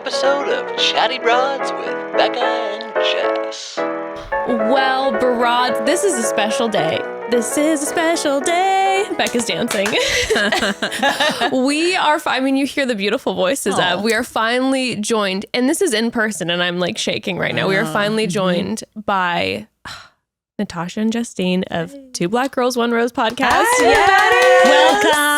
episode of Chatty Broads with Becca and Jess. Well, broads, this is a special day. This is a special day. Becca's dancing. We are, you hear the beautiful voices of. We are finally joined, and this is in person, and I'm like shaking right now. We are finally joined by Natasha and Justine of Two Black Girls, One Rose podcast. Hi, Welcome.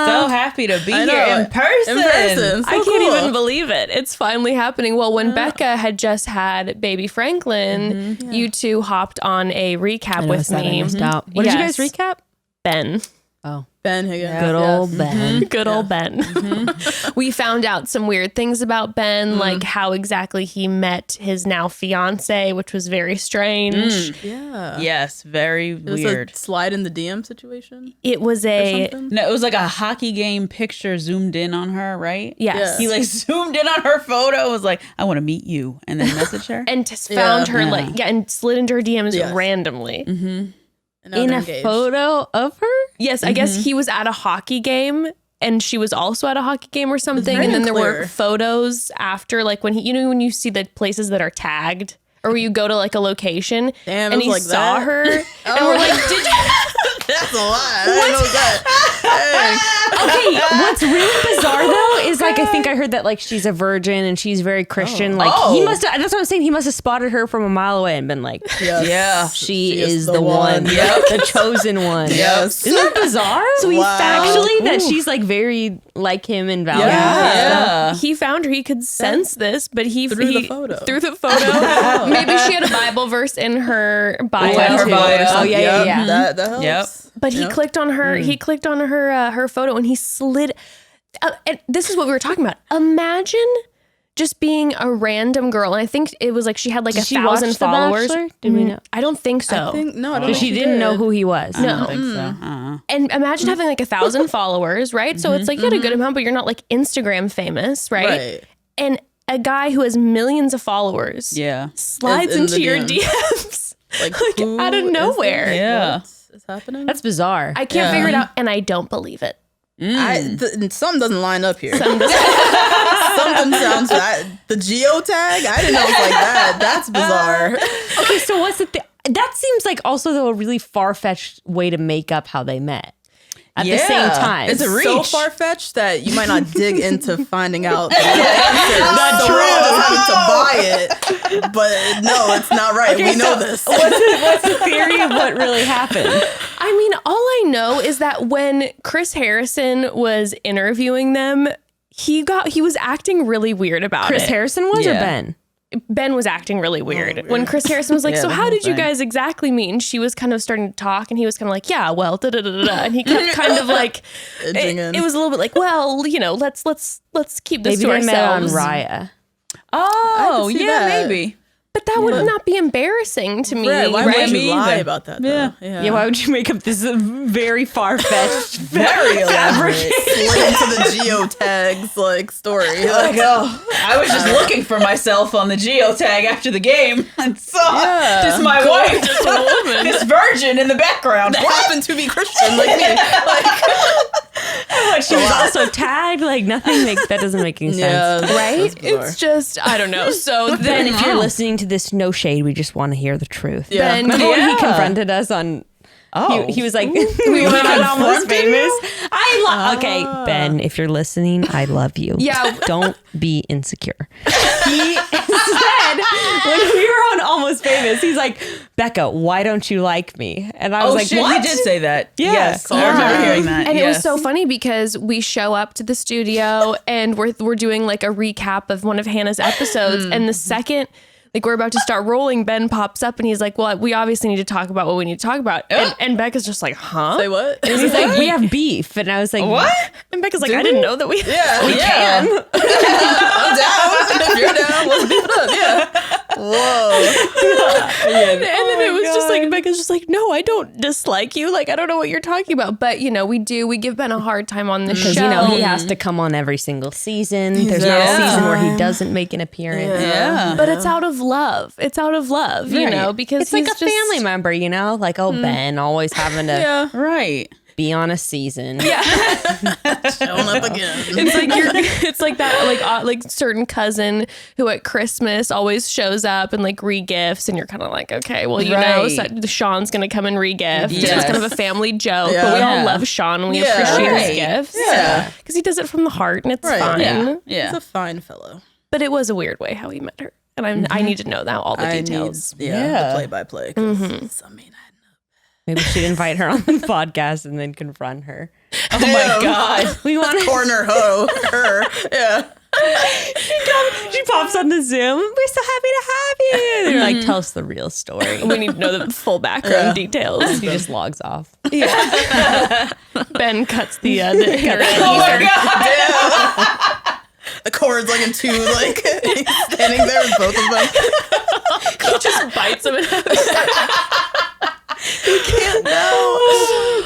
So happy to be here in person. So I can't even believe it. It's finally happening. Well, when Becca had just had baby Franklin, you two hopped on a recap with me. What did you guys recap? Ben. Oh. Ben Higgins. Good old Ben. Good old Ben. We found out some weird things about Ben, like how exactly he met his now fiance, which was very strange. Yeah. Yes, very weird. A slide in the DM situation. It was No, it was like a hockey game picture zoomed in on her, right? Yes. He like zoomed in on her photo, was like, I want to meet you, and then message her. And found her and slid into her DMs randomly. In a photo of her? Yes, I guess he was at a hockey game and she was also at a hockey game or something. And then there were photos after, like when when you see the places that are tagged or where you go to like a location and he like saw that? her and we're like, did you? That's a lot. I didn't know that. Okay, what's really bizarre though is like I think I heard that like she's a virgin and she's very Christian. Like he must have, that's what I'm saying. He must have spotted her from a mile away and been like, Yeah. she is the one, the chosen one. Yes. Isn't that bizarre? So he Actually, that she's like very like him in values. Yeah. He found her. He could sense this, but Through the photo. Through the photo. Maybe she had a Bible verse in her bio. Her bio. Oh yeah. That helps. Yep. But he clicked on her. He clicked on her photo, and he slid. And this is what we were talking about. Imagine just being a random girl, and I think it was like she had like 1,000 followers. Did we know? I don't think so. I don't know. Because she didn't know who he was. I don't think so. And imagine having like 1,000 followers, right? So it's like you had a good amount, but you're not like Instagram famous, right? And a guy who has millions of followers, slides into your DMs like out of nowhere. Yeah. What's happening? That's bizarre. I can't figure it out, and I don't believe it. Something doesn't line up here. Something sounds the geotag. I didn't know it was like that. That's bizarre. Okay, so what's the that seems like also though a really far-fetched way to make up how they met at the same time. It's so far-fetched that you might not dig into finding out the answers. That's true. Just having to buy it. But no, it's not right. We know this. What's the theory of what really happened? I mean, all I know is that when Chris Harrison was interviewing them, he was acting really weird about Chris it. Harrison was or Ben? Ben was acting really weird. When Chris Harrison was like, so how did you guys exactly meet? And she was kind of starting to talk and he was kind of like, yeah, well, da-da-da-da-da. And he kept kind of like, it was a little bit like, well, let's keep this to ourselves. Maybe they met on Raya. Oh, that. maybe. But that would not be embarrassing to me. Right, why would you lie either. about that? Yeah, why would you make up this very far-fetched, Very elaborate. Slid into the geotags like story. Like, I was just looking for myself on the geotag after the game and saw this my wife, just a woman, this virgin in the background. That happened to be Christian like me. Like she was also tagged. Like nothing that doesn't make any sense, right? It's just I don't know. So then, if you're listening to this, no shade, we just want to hear the truth. Yeah. Remember when he confronted us on? He was like, we went on Almost Famous. Okay, Ben, if you're listening, I love you. Yeah. Don't be insecure. He said, when we were on Almost Famous, he's like, Becca, why don't you like me? And I was like, shit, what? He did say that. Yeah. Yes, I remember hearing that. And it was so funny because we show up to the studio and we're doing like a recap of one of Hannah's episodes. And the second like we're about to start rolling, Ben pops up and he's like, well, we obviously need to talk about what we need to talk about. And Becca's just like, huh? Say what? And he's like, we have beef. And I was like, what? And Becca's like, I didn't know that we can. I'm down. If you're down, let's beef it up. Yeah. Whoa. And then it was just like, Becca's just like, no, I don't dislike you. Like, I don't know what you're talking about. But, we give Ben a hard time on the show. Because, he has to come on every single season. There's not a season where he doesn't make an appearance. Yeah. But it's out of love. It's out of love, because it's like a family member, like, Ben always having to. Right. be on a season. Yeah. Showing up again. It's like that, like certain cousin who at Christmas always shows up and like re-gifts, and you're kind of like, okay, well, you know, Sean's gonna come and re-gift. Yes. It's kind of a family joke, Yeah. but we all love Sean and we appreciate his gifts. Yeah. Because he does it from the heart, and it's fine. Yeah. He's a fine fellow. But it was a weird way how he met her, and I need to know now all the details. The play-by-play. I mean, Maybe we should invite her on the podcast and then confront her. Oh my God. We want to corner her. Yeah. She pops on the Zoom. We're so happy to have you. And they're like, tell us the real story. We need to know the full background details. She just logs off. Ben cuts the internet. Oh my God. The cord's like in two, like he's standing there with both of them. He just bites him in half.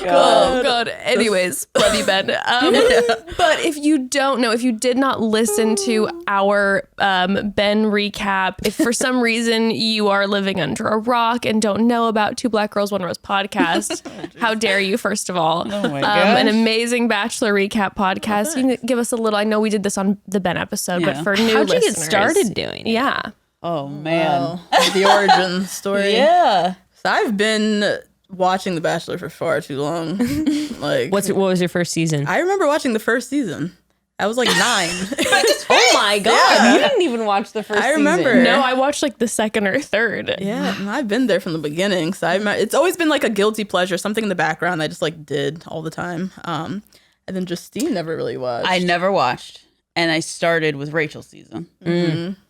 Oh God. Anyways, love you, Ben. But if you don't know, if you did not listen to our Ben recap, if for some reason you are living under a rock and don't know about Two Black Girls, One Rose podcast, how dare you, first of all. Oh my gosh. An amazing Bachelor recap podcast. You can give us a little, I know we did this on the Ben episode, but for new How'd you listeners. get started doing it? Yeah. Oh man. The origin story. Yeah. So I've been watching The Bachelor for far too long. Like, What was your first season? I remember watching the first season. I was like 9. Oh my God. Yeah. You didn't even watch the first I remember. season. No, I watched like the second or third. Yeah, and I've been there from the beginning. So it's always been like a guilty pleasure, something in the background I just like did all the time. And then Justine never really watched. I never watched. And I started with Rachel's season.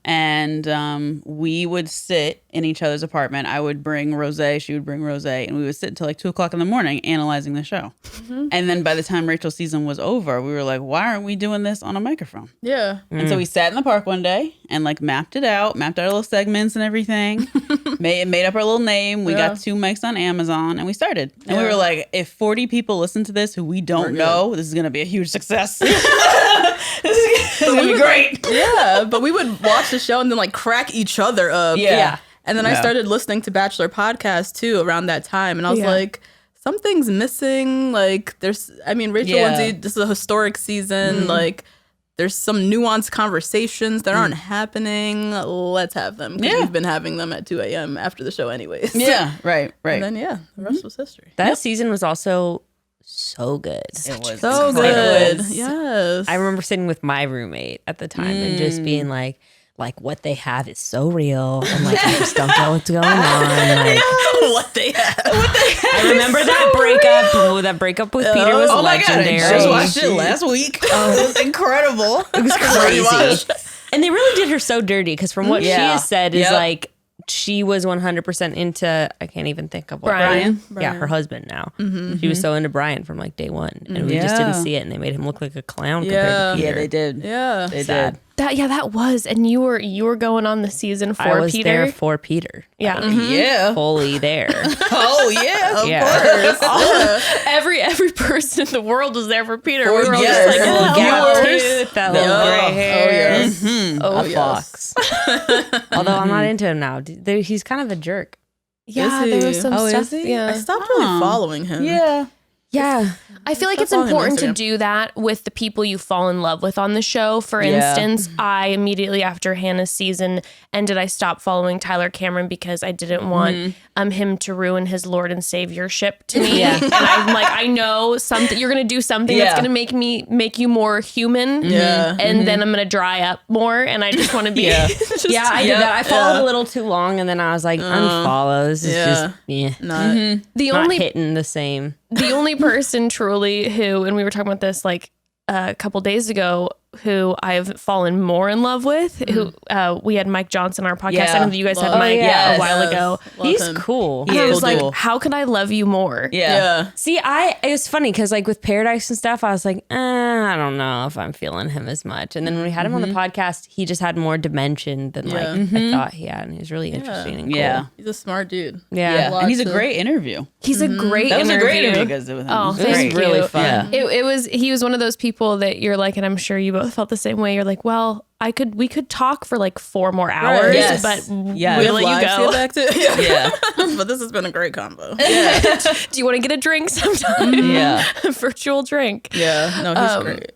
And we would sit in each other's apartment. I would bring rosé, she would bring rosé, and we would sit until like 2:00 in the morning analyzing the show. And then by the time Rachel's season was over, we were like, why aren't we doing this on a microphone? Yeah. And so we sat in the park one day and like mapped out our little segments and everything. made up our little name. We got 2 mics on Amazon and we started. And we were like, if 40 people listen to this who we don't know, this is going to be a huge success. This is going to be great. Yeah, but we would watch the show and then like crack each other up. Yeah. And then I started listening to Bachelor podcasts too around that time. And I was like, something's missing. Like Rachel Lindsay, this is a historic season. Like there's some nuanced conversations that aren't happening. Let's have them. Because we've been having them at 2 a.m. after the show anyways. Yeah, right. And then, the rest was history. That season was also so good. It was So good. Yes. I remember sitting with my roommate at the time and just being like what they have is so real. And like, I just don't know what's going on. Like, what they have. I remember that breakup. Oh, that breakup with Peter was legendary. I just watched it last week. It was incredible. It was crazy. And they really did her so dirty because from what she has said is like, she was 100% into, I can't even think of what. Brian. Yeah, her husband now. She was so into Brian from like day one. And we just didn't see it. And they made him look like a clown compared to Peter. Yeah, they did. Yeah. They Sad. did. That was, and you were going on the season for I was Peter. there for Peter. Yeah. Yeah. Fully there. Oh, yeah. Yeah. Every person in the world was there for Peter. For We were all yes. just like, Little gap viewers. tooth, that little gray hair. Oh, A yes. fox. Although I'm not into him now. He's kind of a jerk. Yeah, Is there he? was some Oh, stuff. is he? Yeah. I stopped really following him. Yeah. Yeah. I feel like it's following him on important to Instagram. do that with the people you fall in love with on the show. For Yeah. instance, I immediately after Hannah's season ended, I stopped following Tyler Cameron because I didn't want him to ruin his Lord and Saviorship to me. Yeah. And I'm like, I know something you're gonna do something that's gonna make you more human. Yeah. And then I'm gonna dry up more, and I just want to be. just- Yeah, I did that. I followed a little too long and then I was like, unfollow. This is just Not. the not only hitting the same. the only person truly who, and we were talking about this like a couple days ago, who I've fallen more in love with, who we had Mike Johnson on our podcast. Yeah. I know that you guys had Love- Mike yes. a while ago. Love He's him. cool. And I was like, cool. how can I love you more? Yeah. See, it was funny because like with Paradise and stuff, I was like, I don't know if I'm feeling him as much. And then when we had him on the podcast, he just had more dimension than like I thought he had. And he was really interesting and cool. Yeah. He's a smart dude. Yeah. Yeah. And he's a Lots of- great interview. He's a great That was a interview. great interview you guys did with him. Oh, It was thank great. you. Really fun. Yeah. He was one of those people that you're like, and I'm sure you both felt the same way. You're like, well, we could talk for like 4 more hours, Yes. but Yes. we'll let you go. Back to, Yeah. But this has been a great combo. Do you want to get a drink sometime? Yeah. Virtual drink. Yeah. No, he's great.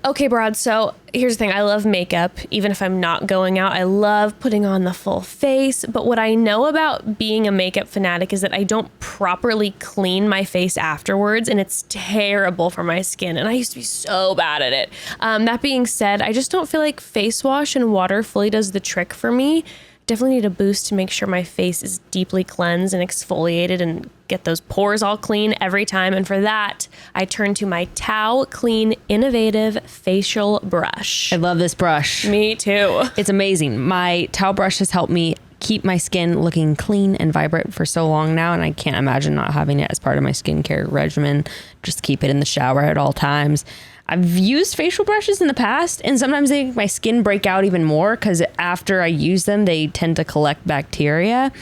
Okay, Broad. So here's the thing. I love makeup. Even if I'm not going out, I love putting on the full face. But what I know about being a makeup fanatic is that I don't properly clean my face afterwards, and it's terrible for my skin. And I used to be so bad at it. That being said, I just don't feel like face wash and water fully does the trick for me. Definitely need a boost to make sure my face is deeply cleansed and exfoliated and get those pores all clean every time. And for that, I turn to my Tao Clean Innovative Facial Brush. I love this brush. Me too. It's amazing. My Tao brush has helped me keep my skin looking clean and vibrant for so long now, and I can't imagine not having it as part of my skincare regimen. Just keep it in the shower at all times. I've used facial brushes in the past, and sometimes they make my skin break out even more because after I use them, they tend to collect bacteria.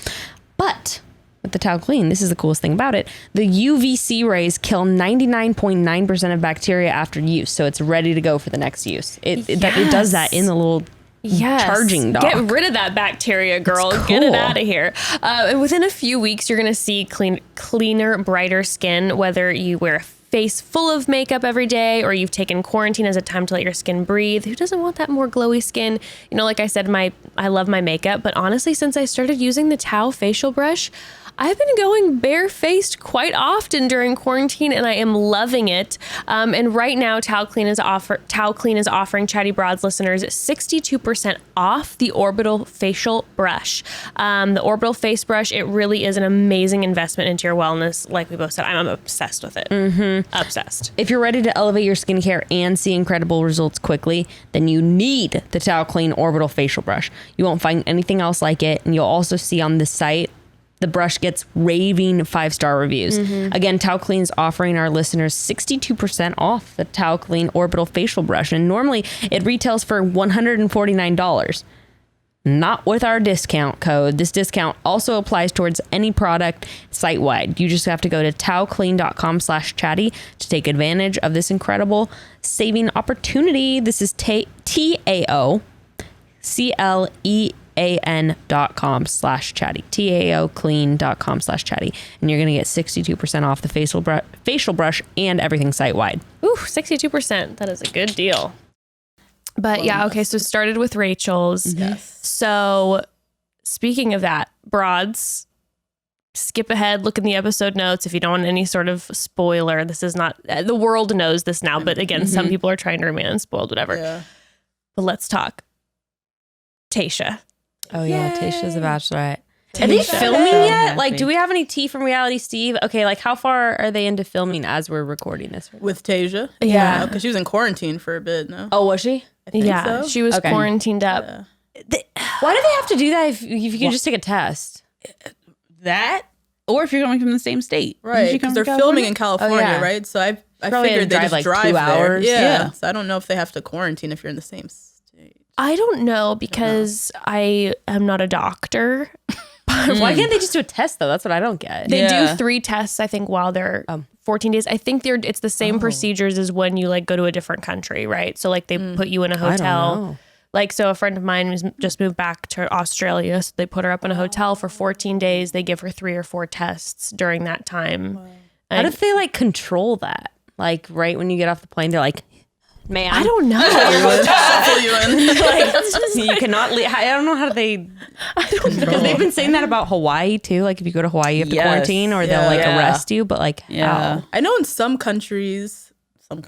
But with the Tao Clean, this is the coolest thing about it. The UVC rays kill 99.9% of bacteria after use, so it's ready to go for the next use. It does that in the little charging dock. Get rid of that bacteria, girl. It's Get it cool. out of here. And within a few weeks, you're going to see cleaner, brighter skin, whether you wear a face full of makeup every day or you've taken quarantine as a time to let your skin breathe. Who doesn't want that more glowy skin? You know, like I said, I love my makeup, but honestly, since I started using the Tao facial brush, I've been going barefaced quite often during quarantine, and I am loving it. And right now, Tao Clean is offering Chatty Broads listeners 62% off the Orbital facial brush. The Orbital face brush, it really is an amazing investment into your wellness. Like we both said, I'm obsessed with it. Obsessed. If you're ready to elevate your skincare and see incredible results quickly, then you need the Tao Clean Orbital facial brush. You won't find anything else like it, and you'll also see on the site the brush gets raving 5-star reviews. Again, Tao Clean is offering our listeners 62% off the Tao Clean Orbital facial brush, and normally it retails for $149. Not with our discount code. This discount also applies towards any product site-wide. You just have to go to taoclean.com/chatty to take advantage of this incredible saving opportunity. This is TAOCLEAN.com/chatty. TAOclean.com/chatty. And you're going to get 62% off the facial brush and everything site-wide. Ooh, 62%. That is a good deal. But yeah, okay, so started with Rachel's. Yes. So speaking of that, Broads, skip ahead, look in the episode notes if you don't want any sort of spoiler. This is not, the world knows this now, but again, some people are trying to remain unspoiled, whatever. Yeah. But let's talk. Tasha. Oh yeah, Tasha's a bachelorette. Are they filming yet? Like, do we have any tea from Reality Steve? Okay, like how far are they into filming as we're recording this? With Tasia? Yeah. Because she was in quarantine for a bit, no? Oh, was she? I think Yeah, so. she was Okay. quarantined up. Yeah. Why do they have to do that if you can just take a test? That, or if you're coming from the same state. Right, Did you because come they're from filming California? in California, Oh, yeah. right? So I Probably figured they drive, just like, drive 2 there. hours. Yeah. Yeah. So I don't know if they have to quarantine if you're in the same state. I don't know because I am not a doctor. Why can't they just do a test though? That's what I don't get. They Yeah. do 3 tests, I think, while they're 14 days. I think it's the same procedures as when you like go to a different country, right? So like they put you in a I don't hotel. know. Like, so a friend of mine was just moved back to Australia. So they put her up in a hotel for 14 days. They give her 3 or 4 tests during that time. How do they like control that? Like right when you get off the plane, they're like, "Man, I don't know. Shuffle you in. like you cannot leave." I don't know how they. I don't know because they've been saying that about Hawaii too. Like if you go to Hawaii, you have to Yes. quarantine, or they'll like Yeah. arrest you. But like, Yeah. how? I know in some countries, well,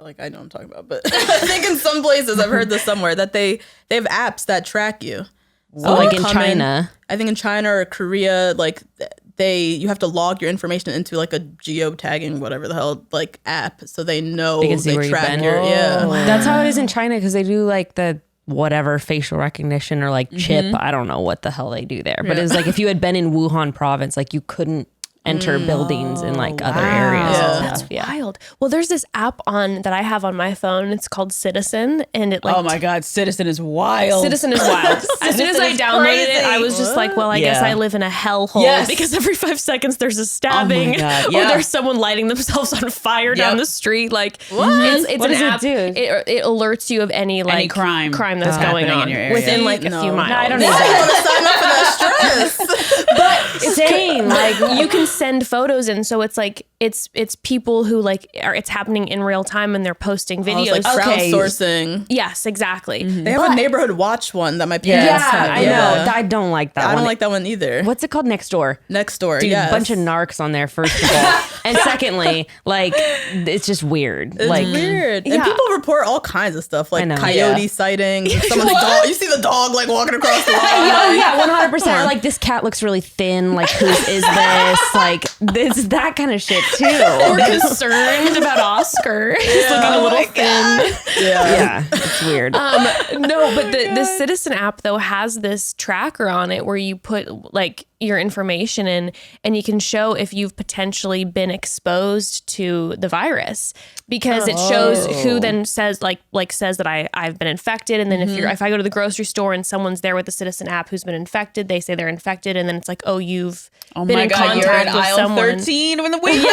like I know what I'm talking about, but I think in some places I've heard this somewhere that they have apps that track you. So like in come China. I think in China or Korea, like you have to log your information into like a geotagging, whatever the hell, like app, so they know They can see where you've track been. your That's how it is in China because they do like the whatever facial recognition or like chip. I don't know what the hell they do there, but it's like if you had been in Wuhan province, like you couldn't enter buildings in like other areas. Yeah. That's wild. Well, there's this app that I have on my phone. It's called Citizen, and it like Oh my God, Citizen is wild. Citizen is wild. As soon as I downloaded it, I was just like, well, I guess I live in a hellhole because every 5 seconds there's a stabbing or there's someone lighting themselves on fire down the street. Like, it's What an does app. it do? It alerts you of any crime that's going on in your area. within like a few miles. No, I don't need that. Sign up for that stress. But it's Same. like you can send photos in, so it's like it's people who like it's happening in real time and they're posting videos. It's like crowdsourcing. Yes, exactly. They have a neighborhood watch one that my parents have. I know. I don't like that one. I don't like that one either. What's it called? Next Door. Next Door, Dude, yes. bunch of narcs on there, first of all. And secondly, like, it's just weird. It's like, weird. And people report all kinds of stuff, like coyote sightings. Someone's dog. You see the dog like walking across the lawn. oh yeah, 100%. Like, this cat looks really thin. Like, whose is this? Like, this that kind of shit too. We're concerned about Oscar. He's looking a little thin. Yeah, it's weird. No, but the Citizen app though has this tracker on it where you put like your information in and you can show if you've potentially been exposed to the virus, because it shows who then says says that I've been infected, and then if I go to the grocery store and someone's there with the Citizen app who's been infected, they say they're infected, and then it's like, oh, you've been in contact you're in with aisle someone. 13 in the weekend.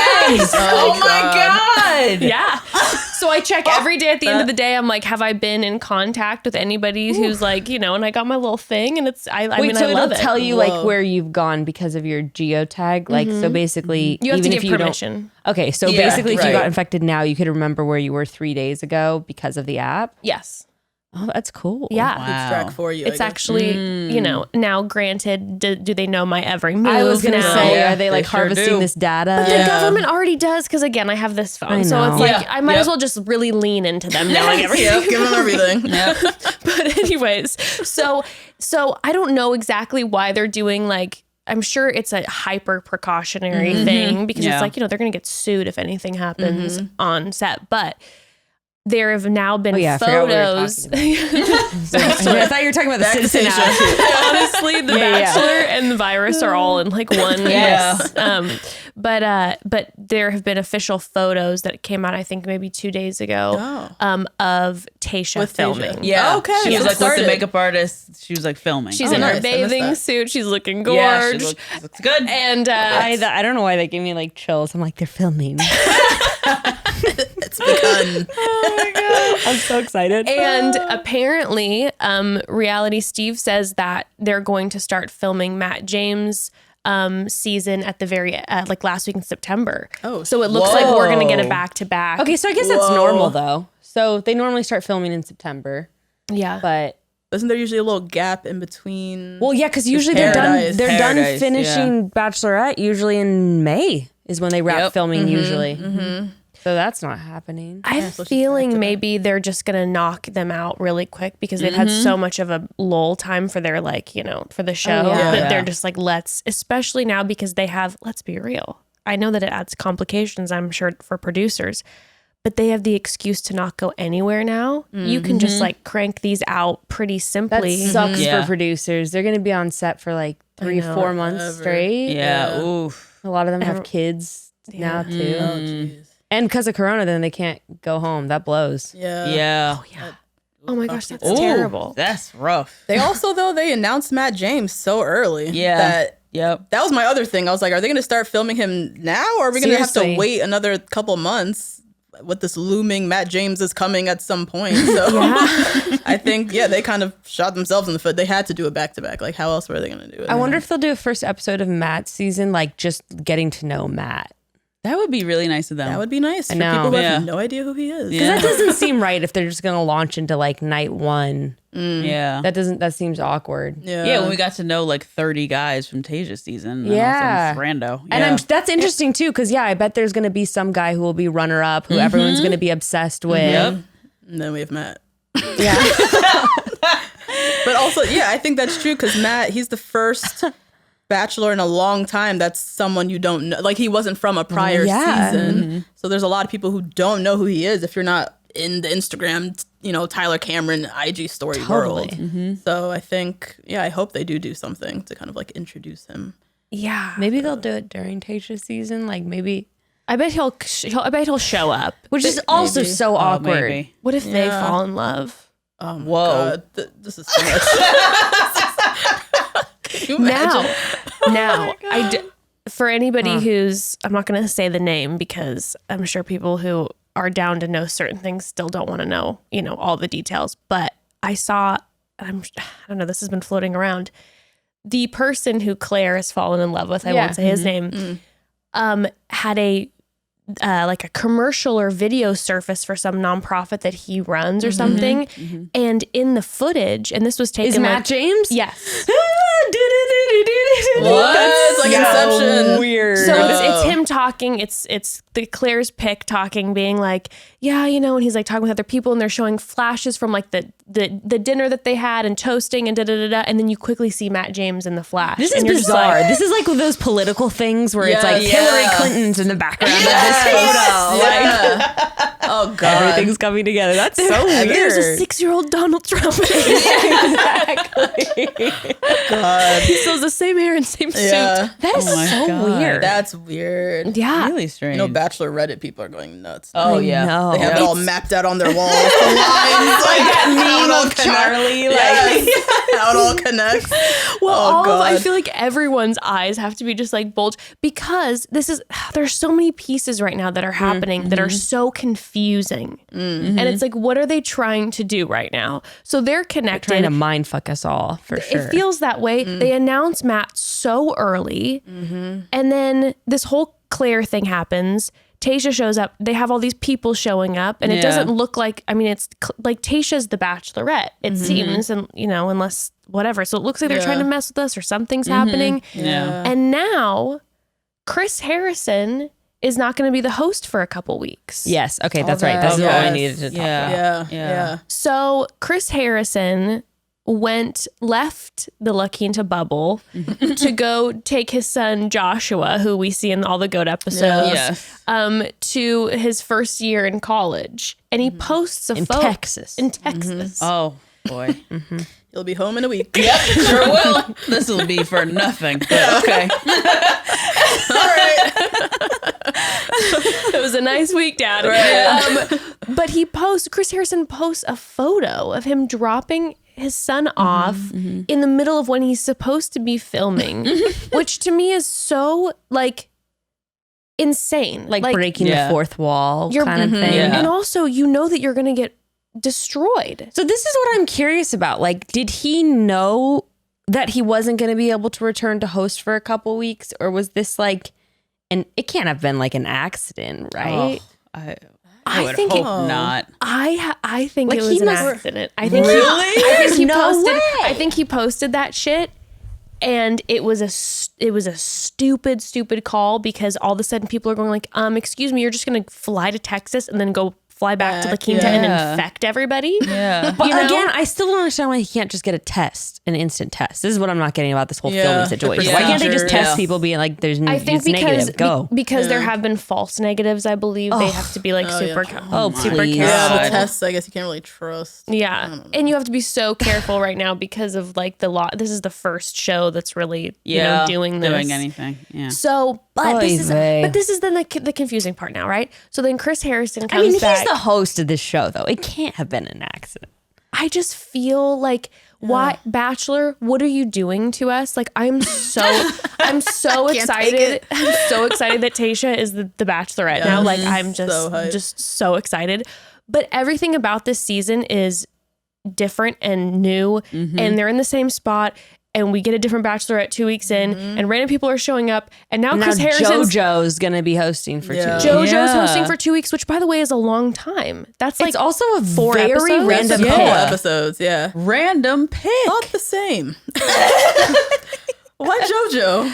Oh my God. Yeah. So I check every day at the end of the day. I'm like, have I been in contact with anybody who's like, and I got my little thing, and it's, I mean, so I love it'll it. tell you like where you've gone because of your geotag. Like, so basically, You have even to if give you permission. Okay, so Yeah, basically, if you right. got infected now, you could remember where you were 3 days ago because of the app. Yes. Oh, that's cool. Yeah. Wow. Track for you. It's actually, now granted, do they know my every move? I was gonna now? say, Yeah, are they like they sure harvesting do. this data? The government already does, because again, I have this phone. I So it's know. like, I might as well just really lean into them knowing everything. Give them everything. But anyways, so I don't know exactly why they're doing like, I'm sure it's a hyper precautionary thing, because it's like, they're going to get sued if anything happens on set. But there have now been I forgot what we were photos. talking about. I thought you were talking about the Citizen app. Honestly, the Bachelor and the virus are all in like one mix. But there have been official photos that came out, I think maybe 2 days ago, of Tayshia filming. Yeah. Okay, She was so like with the started. makeup artist. She was like filming. She's in nice. her I missed bathing that. suit. She's looking gorge. Yeah, she looks good. And I don't know why that gave me like chills. I'm like, they're filming. It's begun. I'm so excited. And apparently, Reality Steve says that they're going to start filming Matt James' season at the very like last week in September. Oh, so it looks like we're gonna get it back to back. Okay, so I guess that's normal though. So they normally start filming in September, Yeah. but Isn't there usually a little gap in between? well, yeah, because usually they're done. They're done Paradise, finishing Bachelorette. Usually in May is when they wrap filming. Usually, so that's not happening. I have a feeling maybe they're just gonna knock them out really quick because they've had so much of a lull time for their for the show that they're just like, especially now because they have, let's be real. I know that it adds complications, I'm sure, for producers, but they have the excuse to not go anywhere now. You can just like crank these out pretty That simply. sucks Yeah. for producers. They're going to be on set for like 3-4 months straight. Yeah. Oof. A lot of them have kids now too. Oh, jeez. And because of Corona, then they can't go home. That blows. Yeah. Yeah. Oh my gosh, that's Ooh, terrible. That's rough. They also, though, they announced Matt James so early. Yeah. Yep. That was my other thing. I was like, are they going to start filming him now, or are we going to have to Seriously. wait another couple months with this looming Matt James is coming at some point? So I think, they kind of shot themselves in the foot. They had to do it back-to-back. Like, how else were they going to do it? I wonder if they'll do a first episode of Matt's season, like just getting to know Matt. That would be really nice of them. That would be nice for know. people who Yeah. have no idea who he is. Because that doesn't seem right if they're just going to launch into like night one. Yeah. That seems awkward. Yeah, when we got to know like 30 guys from Tasha's season. Yeah. And rando. Yeah. And that's interesting too, because I bet there's going to be some guy who will be runner up, who everyone's going to be obsessed with. Yep. And then we have Matt. Yeah. But also, I think that's true because Matt, he's the first Bachelor in a long time that's someone you don't know. Like, he wasn't from a prior season. So there's a lot of people who don't know who he is if you're not in the Instagram, Tyler Cameron IG story world. So I think, I hope they do something to kind of like introduce him Yeah. Maybe they'll do it during Tayshia's season. Like maybe. I bet he'll show up. Which is also so awkward. Maybe. What if they fall in love? Oh my Whoa. God. This is too much. Can you imagine? Now, for anybody who's, I'm not going to say the name because I'm sure people who are down to know certain things still don't want to know, all the details. But I saw, I don't know, this has been floating around. The person who Claire has fallen in love with, I won't say his name, had a commercial or video surface for some nonprofit that he runs or something. And in the footage, and this was taken Is Matt James? Yes. What? It's like Inception. Weird. So it's him talking. It's the Claire's pick talking, being like, yeah, and he's like talking with other people, and they're showing flashes from like the dinner that they had and toasting and and then you quickly see Matt James in the flash. This is and you're just bizarre. like, this is like those political things where it's like Hillary Clinton's in the background of this photo. Yeah. Oh God. Everything's coming together. That's so weird. There's a 6-year-old Donald Trump. Exactly. God. He still has the same hair and same suit. Yeah. That is so God. weird. That's weird. Yeah. Really strange. Bachelor Reddit people are going nuts. Oh, yeah. No. They have it all mapped out on their walls. The lines, like that how it all meme of connects. Charlie, how it all connects. Well, I God. feel like everyone's eyes have to be just like bulged because there's so many pieces right now that are happening that are so confusing. And it's like, what are they trying to do right now? So they're connected. Trying to mind fuck us all, for sure. It feels that way. They announce Matt so early. And then this whole Claire thing happens. Tayshia shows up. They have all these people showing up, and it doesn't look like, it's like Tayshia's the Bachelorette, it seems, and unless whatever. So it looks like they're trying to mess with us or something's happening. Yeah. And now Chris Harrison is not going to be the host for a couple weeks. Yes. Okay, that's right. That's what we needed to talk about. Yeah. So Chris Harrison left the La Quinta bubble to go take his son Joshua, who we see in all the GOAT episodes, Yes. to his first year in college, and he posts a photo Texas. in Texas. Oh, boy. He'll be home in a week. Yep, sure will. This will be for nothing. But okay. All right. It was a nice week, Dad. Right. But Chris Harrison posts a photo of him dropping his son off in the middle of when he's supposed to be filming, which to me is so like insane. Like breaking the fourth wall kind of thing. Yeah. And also, that you're going to get destroyed. So this is what I'm curious about. Like, did he know that he wasn't going to be able to return to host for a couple weeks? Or was this like, and it can't have been like an accident, right? I would hope not. I think Like, it was he an must- accident. I think I think he posted that and it was a stupid call because all of a sudden people are going like, excuse me, you're just going to fly to Texas and then go fly back to La Quinta and infect everybody. Yeah. But again, I still don't understand why he can't just get an instant test. This is what I'm not getting about this whole filming situation. Why can't they just test people being like, there's I think it's negative, go. because there have been false negatives, I believe. They have to be like super please. careful. Yeah, the tests, I guess you can't really trust. Yeah. And you have to be so careful right now because of like the law. This is the first show that's really doing this. Doing anything. Yeah. So, but this vey. is then the confusing part now, right? So then Chris Harrison comes back. He's the host of this show, though. It can't have been an accident. I just feel like, why, Bachelor, what are you doing to us? Like, I'm so excited. I'm so excited that Tayshia is the Bachelorette now. Like, I'm just so excited. But everything about this season is different and new, and they're in the same spot. And we get a different Bachelorette 2 weeks in, and random people are showing up. And now Chris Harrison's JoJo's going to be hosting for 2 weeks. JoJo's hosting for 2 weeks, which, by the way, is a long time. That's like it's also a 4 very episodes? random Couple pick. episodes, Random pick. Not the same. Why JoJo?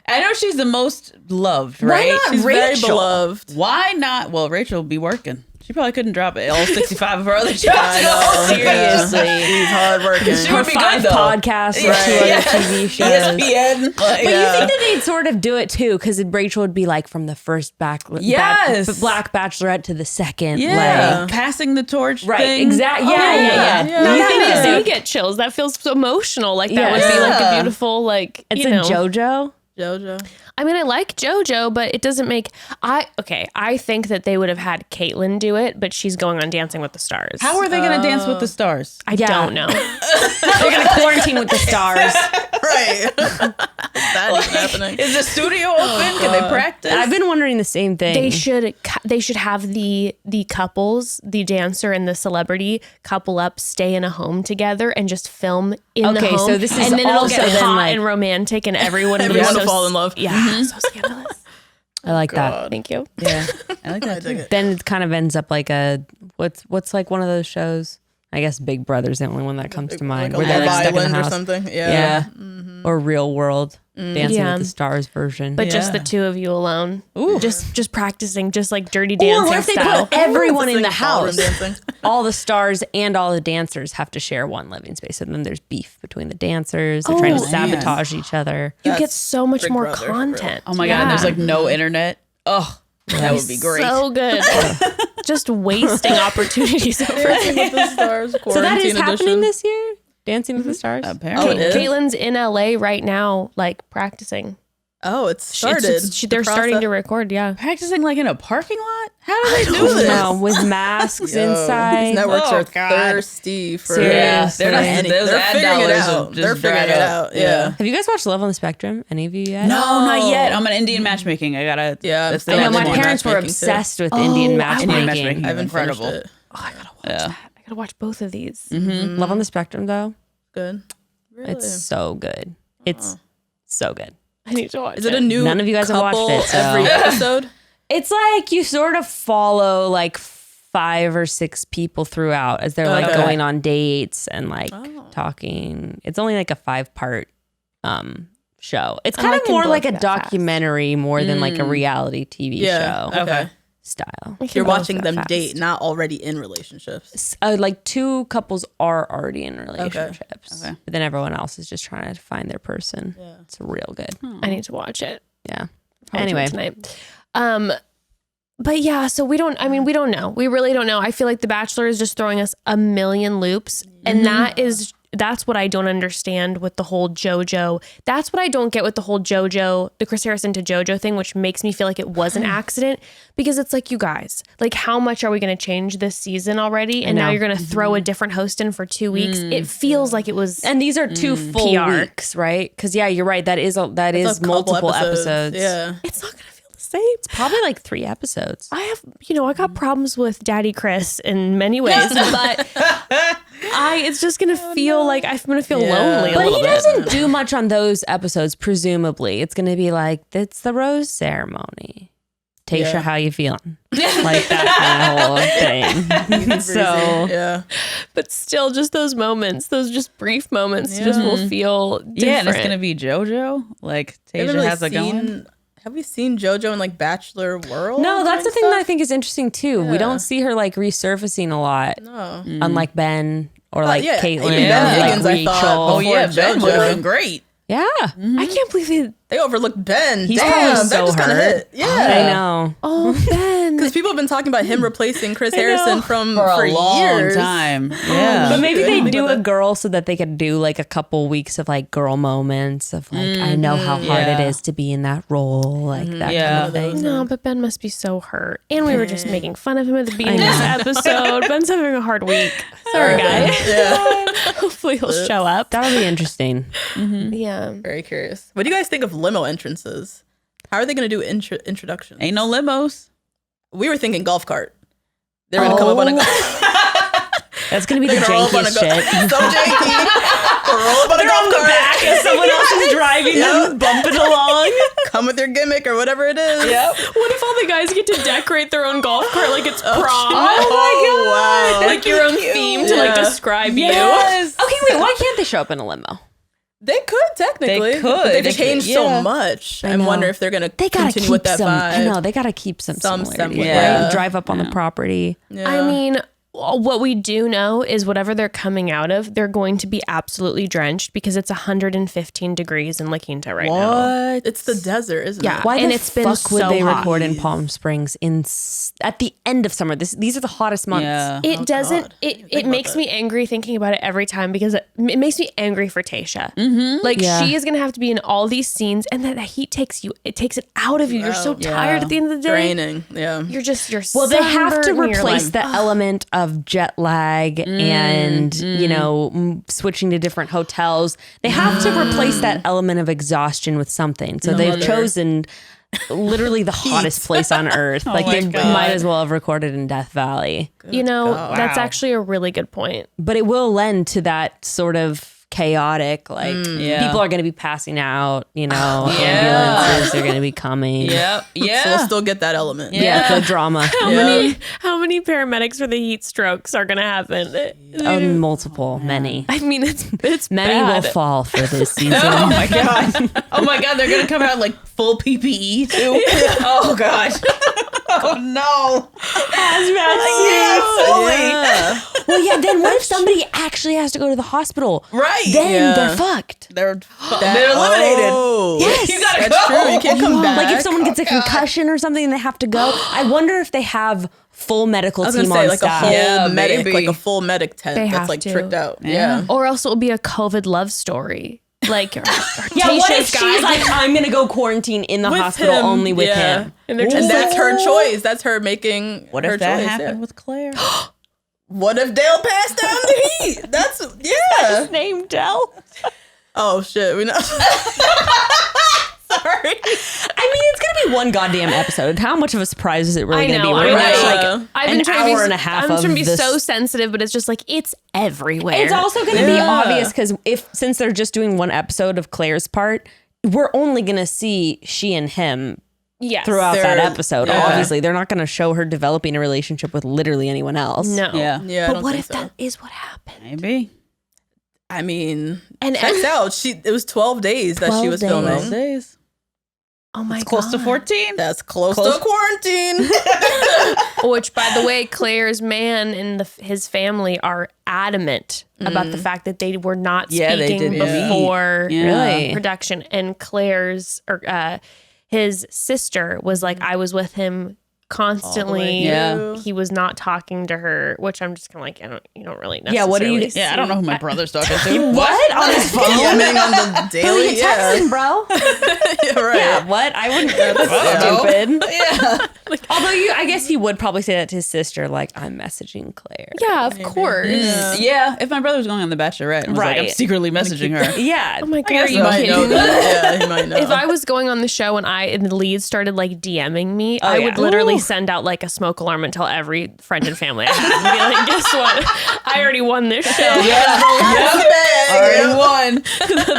I know she's the most loved, right? Why not She's Rachel? very Beloved. Why not? Well, Rachel will be working. She probably couldn't drop it. All 65 of her other jobs. Seriously. He's hardworking. She would be Five good, though. podcasts, or 2 other TV shows. ESPN. But you think that they'd sort of do it too, because Rachel would be like from the first Black Bachelorette to the second. Yeah. Like, Passing the torch right, thing. exactly. Yeah. No, You think that that do get chills. That feels so emotional. Like that Yeah. would be like a beautiful, like it's you a know. JoJo? JoJo. I mean, I like JoJo, but it doesn't make I think that they would have had Caitlyn do it, but she's going on Dancing with the Stars. How are they going to dance with the stars? I don't know. They're going to quarantine with the stars. Right. That is happening. Is the studio open? Can they practice? I've been wondering the same thing. They should have the couples, the dancer and the celebrity couple up, stay in a home together and just film in the home. So this is and then it'll also get then, hot like- and romantic and everyone Everyone will fall in love. Yeah, so scandalous. I like that. Thank you. Yeah, I like that too. Then it kind of ends up like what's like one of those shows? I guess Big Brother's the only one that comes to mind. Like where a they're Love like stuck in Island the or house. something. Yeah. Or Real World, Dancing Yeah. with the Stars version. But just the two of you alone. Just practicing, just like Dirty Dancing what if they style. put everyone in Sing the ballroom house? dancing. All the stars and all the dancers have to share one living space. And then there's beef between the dancers. They're trying to Oh, sabotage each other. You That's get so much Big more Brother, for real. content. Oh my God, and there's like no internet. Oh, that would be great. So good. Just wasting opportunities over Dancing with the Stars. So that is quarantine happening edition. this year? Dancing with the Stars? Apparently. Oh, it is? Caitlin's in LA right now, like practicing. Oh, it's started. They're starting to record, yeah. Practicing like in a parking lot? How do they do this? No, with masks inside. These networks Oh, are God. thirsty for Yeah, they're not- anything. those They're ad figuring it dollars out. have just They're figuring dried it up. out. Yeah. Have you guys watched Love on the Spectrum? Any of you yet? No, not yet. I'm an Indian matchmaking. I gotta. Yeah, that's I'm the I know still next my one. parents were matchmaking, too. obsessed with Indian I matchmaking. Indian matchmaking. I haven't Incredible. finished it. Oh, I gotta watch Yeah. that. I gotta watch both of these. Love on the Spectrum, though, Good. Really? it's so good. It's so good. I need to watch Is it a new None of you guys have watched couple it, so- every episode? It's like you sort of follow like 5 or 6 people throughout as they're like Okay. going on dates and like talking. It's only like a 5-part show. It's kind I of can more blow like a through that fast. documentary more than like a reality TV Yeah. show Okay. style. You're watching them date, not already in relationships. Like 2 couples are already in relationships, Okay. but then everyone else is just trying to find their person. Yeah. It's real good. I need to watch it. Yeah. Probably Anyway, tonight. But yeah, so we don't know. We really don't know. I feel like The Bachelor is just throwing us a million loops. And that's what I don't understand with the whole JoJo. That's what I don't get with the whole JoJo, the Chris Harrison to JoJo thing, which makes me feel like it was an accident, because it's like, you guys, like, how much are we going to change this season already? And now you're going to throw a different host in for 2 weeks. It feels like it was. and these are 2 full PR. weeks, right? Because yeah, you're right. That is It's a couple multiple episodes. Yeah. It's not going to feel the same. It's probably like 3 episodes. I have, I got problems with Daddy Chris in many ways, but it's just gonna feel like I'm gonna feel lonely a But little he bit. doesn't do much on those episodes. Presumably, it's going to be like it's the rose ceremony. Tasha, Yeah. how you feeling? Like that kind of whole thing. So Yeah. But still, just those moments, those just brief moments, just will feel different. Yeah, and it's gonna be JoJo. Like Haven't Tasia really has it going. Have we seen JoJo in like Bachelor World? no, that's the and thing that I stuff? think is interesting too. We don't see her like resurfacing a lot, No. unlike Ben or like yeah, Caitlyn, even Ben or, like Higgins, I Rachel. thought, Oh yeah, before Ben would have JoJo. been great. Yeah, I can't believe They overlooked Ben. He's Damn, probably that so just kind of hurt. hit. Yeah. I know. Oh, Ben. Because people have been talking about him replacing Chris Harrison For for a long years. time. Yeah. But maybe they Think do about a girl so that they could do like a couple weeks of like girl moments of like, I know how hard Yeah. it is to be in that role, like that Yeah. kind of thing. No, but Ben must be so hurt. And we were just making fun of him at the beginning of this episode. Ben's having a hard week. Sorry, guys. Yeah. Hopefully he'll show up. That'll be interesting. Yeah. Very curious. What do you guys think of limo entrances? How are they going to do introductions? Ain't no limos. We were thinking golf cart. They're going to come up on a That's gonna be the They're gonna roll up on a jankiest shit. So janky. They'll roll up on a golf cart. and someone else is driving them, bumping along. Come with your gimmick or whatever it is. Yep. What if all the guys get to decorate their own golf cart like it's prom? Oh, wow. Like your own theme to like describe Yes. Okay, wait. Why can't they show up in a limo? They could technically. They But could. they've They changed could, so yeah. much. I know. wonder if they're going to They gotta continue keep with that some. vibe. I know they gotta keep some Some similarities, semblance. right? Yeah. And drive up on the property. Yeah. I mean, what we do know is whatever they're coming out of, they're going to be absolutely drenched because it's 115 degrees in La Quinta right now. It's the desert, isn't it? Why and the it's been fuck would so they hot. record in Palm Springs at the end of summer? These are the hottest months. Yeah. It doesn't. God. It makes me angry thinking about it every time because it makes me angry for Tasha. Like she is gonna have to be in all these scenes, and that heat takes it out of you. You're so tired at the end of the day. Draining. Yeah. You're Well, they have to sunburned and you're replace like, the element of jet lag and, switching to different hotels. They have to replace that element of exhaustion with something. So they've chosen literally the hottest place on earth. Like they might as well have recorded in Death Valley. That's actually a really good point. But it will lend to that sort of chaotic, people are going to be passing out, ambulances are going to be coming. Yep. Yeah. So we'll still get that element. Yeah, the drama. How many paramedics for the heat strokes are going to happen? Multiple, many. I mean, it's Many bad. will fall for this season. Oh my god. Oh my god, they're gonna come out like full PPE too. Oh gosh. Oh no. Well, yeah, then what if somebody actually has to go to the hospital? Right. Then they're fucked. They're eliminated. Oh, Yes. You gotta that's go. true. You can't come back. Like if someone gets a concussion or something and they have to go. I wonder if they have full medical I was team gonna say on like staff. a whole Yeah, medic, maybe. like a full medic tent They that's have like to. tricked out. Yeah. Or else it will be a COVID love story. Like, Yeah, what if she's like, I'm gonna go quarantine in the With hospital him, only with him? and they're And just that's her choice. That's her making What her if that choice, happened with Claire? What if Dale passed down the heat? That's yeah. Name Dell. Oh shit, we know. Sorry. I mean, it's gonna be one goddamn episode. How much of a surprise is it really I gonna know. be? I We're know. gonna watch, Yeah. like I've an been trying to hour be, and a half I'm of trying to be this. so sensitive, but it's just like it's everywhere. It's also going to be obvious because since they're just doing one episode of Claire's part, we're only going to see she and him throughout that episode. Yeah. Obviously, they're not going to show her developing a relationship with literally anyone else. No. Yeah. Yeah, I But don't what think if so. that is what happened? Maybe. I mean, And checks out. It was 12 days that she 12 was days. filming. Days. Oh my god. Close to 14. That's close to quarantine. Which, by the way, Claire's man and his family are adamant about the fact that they were not Yeah, they speaking did before Really? production. And Claire's or his sister was like, I was with him constantly. Yeah. He was not talking to her, which I'm just kind of like, you don't really necessarily Yeah, what do you- see. Yeah, I don't know who my brother's talking to. What? On his phone? DMing on the daily. Yeah. Texting, bro. Yeah, right. Yeah, what? I wouldn't. That's stupid. Yeah. Although I guess he would probably say that to his sister, like, I'm messaging Claire. Yeah, of course. Yeah. If my brother was going on The Bachelorette and was like, I'm Right. secretly messaging her. Yeah. Oh my god, guess are so. you Might kidding know me? that. Yeah, he might know. If I was going on the show and the leads started like DMing me, I yeah. would literally send out like a smoke alarm and tell every friend and family I had and be like, guess what? I already won this show. Already won.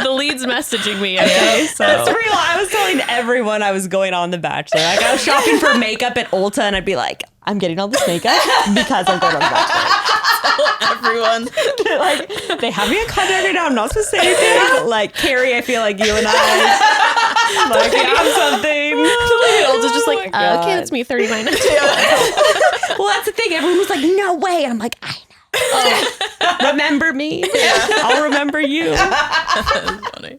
The lead's messaging me. Okay, so That's real. I was telling everyone I was going on The Bachelor. Like I was shopping for makeup at Ulta and I'd be like, I'm getting all this makeup because I'm going on The Bachelor. Everyone. Like, they have me in contact right now. I'm not supposed to say anything. Like, Carrie, I feel like you and I like have something. Ulta's just like, okay, that's me, 39. Well, that's the thing. Everyone was like, no way. And I'm like, I know. Remember me? I'll remember you. Funny.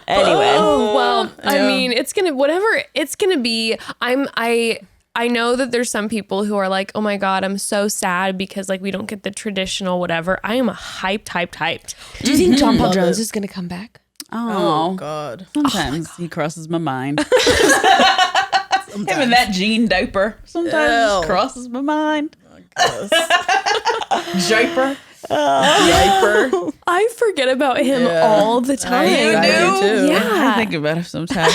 Anyway. Well, I mean, it's gonna whatever it's gonna be. I know that there's some people who are like, oh my god, I'm so sad because like we don't get the traditional whatever. I am hyped. Do you think John Paul Jones is going to come back? Oh, God. Sometimes he crosses my mind. Him and that jean diaper sometimes Ew. crosses my mind. Gross. Diaper. Diaper. I forget about him all the time. I do too. Yeah. I think about it sometimes.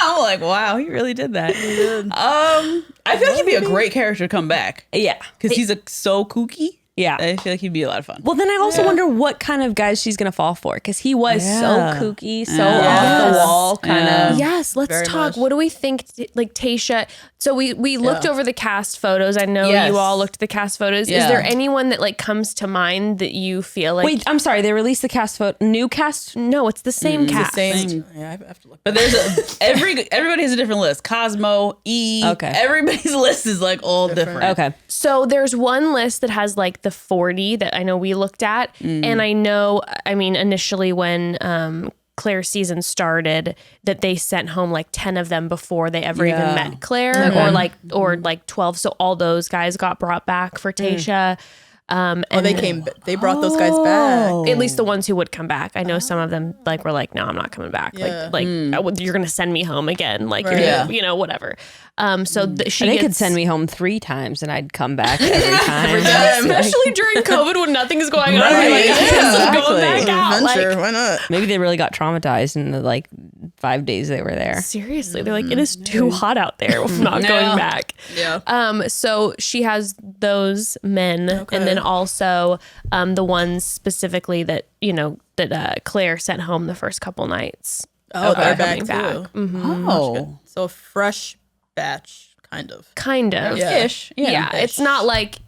I'm like, wow, he really did that. I feel like he'd be a great character to come back Yeah. because he's so kooky. Yeah. I feel like he'd be a lot of fun. Well, then I also wonder what kind of guys she's gonna fall for, because he was so kooky, so off the wall, kind of. Yes, let's Very talk. much. What do we think? Like Tayshia. So we looked over the cast photos. I know you all looked at the cast photos. Yeah. Is there anyone that like comes to mind that you feel like? Wait, I'm sorry. They released the cast photo. New cast. No, it's the same cast. Same. Yeah, I have to look. But there's everybody has a different list. Cosmo, E. Okay. Everybody's list is like all different. Okay. So there's one list that has like the 40 that I know we looked at, and I know. I mean, initially when Claire's season started, that they sent home like 10 of them before they ever even met Claire, or like 12. So all those guys got brought back for Tayshia. And they brought those guys back. at least the ones who would come back. I know some of them like were like, no, I'm not coming back. Yeah. Like you're going to send me home again. Like, Right. you're gonna, you know, whatever. So They could send me home 3 times and I'd come back every time. especially during COVID when nothing's going on. Right. Like, Yeah, going back out. Adventure, Like, why not? Maybe they really got traumatized in the like 5 days they were there. seriously, they're like, it is too hot out there. We're not going back. Yeah. So she has those men, and then also the ones specifically that that Claire sent home the first couple nights. Oh, they're back coming too. back. Oh. So a fresh batch, kind of. Kind of. Yeah. Ish. Yeah, it's not like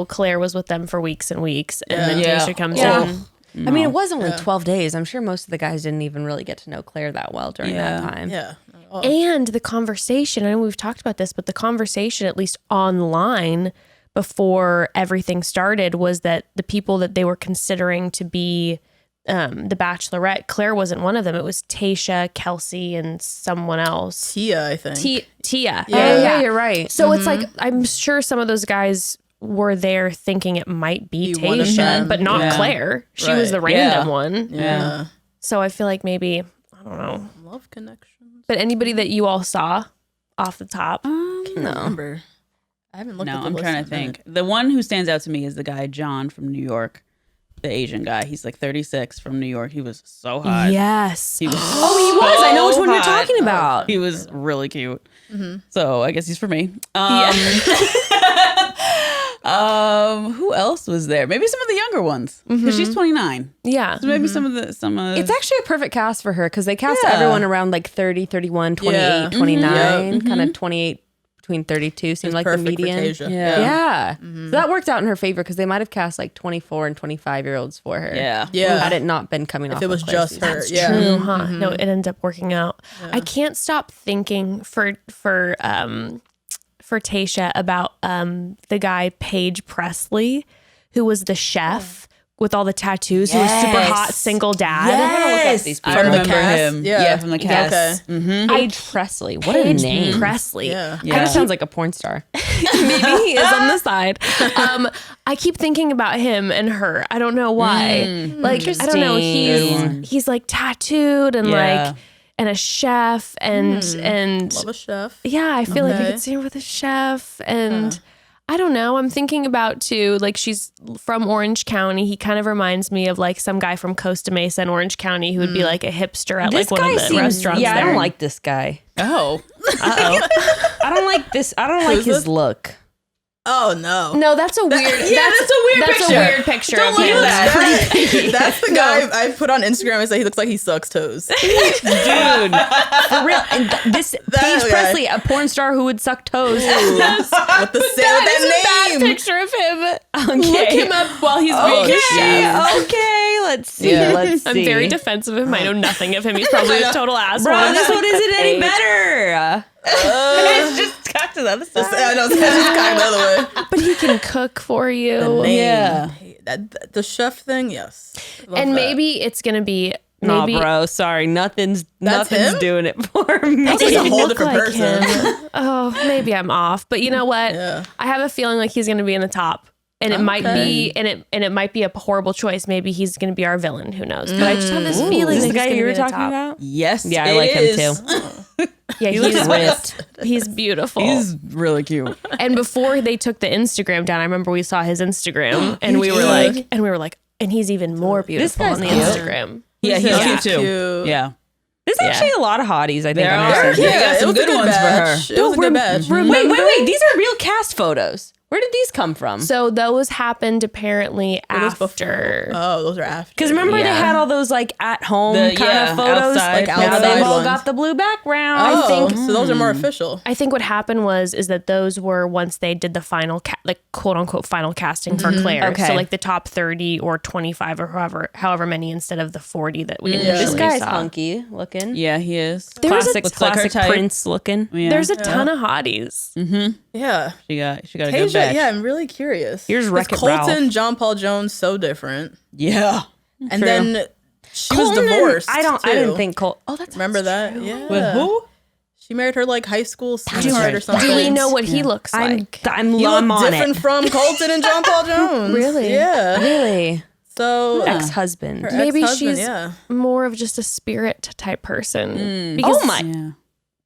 Claire was with them for weeks and weeks, and then Yeah. Tayshia comes Yeah. in. I mean, it was only 12 days. I'm sure most of the guys didn't even really get to know Claire that well during that time. Yeah. Oh, And the conversation, I know we've talked about this, but the conversation, at least online before everything started, was that the people that they were considering to be the Bachelorette, Claire wasn't one of them. It was Tayshia, Kelsey, and someone else. Tia, I think. Tia. Yeah, you're right. So it's like, I'm sure some of those guys were there thinking it might be Be one of Tayshia, them. but not Yeah. Claire. She was the Right. random one. Yeah. So I feel like maybe, I don't know. Love connections. But anybody that you all saw off the top? No. Remember. I haven't looked No, at the I'm list trying in to a minute. think. The one who stands out to me is the guy John from New York, the Asian guy. He's like 36 from New York. He was so hot. Yes. He was. Oh, he was. I know which one you're hot. talking about. He was really cute. So I guess he's for me. Who else was there? Maybe some of the younger ones, because she's 29. Yeah. So maybe some of It's actually a perfect cast for her because they cast Yeah. everyone around like 30, 31, 28, Yeah. 29, kind of 28 between 32 seemed like the perfect for median. Tayshia. Yeah. So that worked out in her favor because they might have cast like 24 and 25-year-olds for her. Yeah. Yeah. Had it not been coming off If it was of Claire's just season. her. Yeah. True, huh? No, it ended up working out. I can't stop thinking for Tayshia about the guy Paige Presley, who was the chef with all the tattoos, who was super hot single dad. Yes. I From the remember cast? him. Yeah. From the cast. Okay. Paige Presley. What Paige a name. Presley. Yeah. Yeah. Kind of sounds like a porn star. Maybe he is on the side. I keep thinking about him and her. I don't know why. Like, I don't know. Interesting. He's like tattooed and Yeah. like, and a chef and Love a chef. yeah, I feel like I Okay. could see her with a chef. And I don't know. I'm thinking about too, like she's from Orange County. He kind of reminds me of like some guy from Costa Mesa in Orange County who would be like a hipster at This like one guy of the seems. restaurants Yeah, there. I don't like this guy. Oh. I don't like this. I don't like his look. Oh, no. No, that's a weird. that's a weird That's picture. a weird picture. Don't of look him. at that. That's the guy I put on Instagram and say he looks like he sucks toes. Dude, for real. And this Paige guy. Presley, a porn star who would suck toes. With that Bad name. picture of him. Look him up while he's being a chef. Yeah, okay, let's see. Yeah. Let's see. I'm very defensive of him. I know nothing of him. He's probably a total asshole. Bro, this one isn't any better. It's just got to the other side. I know, it's kind of the other way. But he can cook for you. Yeah. The chef thing, yes. Love And that. maybe it's going to be Nah, maybe bro, sorry. Nothing's him? doing it for me. He's a whole look different like person. him. Oh, maybe I'm off. But you know what? Yeah. I have a feeling like he's going to be in the top. And it might be and it might be a horrible choice. Maybe he's going to be our villain. Who knows? But I just have this feeling Is that this the he's guy gonna you be were in the talking top. about? Yes. Yeah, I it like him is. too. Yeah, he's ripped. He's beautiful. He's really cute. And before they took the Instagram down, I remember we saw his Instagram and we were like, and he's even more beautiful on guy's the cute. Instagram. Yeah, he's cute too. Cute. Yeah. There's actually a lot of hotties, I think, There on are. her. Yeah, got it some was good a good ones for her. batch. It was a good batch. Wait. These are real cast photos. Where did these come from? So those happened apparently after. Oh, those are after. Because remember they had all those like at home kind of photos. Outside, Now they've all ones. got the blue background. Oh, I think so those are more official. I think what happened is that those were once they did the final like quote unquote final casting for Claire. Okay. So like the top 30 or 25 or however many instead of the 40 that we initially This guy's saw. hunky looking. Yeah, he is. Classic, Looks like her classic type. Prince looking. Yeah. There's a ton of hotties. Yeah. She got a good Tasia, batch. yeah, I'm really curious. Here's 'Cause Wreck-It Colton, Ralph. John Paul Jones, so different. Yeah. And True. then she Colton, was divorced. I too. didn't think Colton. Oh, that's Remember that? Yeah. With who? She married her like high school right. sweetheart or something. Do we know what he looks like? I'm He on looked different it. from Colton and John Paul Jones. Really? Yeah. Really, So ex-husband. her Maybe ex-husband, she's yeah. more of just a spirit type person. Because, Oh my. Yeah.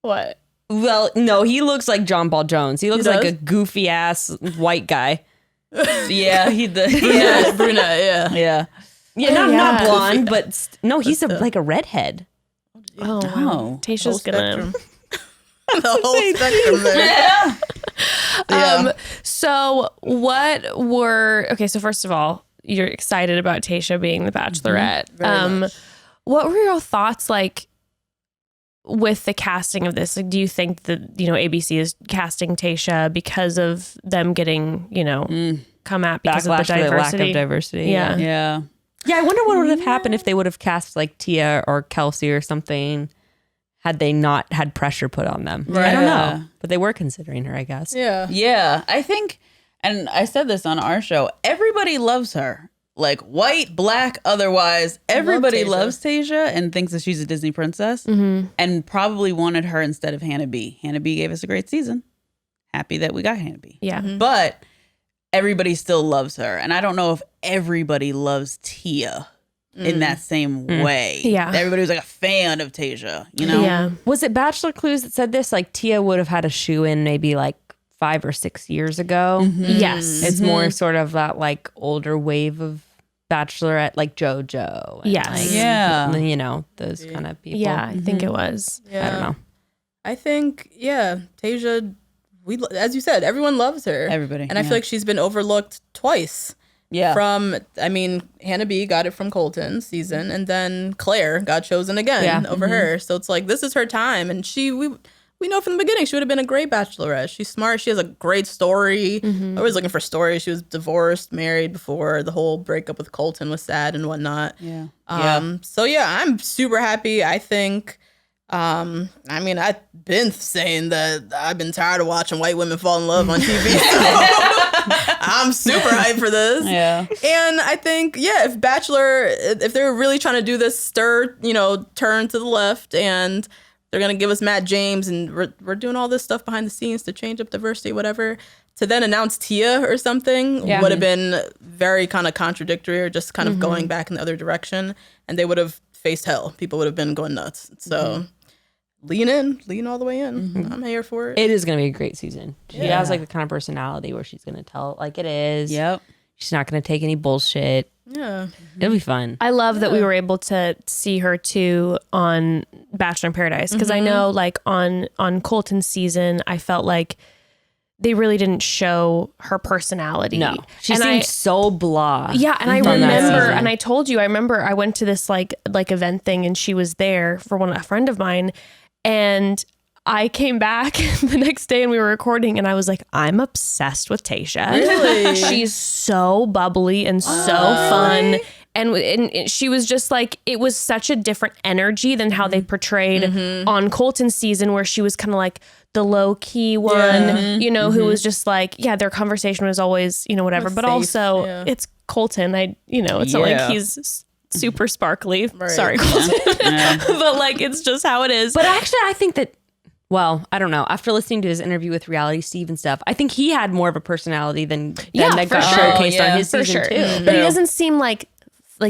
What? Well, no, he looks like John Paul Jones. He looks like does? a goofy ass white guy. Yeah, he did. Yeah, brunette, yeah. Yeah. Yeah, not yeah. blonde, but no, he's like a redhead. Oh, wow. Oh. Tasha's gonna. The whole spectrum there. So what were so first of all, you're excited about Tasha being the Bachelorette. What were your thoughts like with the casting of this? Like, do you think that ABC is casting Tasha because of them getting come at because Backlash of the for the diversity? lack of diversity. Yeah. Yeah. Yeah, I wonder what would have happened if they would have cast like Tia or Kelsey or something had they not had pressure put on them. I don't know. But they were considering her, I guess. Yeah. Yeah. I think, and I said this on our show, everybody loves her. Like white, black, otherwise, everybody loves Tasia and thinks that she's a Disney princess and probably wanted her instead of Hannah B. Hannah B gave us a great season. Happy that we got Hannah B. Yeah. But everybody still loves her. And I don't know if everybody loves Tia in that same way. Yeah. Everybody was like a fan of Tasia, you know? Yeah. Was it Bachelor Clues that said this? Like Tia would have had a shoe in maybe like 5 or 6 years ago. Yes. It's more sort of that like older wave of Bachelorette, like JoJo. And Yes. like, Yeah. those kind of people. Yeah, I think it was. Yeah. I don't know. I think, Tasia, as you said, everyone loves her. Everybody, And I feel like she's been overlooked twice. Yeah. Hannah B got it from Colton's season, and then Claire got chosen again over her. So it's like, this is her time. And we know from the beginning she would have been a great Bachelorette. She's smart. She has a great story. Always looking for stories. She was divorced, married before the whole breakup with Colton was sad and whatnot. Yeah. So I'm super happy. I think, I've been saying that I've been tired of watching white women fall in love on TV. So I'm super hyped for this. Yeah. And I think, if Bachelor, if they're really trying to do this turn to the left and they're going to give us Matt James and we're doing all this stuff behind the scenes to change up diversity, whatever, to then announce Tia or something would have been very kind of contradictory or just kind of going back in the other direction. And they would have faced hell. People would have been going nuts. So lean all the way in. I'm here for it. It is going to be a great season. She has like the kind of personality where she's going to tell it like it is. Yep. She's not going to take any bullshit. Yeah. It'll be fun. I love that we were able to see her too on Bachelor in Paradise, because I know like on Colton's season, I felt like they really didn't show her personality. No, she And seemed so blah. Yeah, and I from that remember, season. and I told you, I remember I went to this like event thing, and she was there for a friend of mine, and I came back the next day and we were recording, and I was like, I'm obsessed with Tasha. Really? She's so bubbly and so fun. And she was just like, it was such a different energy than how they portrayed on Colton's season, where she was kind of like the low key one, who was just like, their conversation was always, whatever. But safe, also it's Colton. It's not like he's super sparkly. Sorry, Colton. But like, it's just how it is. But actually, I think that, well, I don't know. After listening to his interview with Reality Steve and stuff, I think he had more of a personality than that for got sure. showcased on his for season sure. too. But he doesn't seem like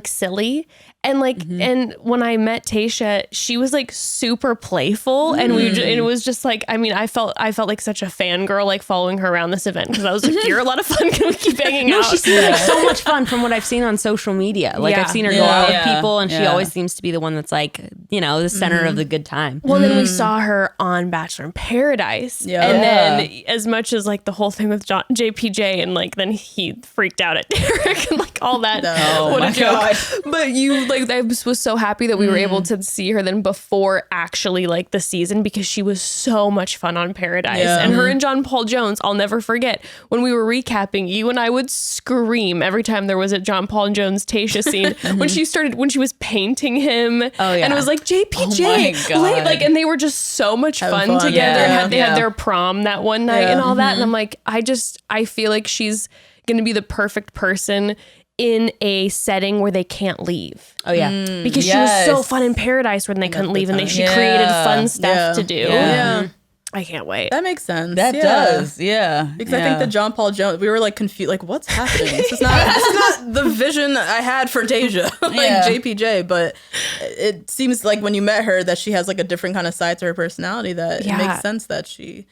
silly. And like, and when I met Tayshia, she was like super playful, and and it was just like, I mean, I felt like such a fangirl, like following her around this event, because I was like, you're a lot of fun. Can we keep hanging out? She seems like so much fun from what I've seen on social media. Like I've seen her go out with people, and she always seems to be the one that's like, you know, the center of the good time. Well, then we saw her on Bachelor in Paradise, and then as much as like the whole thing with JPJ, and like then he freaked out at Derek and like all that. What a joke! But you. Like I was so happy that we were able to see her then before actually like the season, because she was so much fun on Paradise. And her and John Paul Jones, I'll never forget when we were recapping, you and I would scream every time there was a John Paul Jones Tayshia scene when she was painting him. And it was like JPJ, like, and they were just so much fun together. They had their prom that one night and all that. And I'm like, I feel like she's gonna be the perfect person in a setting where they can't leave. Oh yeah. Because she was so fun in Paradise when they couldn't leave, and she created fun stuff to do. Yeah. I can't wait. That makes sense. That does. Yeah. Because I think that John Paul Jones, we were like confused, like what's happening? This is not the vision I had for Deja, like JPJ, but it seems like when you met her that she has like a different kind of side to her personality, that it makes sense that she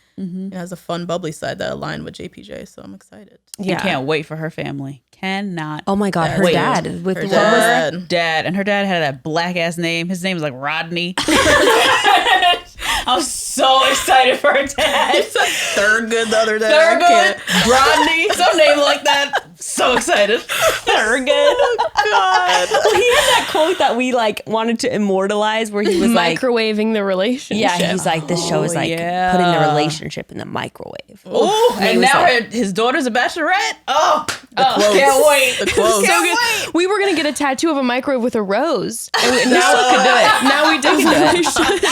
has a fun, bubbly side that aligned with JPJ. So I'm excited. I can't wait for her family. Cannot. Oh my God, her dad. With her dad. And her dad had that black ass name. His name was like Rodney. I was so excited for her dad. Thurgood the other day. Thurgood, Rodney, some name like that. So excited. Thurgood. Oh God. Well, he had that quote that we like wanted to immortalize, where he was like microwaving the relationship. Yeah, he's like, this show is like putting the relationship in the microwave. Oh, and now his daughter's a bachelorette. Oh, can't wait. The quotes. So good. We were gonna get a tattoo of a microwave with a rose. And now we could do it. Now we definitely should.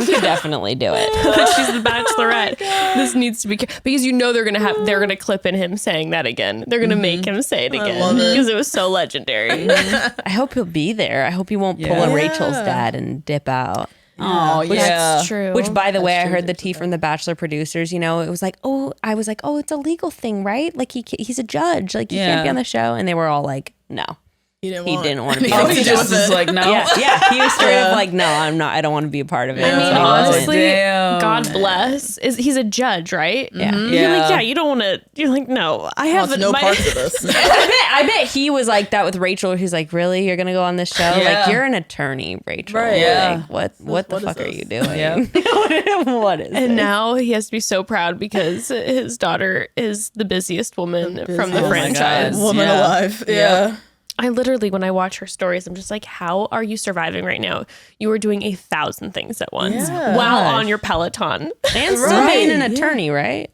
We could definitely do it. She's the bachelorette. This needs to be because you know they're gonna clip in him saying that again. They're gonna make him say it again because it was so legendary. I hope he'll be there. I hope he won't pull a Rachel's dad and dip out. Oh, yeah. That's true. Which, by the way, I heard the tea from the Bachelor producers. You know, it was like, I was like, it's a legal thing, right? Like he's a judge. Like he can't be on the show. And they were all like, no. He didn't want to be. Oh, he just was like, no. Yeah. He was straight up like, no, I'm not. I don't want to be a part of it. I mean, So honestly, God bless. He's a judge, right? Yeah. You're like, you don't want to. You're like, no, I have no parts of this. I bet he was like that with Rachel. He's like, really, you're gonna go on this show? Like, you're an attorney, Rachel. Right. Yeah. Like, what the fuck are you doing? Yeah. What is? And now he has to be so proud because his daughter is the busiest woman from the franchise. Woman alive. Yeah. I literally, when I watch her stories, I'm just like, how are you surviving right now? You are doing 1,000 things at once while on your Peloton. And still being an attorney, right?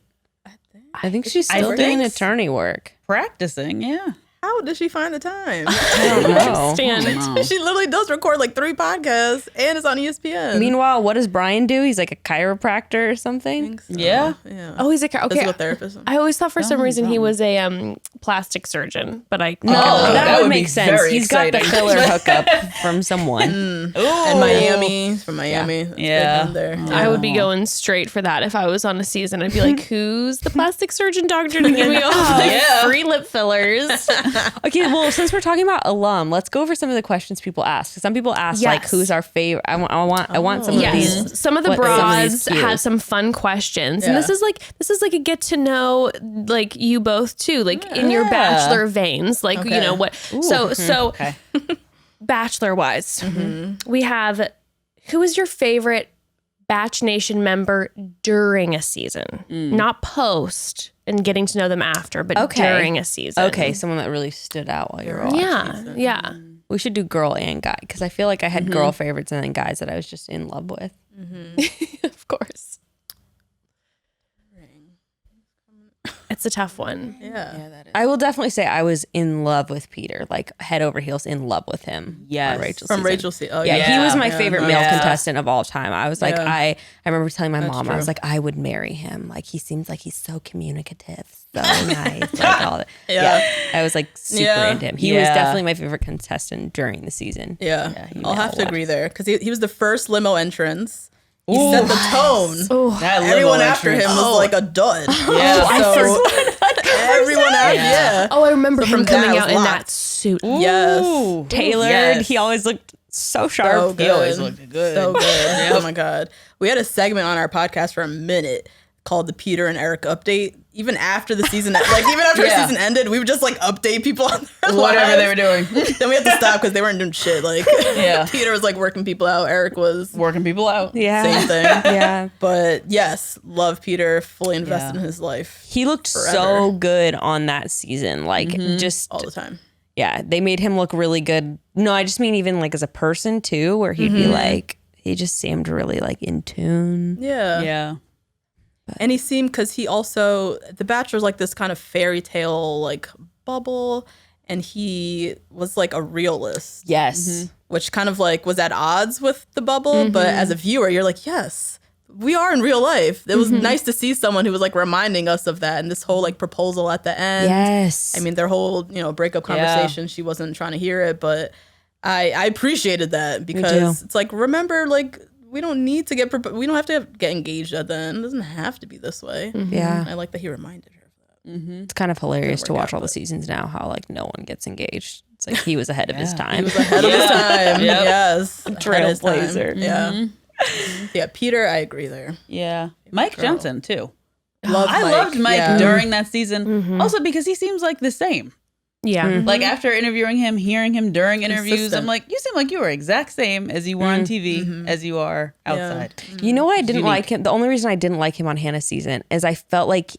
I think she's still doing attorney work. Practicing, yeah. How does she find the time? I don't know. She literally does record like 3 podcasts and it's on ESPN. Meanwhile, what does Brian do? He's like a chiropractor or something. So. Yeah. Oh, he's a physical therapist. I always thought for some reason he was a plastic surgeon, but I that would make sense. He's exciting. got the filler hookup from someone. And Miami, from Miami. Yeah. There. I would be going straight for that if I was on a season. I'd be like, who's the plastic surgeon doctor to give me all free lip fillers? Okay, well, since we're talking about alum, let's go over some of the questions people ask. Some people ask like, "Who's our favorite?" I want some of these. Some of the broads had some fun questions, and this is like a get to know like you both too, like in your Bachelor veins, like you know what. So Bachelor wise, we have who is your favorite Bach Nation member during a season, not post and getting to know them after, but during a season. Okay, someone that really stood out while you were watching. Yeah. We should do girl and guy because I feel like I had girl favorites and then guys that I was just in love with. Of course. It's a tough one. Yeah, that is. I will definitely say I was in love with Peter, like head over heels in love with him. Yes. From Rachel's season. Oh, yeah, he was my favorite male contestant of all time. I was like, I remember telling my mom, I was like, I would marry him. Like, he seems like he's so communicative, so nice. Like all that. I was like super into him. He was definitely my favorite contestant during the season. I'll have to agree there because he was the first limo entrance. He set the tone. Everyone after him was like a dud. Everyone after, Oh, I remember him coming out in that suit. suit. Yes. Tailored. Yes. He always looked so So sharp. good. He always looked good. So good. Oh my God. We had a segment on our podcast for a minute called the Peter and Eric update. Even after the season, the season ended, we would just like update people on their Whatever lives. they were doing. Then we had to stop because they weren't doing shit. Like, Peter was like working people out. Eric was Working people out. Yeah. same thing. Yeah. But yes, love Peter. Fully invested in his life He looked so good on that season. Like, just all the time. yeah, they made him look really good. No, I just mean even like as a person too, where he'd be like, he just seemed really like in tune. Yeah. Yeah. And he seemed, because he also, The Bachelor's like this kind of fairy tale like bubble, and he was like a realist, Yes. which kind of like was at odds with the bubble. But as a viewer, you're like, yes, we are in real life. It was nice to see someone who was like reminding us of that. And this whole like proposal at the end. Yes. I mean, their whole, breakup conversation, she wasn't trying to hear it, but I appreciated that because it's like, remember, like, we don't need to we don't have to get engaged at the end. It doesn't have to be this way. Yeah. I like that he reminded her of that. It's kind of hilarious to work watch out, all the seasons now, how like no one gets engaged. It's like he was ahead of his time. He was ahead of his time. Yep. Yes. Ahead of his time. Trailblazer. Yeah. Yeah, Peter, I agree there. Yeah. Mike Johnson, too. I Mike. loved Mike Yeah. during that season. Also because he seems like the same. Yeah. Like after interviewing him, hearing him during interviews, Consistent. I'm like, you seem like you were exact same as you were on TV as you are outside. You know why I didn't Unique. like him? The only reason I didn't like him on Hannah's season is I felt like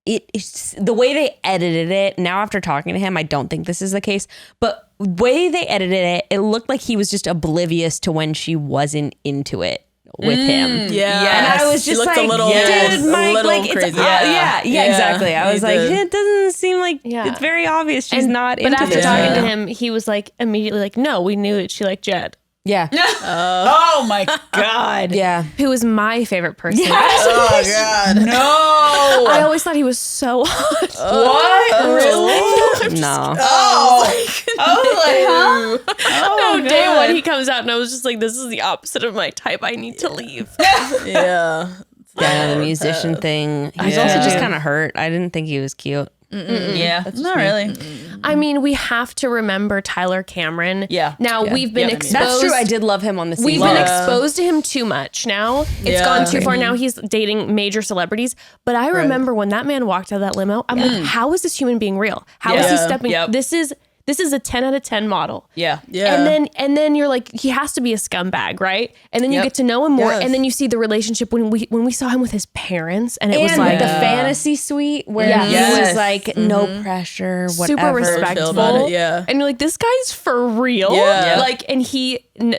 it's the way they edited it. Now after talking to him, I don't think this is the case, but the way they edited it, it looked like he was just oblivious to when she wasn't into it with him. Yeah. And I was He just looked like, a little, dude, Mike, like, crazy. it's, yeah, exactly. I he was like, did. it doesn't seem like, Yeah. it's very obvious she's not But into after this. talking Yeah. to him, he was like immediately like, no, we knew that she liked Jed, Yeah. Oh my God. Yeah. who was my favorite person. Oh, God. No. I always thought he was so hot. What? Really? No. Oh. I was like, huh? No, day one he comes out and I was just like, this is the opposite of my type. I need to leave. Yeah. Yeah, the musician thing. He's also just kind of hurt. I didn't think he was cute. Yeah. Not really. I mean, we have to remember Tyler Cameron. Yeah. Now we've been exposed. That's true. I did love him on the season. We've been exposed to him too much now. It's gone too far. Now he's dating major celebrities. But I remember when that man walked out of that limo, I'm like, how is this human being real? How is he stepping? Yep. This is a 10 out of 10 model. Yeah. Yeah. And then you're like, he has to be a scumbag, right? And then you get to know him more, Yes. and then you see the relationship when we saw him with his parents, and it was And like the fantasy suite where he Yes. was like, no pressure, whatever. super respectful. about it, yeah. And you're like, this guy's for real. Yeah. Like, and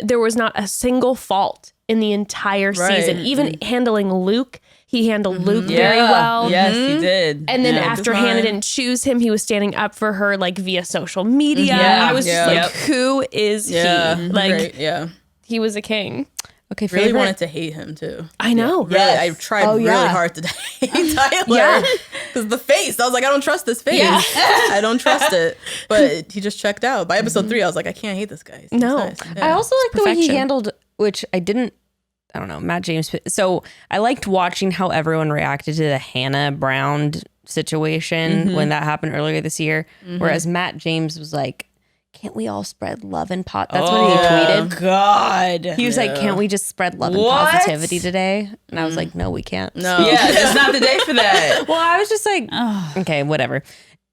there was not a single fault in the entire season. Even handling Luke, he handled Luke very well. Yes, he did. And then Yeah. after Hannah didn't choose him, he was standing up for her like via social media. Yeah. I was just like, Yep. who is he? Like, Great. Yeah. he was a king. Okay, Really favorite. wanted to hate him too. I know. Really, I tried really hard to hate Tyler. Because the face, I was like, I don't trust this face. I don't trust it. But he just checked out. By episode 3, I was like, I can't hate this guy. He's No. nice. I Yeah. also like the way he perfection. handled, which I don't know, Matt James. So I liked watching how everyone reacted to the Hannah Brown situation when that happened earlier this year. Whereas Matt James was like, can't we all spread love and That's what he tweeted. God. He was like, can't we just spread love and What? positivity today? And I was like, no, we can't. No. Yeah, it's not the day for that. Well, I was just like, okay, whatever.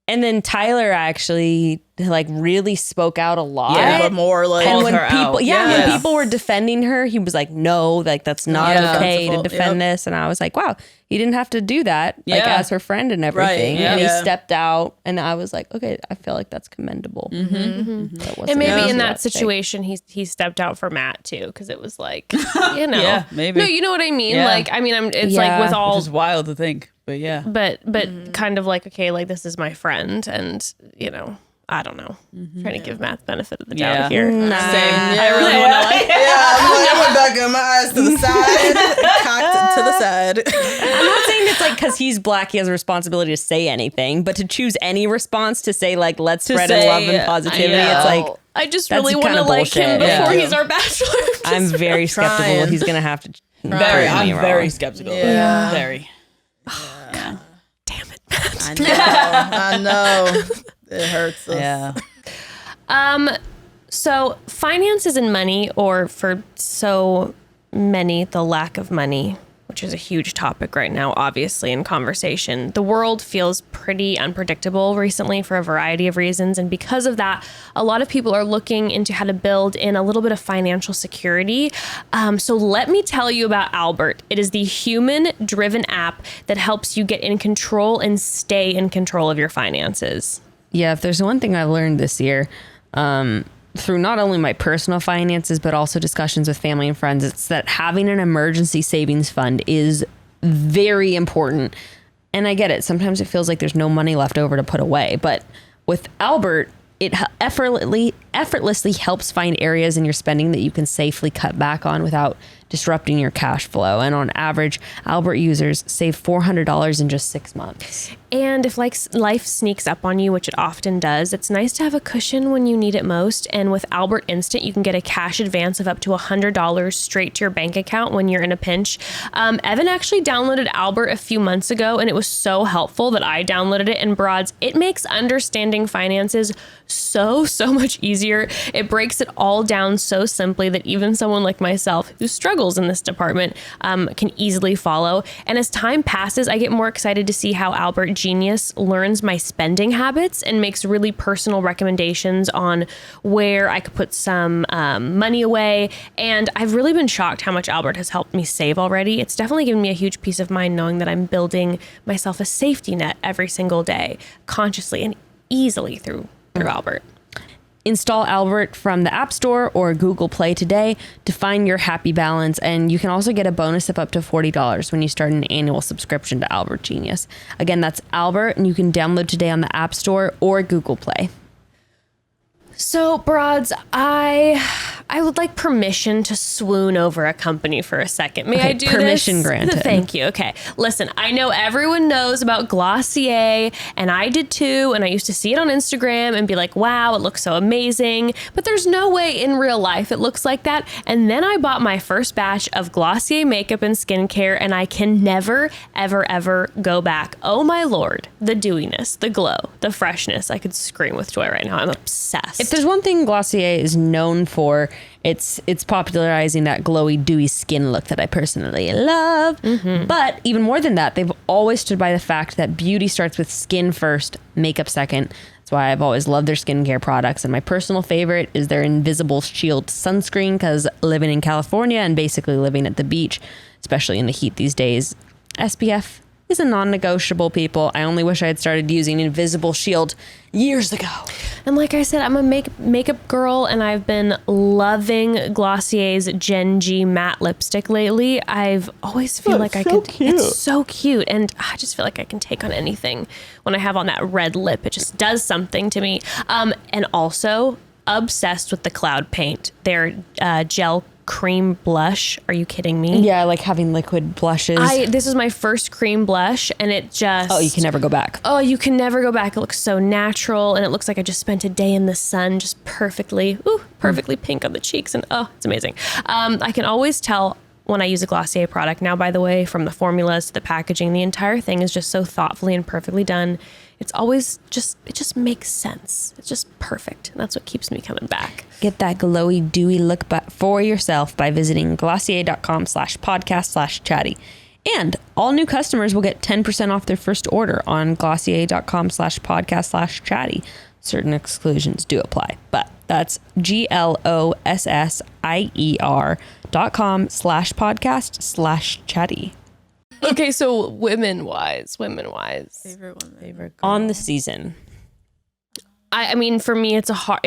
And then Tyler actually like really spoke out a lot. Yeah, But more like, And Called when her people, out. when Yes. people were defending her, he was like, "No, like that's not Yeah. okay to Defensible. defend Yep. this." And I was like, "Wow, he didn't have to do that, like Yeah. as her friend and everything." Right, And he yeah. stepped out, and I was like, "Okay, I feel like that's commendable." That wasn't And maybe easy in to that say. situation, he stepped out for Matt too, because it was like, you know, Yeah, maybe. No, you know what I mean. Yeah. Like, I mean, it's Yeah. like with Which all, is wild to think, but yeah. but kind of like, okay, like this is my friend, and you know, I don't know, trying to give Matt the benefit of the doubt Yeah. here. Same. I really want to like. I went back in my eyes to the side, cocked to the side. I'm not saying it's like because he's black, he has a responsibility to say anything, but to choose any response to say like, let's spread say, love and positivity, yeah. it's like. I just That's really want to kinda like him bullshit. before Yeah. he's our bachelor. I'm very skeptical trying. he's gonna have to. Very, prove me I'm very wrong. skeptical. Yeah. Very. Damn it, Matt. I know. It hurts us. Yeah. So finances and money, or for so many, the lack of money, which is a huge topic right now, obviously, in conversation. The world feels pretty unpredictable recently for a variety of reasons. And because of that, a lot of people are looking into how to build in a little bit of financial security. So let me tell you about Albert. It is the human-driven app that helps you get in control and stay in control of your finances. Yeah, if there's one thing I've learned this year, through not only my personal finances, but also discussions with family and friends, it's that having an emergency savings fund is very important. And I get it. Sometimes it feels like there's no money left over to put away. But with Albert, it effortlessly helps find areas in your spending that you can safely cut back on without disrupting your cash flow. And on average, Albert users save $400 in just 6 months. And if life sneaks up on you, which it often does, it's nice to have a cushion when you need it most. And with Albert Instant, you can get a cash advance of up to $100 straight to your bank account when you're in a pinch. Evan actually downloaded Albert a few months ago, and it was so helpful that I downloaded it. And broads, it makes understanding finances so much easier. It breaks it all down so simply that even someone like myself who struggles in this department can easily follow. And as time passes, I get more excited to see how Albert Genius learns my spending habits and makes really personal recommendations on where I could put some money away. And I've really been shocked how much Albert has helped me save already. It's definitely given me a huge peace of mind knowing that I'm building myself a safety net every single day, consciously and easily through Albert. Install Albert from the App Store or Google Play today to find your happy balance. And you can also get a bonus of up to $40 when you start an annual subscription to Albert Genius. Again, that's Albert, and you can download today on the App Store or Google Play. So, broads, I would like permission to swoon over a company for a second. May I do permission this? granted. Thank you. Okay. Listen, I know everyone knows about Glossier, and I did too, and I used to see it on Instagram and be like, wow, it looks so amazing. But there's no way in real life it looks like that. And then I bought my first batch of Glossier makeup and skincare, and I can never, ever go back. Oh my Lord. The dewiness, the glow, the freshness. I could scream with joy right now. I'm obsessed. If there's one thing Glossier is known for, it's popularizing that glowy, dewy skin look that I personally love. Mm-hmm. But even more than that, they've always stood by the fact that beauty starts with skin first, makeup second. That's why I've always loved their skincare products. And my personal favorite is their Invisible Shield sunscreen, because living in California and basically living at the beach, especially in the heat these days, SPF is a non-negotiable, people. I only wish I had started using Invisible Shield years ago. And like I said, I'm a makeup girl, and I've been loving Glossier's Gen G matte lipstick lately. I've always feel like I could. Cute. It's so cute, and I just feel like I can take on anything when I have on that red lip. It just does something to me. And also obsessed with the Cloud Paint. Their gel cream blush. Are you kidding me? Yeah, I like having liquid blushes. This is my first cream blush, and it just... Oh, you can never go back. Oh, you can never go back. It looks so natural, and it looks like I just spent a day in the sun, just perfectly pink on the cheeks, and oh, it's amazing. I can always tell when I use a Glossier product. Now, by the way, from the formulas to the packaging, the entire thing is just so thoughtfully and perfectly done. It's always it just makes sense. It's just perfect. And that's what keeps me coming back. Get that glowy, dewy look for yourself by visiting glossier.com/podcast/chatty. And all new customers will get 10% off their first order on glossier.com/podcast/chatty. Certain exclusions do apply, but that's glossier.com/podcast/chatty. Okay, so women-wise. Favorite girl. On the season. I mean, for me, it's hard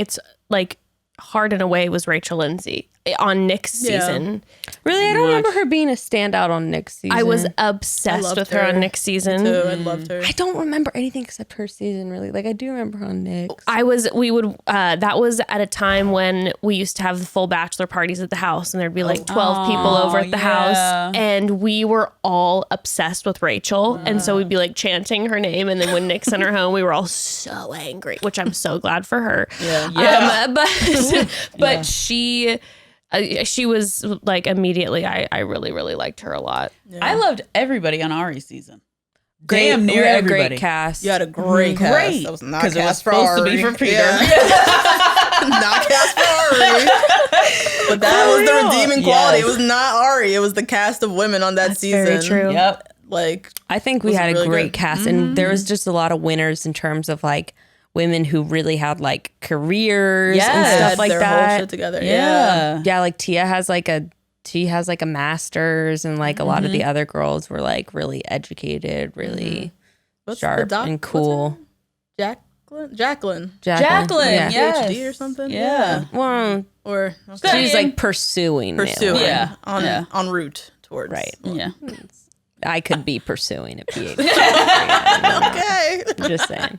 in a way was Rachel Lindsay on Nick's season. Really? I don't remember her being a standout on Nick's season. I was obsessed with her on Nick's season. Me too. I loved her. I don't remember anything except her season, really. Like, I do remember her on Nick's. that was at a time when we used to have the full bachelor parties at the house, and there'd be like 12 people over at the house, and we were all obsessed with Rachel. And so we'd be like chanting her name, and then when Nick sent her home, we were all so angry, which I'm so glad for her. But she was like immediately, I really, really liked her a lot. Yeah. I loved everybody on Ari's season. Damn near everybody. Great cast. You had a great cast. Great. That was not because it was cast for supposed Ari. to be for Peter. Yeah. Not cast for Ari. But that was the redeeming quality. It was not Ari. It was the cast of women on that season. Very true. Yep. Like, I think we had a really great good. cast, and there was just a lot of winners in terms of like women who really had like careers and stuff like their whole that. shit together. Yeah. Yeah, like Tia has like a master's, and like a lot of the other girls were like really educated, really What's sharp the and cool. Jacqueline. Jacqueline, Yeah. PhD or something. Yeah. Well, Or she's like pursuing it. Yeah. on route towards. Right. Yeah. I could be pursuing a PhD. Okay. Just saying.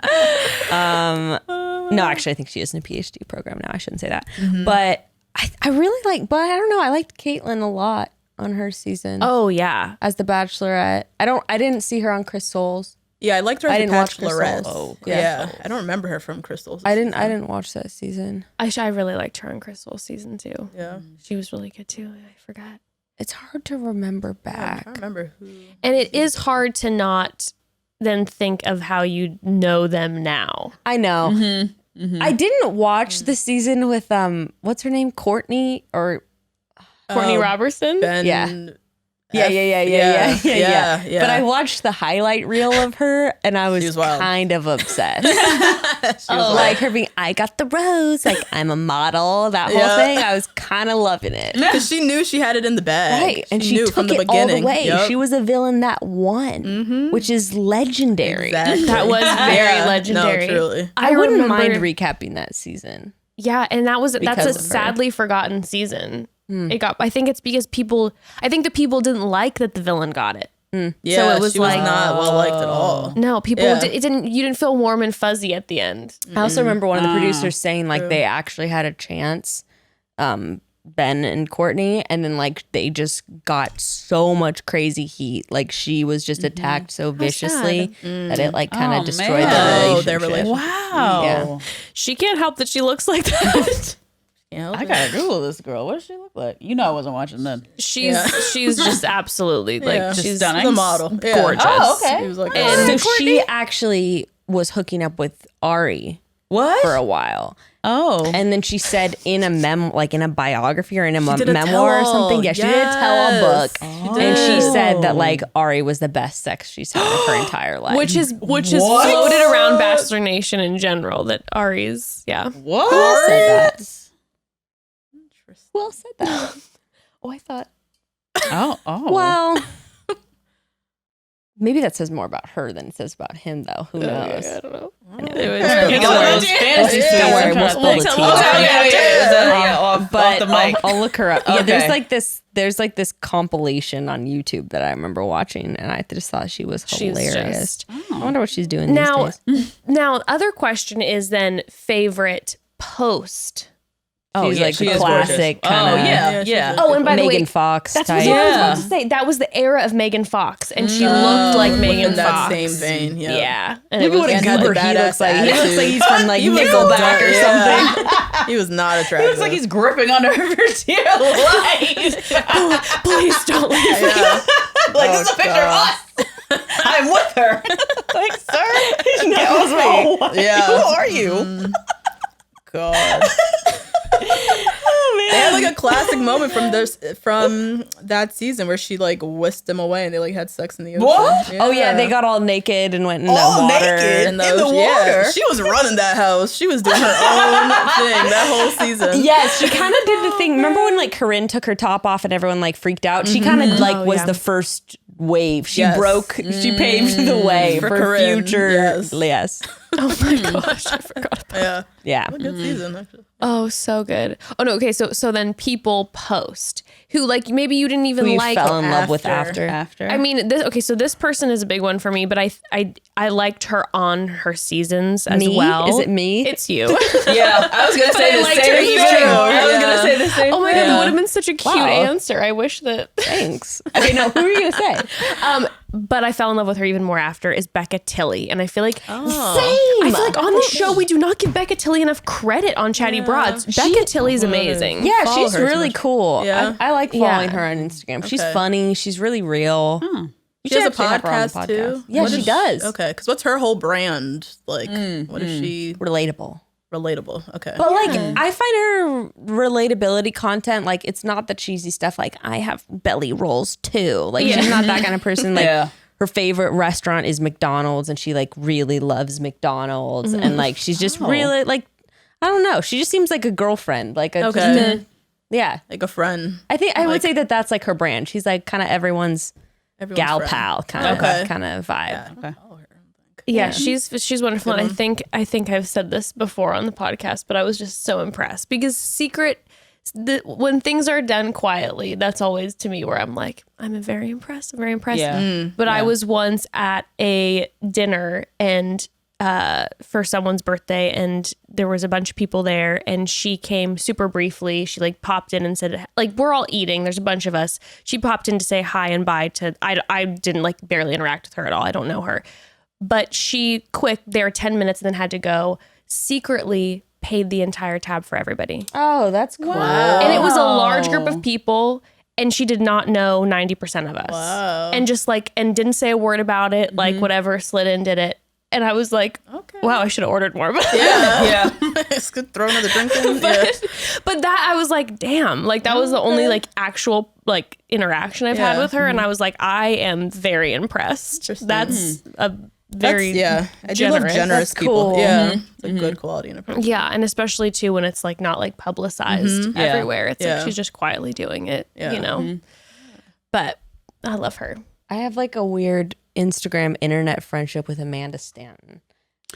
No, actually, I think she is in a PhD program now. I shouldn't say that. But I really like, but I don't know. I liked Caitlyn a lot on her season. Oh yeah. As the Bachelorette. I didn't see her on Chris Soules. Yeah, I liked her as I the didn't watch Bachelorette. Crystals. Yeah, I don't remember her from Crystals. I didn't watch that season. I really liked her on Crystal season 2. Yeah, She was really good too. I forgot. It's hard to remember I back. don't remember who. And it is hard to not then think of how you know them now. I know. I didn't watch the season with what's her name? Courtney or Courtney Robertson? Ben. Yeah. Yeah. But I watched the highlight reel of her, and I was wild. kind of obsessed. Like her being, I got the rose, like I'm a model, that whole thing. I was kind of loving it. Because she knew she had it in the bag. Right, and she knew took from the it all beginning. the way. Yep. She was a villain that won, which is legendary. Exactly. That was very legendary. No, truly. I wouldn't remember- mind recapping that season. Yeah, and that's Because a of her. sadly forgotten season. It got. I think it's because I think the people didn't like that the villain got it. Yeah, So it was she like- was not well liked at all. No, people Yeah. it didn't. You didn't feel warm and fuzzy at the end. I also remember one of the producers saying like they actually had a chance, Ben and Courtney, and then like they just got so much crazy heat. Like she was just attacked so viciously that it like kind of destroyed man. their relationship. Wow. Yeah. She can't help that she looks like that. I gotta Google this girl. What does she look like? You know, I wasn't watching then. she's just absolutely like Yeah. she's stunning. The model. Yeah. gorgeous. Oh, okay. He was like, So she actually was hooking up with Ari What? for a while. Oh. And then she said in a like in a biography or in a did a memoir or tell-all. something. Yeah, she did a tell-all book. And she said that like Ari was the best sex she's had in her entire life. which is floated around Bachelor Nation in general. That Ari's What? Who said that? Who else said that? Oh, I thought. Oh. Well, maybe that says more about her than it says about him, though. Who knows? I don't know. Anyway. Don't worry, we'll spill the tea. Off But the mic. I'll look her up. Yeah, Okay. there's like this compilation on YouTube that I remember watching, and I just thought she was She's hilarious. just- I wonder what she's doing Now, these days. other question is then favorite post. Oh, She's yeah, like she is gorgeous. classic kind of. Oh, yeah. Yeah, she's Yeah. Oh, and by the way, Megan Fox that's type. what I was Yeah. about to say. That was the era of Megan Fox, and she looked like Megan in that Fox. same vein. Yeah. Yeah, and Look it at was what a and had the goober he badass looks like. He looks attitude. like he's from like He was Nickelback or yeah. something. He was not attractive. It looks like he's gripping onto her for dear life. please don't leave me. Yeah. Like, this is a picture of us. I'm with her. Like, sir, get off me. Yeah. Who are you? God. They had like a classic moment from that season where she like whisked him away and they like had sex in the ocean. What? Oh yeah, they got all naked and went in the All water. naked? in the, in the ocean. Yeah, water? she was running that house. She was doing her own thing that whole season. Yes, she kind of did the thing. Remember when like Corinne took her top off and everyone like freaked out? She kind of like was the first wave. She she paved the way For for Corinne, future. yes. Oh my gosh, I forgot. Yeah, Yeah. a good season actually. Oh, so good. Oh no, okay. So then people post who like maybe you didn't even Who you like. fell in love with after. I mean, so this person is a big one for me, but I liked her on her seasons as Me? well. Is it me? It's you. Yeah, I was going to say I the liked same her thing. even more. I was going to say the same Oh my god, that would have been such a cute Wow. answer. I wish that. Thanks. Okay, no, who are you gonna say? But I fell in love with her even more after is Becca Tilley, and I feel like Same. I feel like on the show we do not give Becca Tilley enough credit on Chatty Broads. Becca Tilley's amazing. Yeah, Follow she's her too really much. cool. Yeah. I like following Yeah. her on Instagram. She's Okay. funny. She's really real. She has a actually have her on the podcast too. Yeah, What she is does. Okay, because what's her whole brand like? What is she? Relatable. relatable. Okay. But like, I find her relatability content, like, it's not the cheesy stuff. Like, I have belly rolls too. Like, she's not that kind of person. Like, her favorite restaurant is McDonald's, and she like really loves McDonald's, and like she's just really like, I don't know. She just seems like a girlfriend. Like, like a friend. I think I would say that that's like her brand. She's like kind of everyone's gal friend. pal kind of vibe. Yeah, she's wonderful, and I think I've said this before on the podcast, but I was just so impressed because when things are done quietly, that's always to me where I'm like, I'm very impressed. Yeah. But I was once at a dinner and for someone's birthday, and there was a bunch of people there, and she came super briefly. She like popped in and said, like, we're all eating, there's a bunch of us. She popped in to say hi and bye to, I didn't like barely interact with her at all. I don't know her. But she there 10 minutes and then had to go, secretly paid the entire tab for everybody. Oh, that's cool. Wow. And it was a large group of people, and she did not know 90% of us. Wow. And just like, and didn't say a word about it, like whatever, slid in, did it. And I was like, wow, I should have ordered more. Yeah. It's good. Throw another drink in. But that, I was like, damn, like that was the only like actual like interaction I've had with her. And I was like, I am very impressed. That's a very I do love generous people. Cool. Yeah. It's a good quality in a person. Yeah, and especially too when it's like not like publicized everywhere. It's like she's just quietly doing it, you know. But I love her. I have like a weird Instagram internet friendship with Amanda Stanton.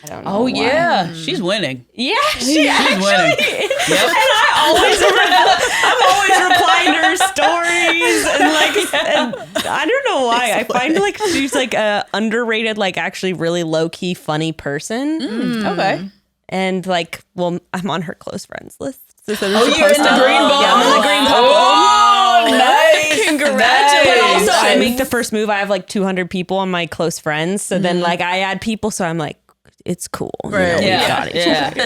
I don't know. Oh why. yeah, she's winning. Yeah, she's winning. Yep. And I'm always replying to her stories, and like, and I don't know why. I find like she's like a underrated, like actually really low key funny person. Okay. And like, well, I'm on her close friends list. So You're in the green bubble. Yeah, I'm in the green bubble. Oh, nice. Congratulations. But also, I Nice. make the first move. I have like 200 people on my close friends. So then like I add people. So I'm like, it's cool. Right. You know, Yeah. we got it.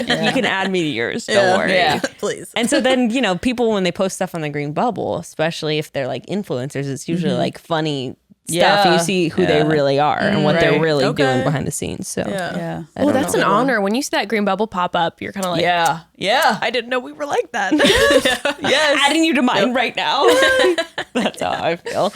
Yeah. You can add me to yours. Don't worry. Yeah. Please. And so then, you know, people, when they post stuff on the green bubble, especially if they're like influencers, it's usually like funny stuff. Yeah. You see who they really are and what they're Right. really doing behind the scenes. So Yeah. I Well, don't that's know. an honor. When you see that green bubble pop up, you're kind of like, Yeah. Yeah. I didn't know we were like that. Yes. Adding you to mine right now. That's how I feel.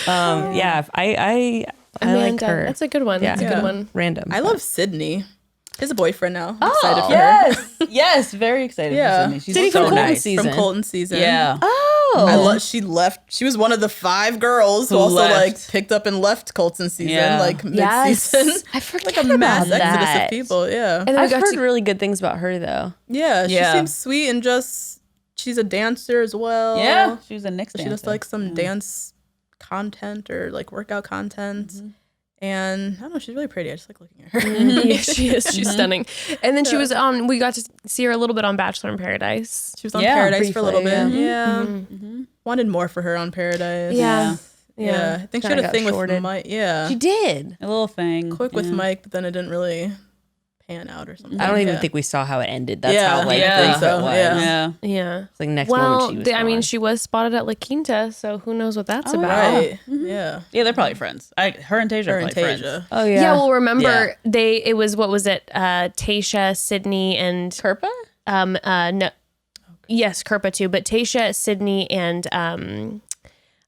Yeah, I like her. That's a good one. Yeah. That's a good one. Random. I love Sydney. He has a boyfriend now. I'm Oh, excited for her. Yes. Yes. Very excited. Yeah. For Sydney. She's Sydney so from Colton nice. season. From Colton season. Yeah. Oh. She left. She was one of the 5 girls who also left. like picked up and left Colton season, Yeah. like mid-season. I forget Like a mass about exodus that. of people. Yeah. And then I've we got heard to, really good things about her though. Yeah. She Yeah. seems sweet and just she's a dancer as well. Yeah. She was a Knicks She dancer. does like some dance content or like workout content. And I don't know, she's really pretty. I just like looking at her. yeah, she is. She's stunning. And then she was on. We got to see her a little bit on Bachelor in Paradise. She was on Yeah, Paradise for a little briefly, bit. Yeah. Wanted more for her on Paradise. Yeah. Yeah. I think she Kinda had a got thing with shorted. Mike. Yeah. She did. a little thing. Quick with Yeah. Mike, but then it didn't really pan out or something. I don't even Yeah. think we saw how it ended. That's Yeah, how like yeah. brief I think so, it was. yeah. Yeah. Yeah. It's like next Well, moment she was I mean, gone. she was spotted at La Quinta, so who knows what that's about. Right. Yeah. Yeah, they're probably friends. Her and Tasia Her are and probably friends. Tasia. Oh Yeah. well, remember Yeah. it was, what was it? Tasha, Sydney, and Kirpa? no, yes, Kirpa too, but Tasha, Sydney, and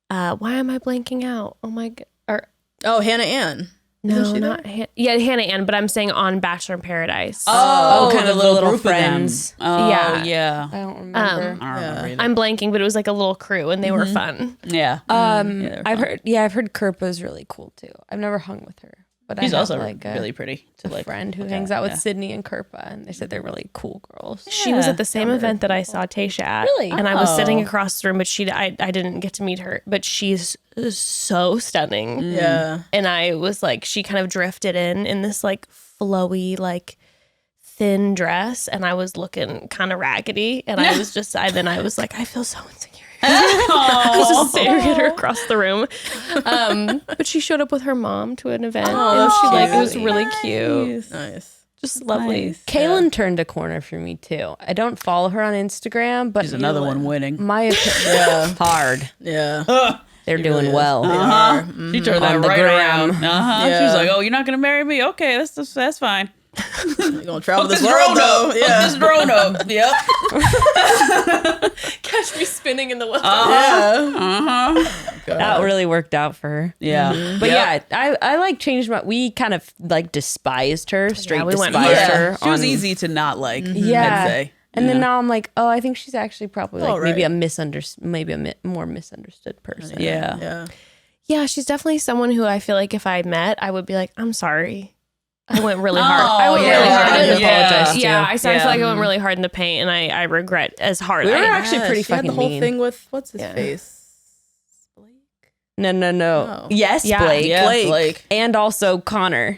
why am I blanking out? Oh my god, Oh, Hannah Ann. no, Isn't she not Hannah Ann, but I'm saying on Bachelor in Paradise. Oh, kind the of little group of them. friends. Oh, Yeah. yeah. I don't remember. I don't remember either. I'm blanking, but it was like a little crew, and they were fun. Yeah. I've heard Kirpa's really cool too. I've never hung with her, but She's I have also like a really pretty to like friend who look hangs at. out with Yeah. Sydney and Kirpa, and they said they're really cool girls. She was Yeah. at the same event that I saw Tasha at. Really? And I was sitting Oh. across the room, but I didn't get to meet her. But she's so stunning. Yeah. And I was like, she kind of drifted in this like flowy, like thin dress. And I was looking kind of raggedy. And I was just, I was like, I feel so insecure. I was just staring at her across the room. But she showed up with her mom to an event. And she like, it was really cute. Nice. Just lovely. Nice. Kaylin turned a corner for me too. I don't follow her on Instagram, but She's another one winning. my opinion, hard. Yeah. They're doing well. She turned that On the right gram. around. She was like, "Oh, you're not gonna marry me? Okay, that's fine." You're gonna travel this world though. Yeah, this drone up. Yep. Catch me spinning in the wilderness. That really worked out for her. Yeah. But yeah, I like changed we kind of like despised her, straight we went despised hard. her. She was easy to not like. Yeah. I'd say. And then now I'm like, oh, I think she's actually probably like right. maybe a more misunderstood person. Yeah. Yeah. Yeah, she's definitely someone who I feel like if I met, I would be like, I'm sorry. I went really hard. I went really hard in the apologize paint. too. Yeah, I feel like I went really hard in the paint, and I regret as hard. We were I actually pretty she had fucking the whole mean. thing with what's his face? Blake. No. No. Yes, Yeah. Blake. Yeah, Blake. And also Connor.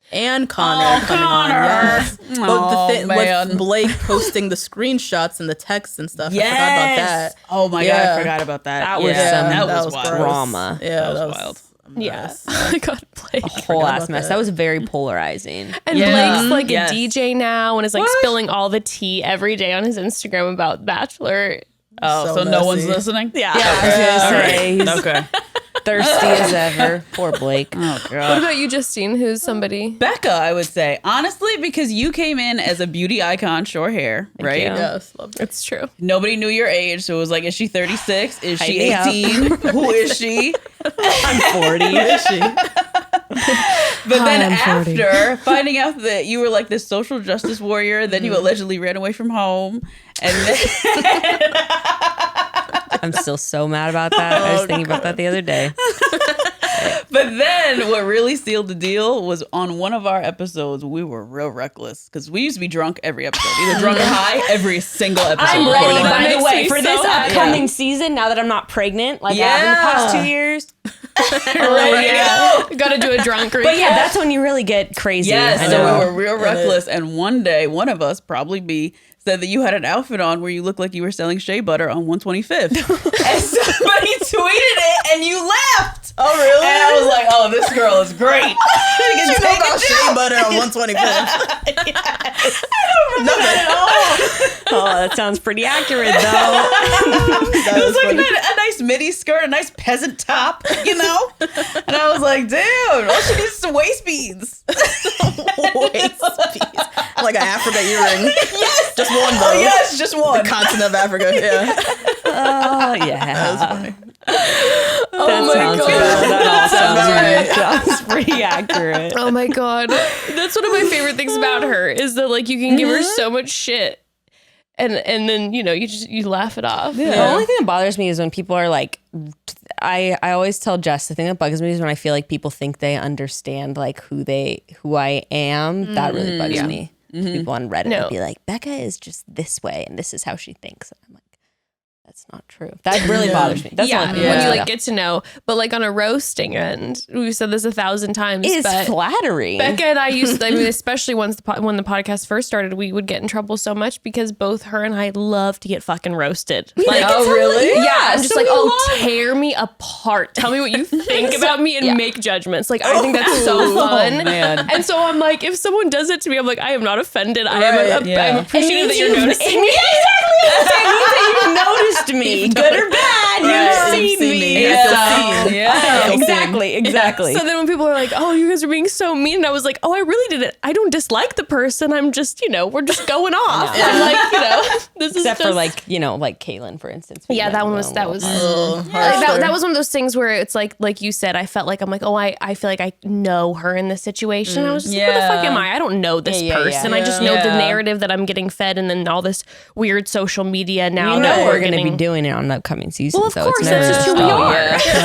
And Connor coming on. Yes. But the thing man. with Blake posting the screenshots and the texts and stuff. I forgot about that. Oh my god, I forgot about that. That was that that was was wild. gross. Drama. Yeah, That was wild. Yeah. I got Blake. Whole ass about mess. that. That was very polarizing. And Yeah. Blake's like Yes. a DJ now and is like spilling all the tea every day on his Instagram about Bachelor. Oh, So so no one's messy. listening? Yeah. I was gonna say he's Okay. thirsty as ever. Poor Blake. Oh What god. about you, Justine? Who's somebody? Becca, I would say. Honestly, because you came in as a beauty icon, short hair, right? you. Yes, loved it. It's true. Nobody knew your age, so it was like, is she 36? Is she me up. 18? Who is she? I'm 40. Is she? But then I'm 40. after finding out that you were like this social justice warrior, then you allegedly ran away from home. And then I'm still so mad about that. I was thinking about that the other day. But then what really sealed the deal was on one of our episodes, we were real reckless because we used to be drunk every episode, either drunk or high every single episode. I'm ready, Recording by that. the way, me for so this happy. upcoming season, now that I'm not pregnant, like I have in the past 2 years. Got to do a drunk recap. But yeah, that's when you really get crazy. Yes, I so know. we were real reckless. And one day, one of us, probably me, said that you had an outfit on where you looked like you were selling shea butter on 125th. And somebody tweeted it and you laughed. Oh, really? And I was like, oh, this girl is great. You know about shea butter on 125th. Oh, that sounds pretty accurate, though. It was like a nice midi skirt, a nice peasant top, you know? And I was like, damn, all she needs is some waist beads. Waist piece. Like an Africa earring. Yes. Just one though. Oh, yes, just one. The continent of Africa. Yeah. Oh, yeah. Oh my God. That sounds pretty accurate. Oh my God. That's one of my favorite things about her is that like you can give her so much shit and then, you know, you laugh it off. The only thing that bothers me is when people are like, I always tell Jess, the thing that bugs me is when I feel like people think they understand like who I am. That really bugs me. People on Reddit would be like, Becca is just this way and this is how she thinks. And I'm like, that's not true. That really bothers me. That's Yeah, the only when you thing. like get to know, but like on a roasting end, we've said this 1,000 times. It's but flattering. Becca and I used to, I mean, especially when the podcast first started, we would get in trouble so much because both her and I love to get fucking roasted. Like, Oh, really? Yeah, I'm just so like, we oh, love- tear me apart. Tell me what you think about me and make judgments. Like, I think that's so fun. man. And so I'm like, if someone does it to me, I'm like, I am not offended. I'm appreciative that you're noticing me. You've noticed me, good or bad. You've seen me. Yeah. Exactly. So then when people are like, oh, you guys are being so mean, and I was like, oh, I really didn't. I don't dislike the person. I'm just, you know, we're just going off. I'm like, you know, this is Except just, for like, you know, like Caitlyn, for instance. yeah, that one was that like, that was one of those things where it's like you said, I felt like I'm like, oh, I feel like I know her in this situation. I was just like, who the fuck am I? I don't know this person. I just know the narrative that I'm getting fed, and then all this weird social media now You that know we're we're going to getting. be doing it on an upcoming season. Well, of so course, it's never that's just who we are.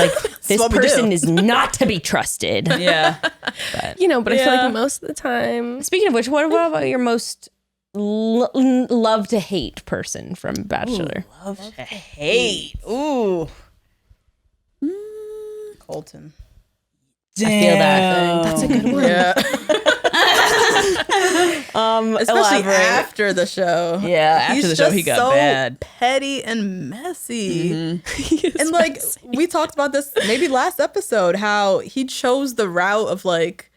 Like, this what we person do. is not to be trusted. Yeah. You know, but I feel like most of the time, Speaking of which, what about your most love to hate person from Bachelor? Love to hate. Ooh. Colton. Damn. I feel that. that's a good one. Yeah. Especially Elaborate. after the show. Yeah, after He's the show, just he got so bad. petty and messy. And like we talked about this maybe last episode, how he chose the route of like,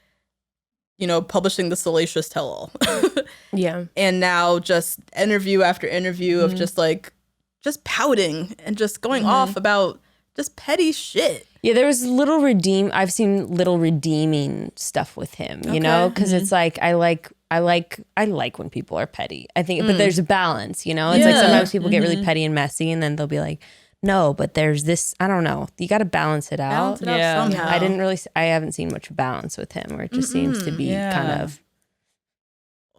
you know, publishing the salacious tell-all. Yeah. And now just interview after interview of just pouting and just going off about just petty shit. Yeah, there was I've seen little redeeming stuff with him, you know, because it's like I like when people are petty. I think, but there's a balance, you know. It's like sometimes people get really petty and messy, and then they'll be like, no, but there's this. I don't know. You got to balance it out. Somehow. I haven't seen much balance with him, where it just seems to be kind of.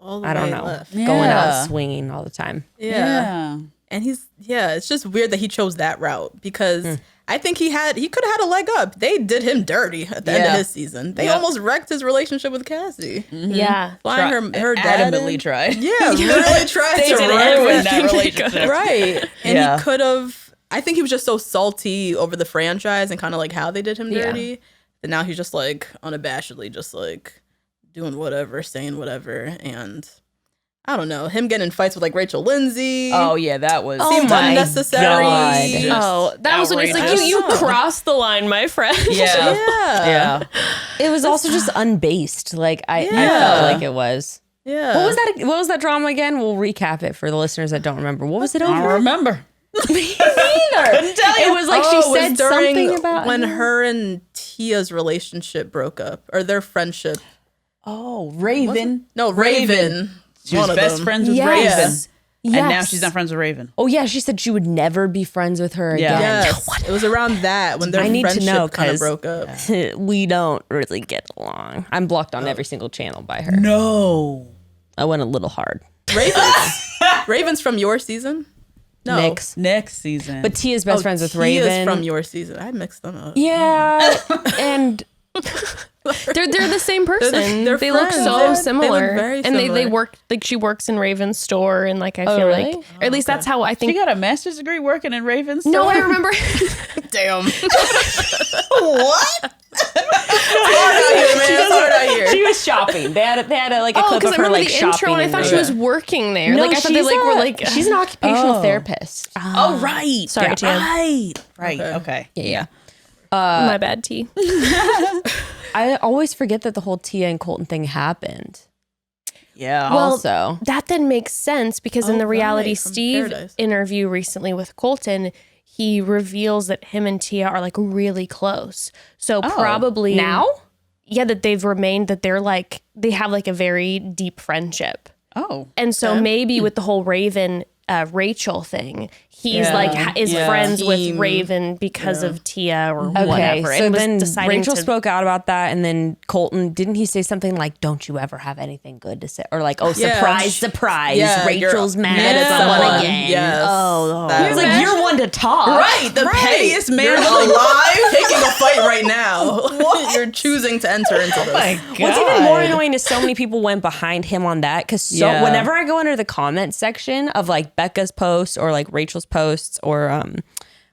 I don't know, going out swinging all the time. Yeah. And it's just weird that he chose that route because I think he could have had a leg up. They did him dirty at the end of his season. They almost wrecked his relationship with Cassie. Yeah. Flying her dad adamantly tried. Yeah, really tried They to did ruin that relationship. Right. And he could have, I think he was just so salty over the franchise and kind of like how they did him dirty. And now he's just like unabashedly just like doing whatever, saying whatever. And I don't know, him getting in fights with like Rachel Lindsay. Oh yeah, that was seemed unnecessary. That was when it's like you crossed the line, my friend. Yeah. It was also just unbased. Like I felt like it was. Yeah. What was that drama again? We'll recap it for the listeners that don't remember. What was it over? I don't remember. Me neither. Couldn't tell you. It was like she said something about when her and Tia's relationship broke up or their friendship. Oh, Raven. No, Raven. She was best friends with Raven. And now she's not friends with Raven. Oh yeah, she said she would never be friends with her again. Yes. It was around that when their friendship kind of broke up. We don't really get along. I'm blocked on every single channel by her. No. I went a little hard. Raven's from your season? No. Next season. But Tia's best friends with Raven. Tia's from your season. I mixed them up. Yeah. And they're the same person. They're they look friends. so They similar. look very and similar. they work like she works in Raven's store and like I feel really? like or at least that's how I think. She got a master's degree working in Raven's store? No, I remember. Damn. What? she was shopping. They had a clip because of I her remember like the shopping. intro and I thought she was working there. No, like I thought they like were like she's an occupational therapist. Oh, right. Sorry, Tia. Right. Okay. Yeah. My bad, T. I always forget that the whole Tia and Colton thing happened. Yeah. Well, Also, that then makes sense because in the Reality from Steve Paradise. interview recently with Colton, he reveals that him and Tia are like really close. So probably now? Yeah, that they've remained that they're like they have like a very deep friendship. Oh. And so maybe with the whole Raven Rachel thing, he's is friends with Raven because of Tia or whatever. So and was then deciding Rachel to, spoke out about that, and then Colton, didn't he say something like, "Don't you ever have anything good to say?" Or like, "Oh, surprise, Rachel's mad at someone again." Yes. Oh, he was like, "You're one to talk." Right. The pettiest man alive alive. taking a fight right now. You're choosing to enter into this. My God. What's even more annoying is so many people went behind him on that because whenever I go under the comment section of like Becca's post or like Rachel's posts or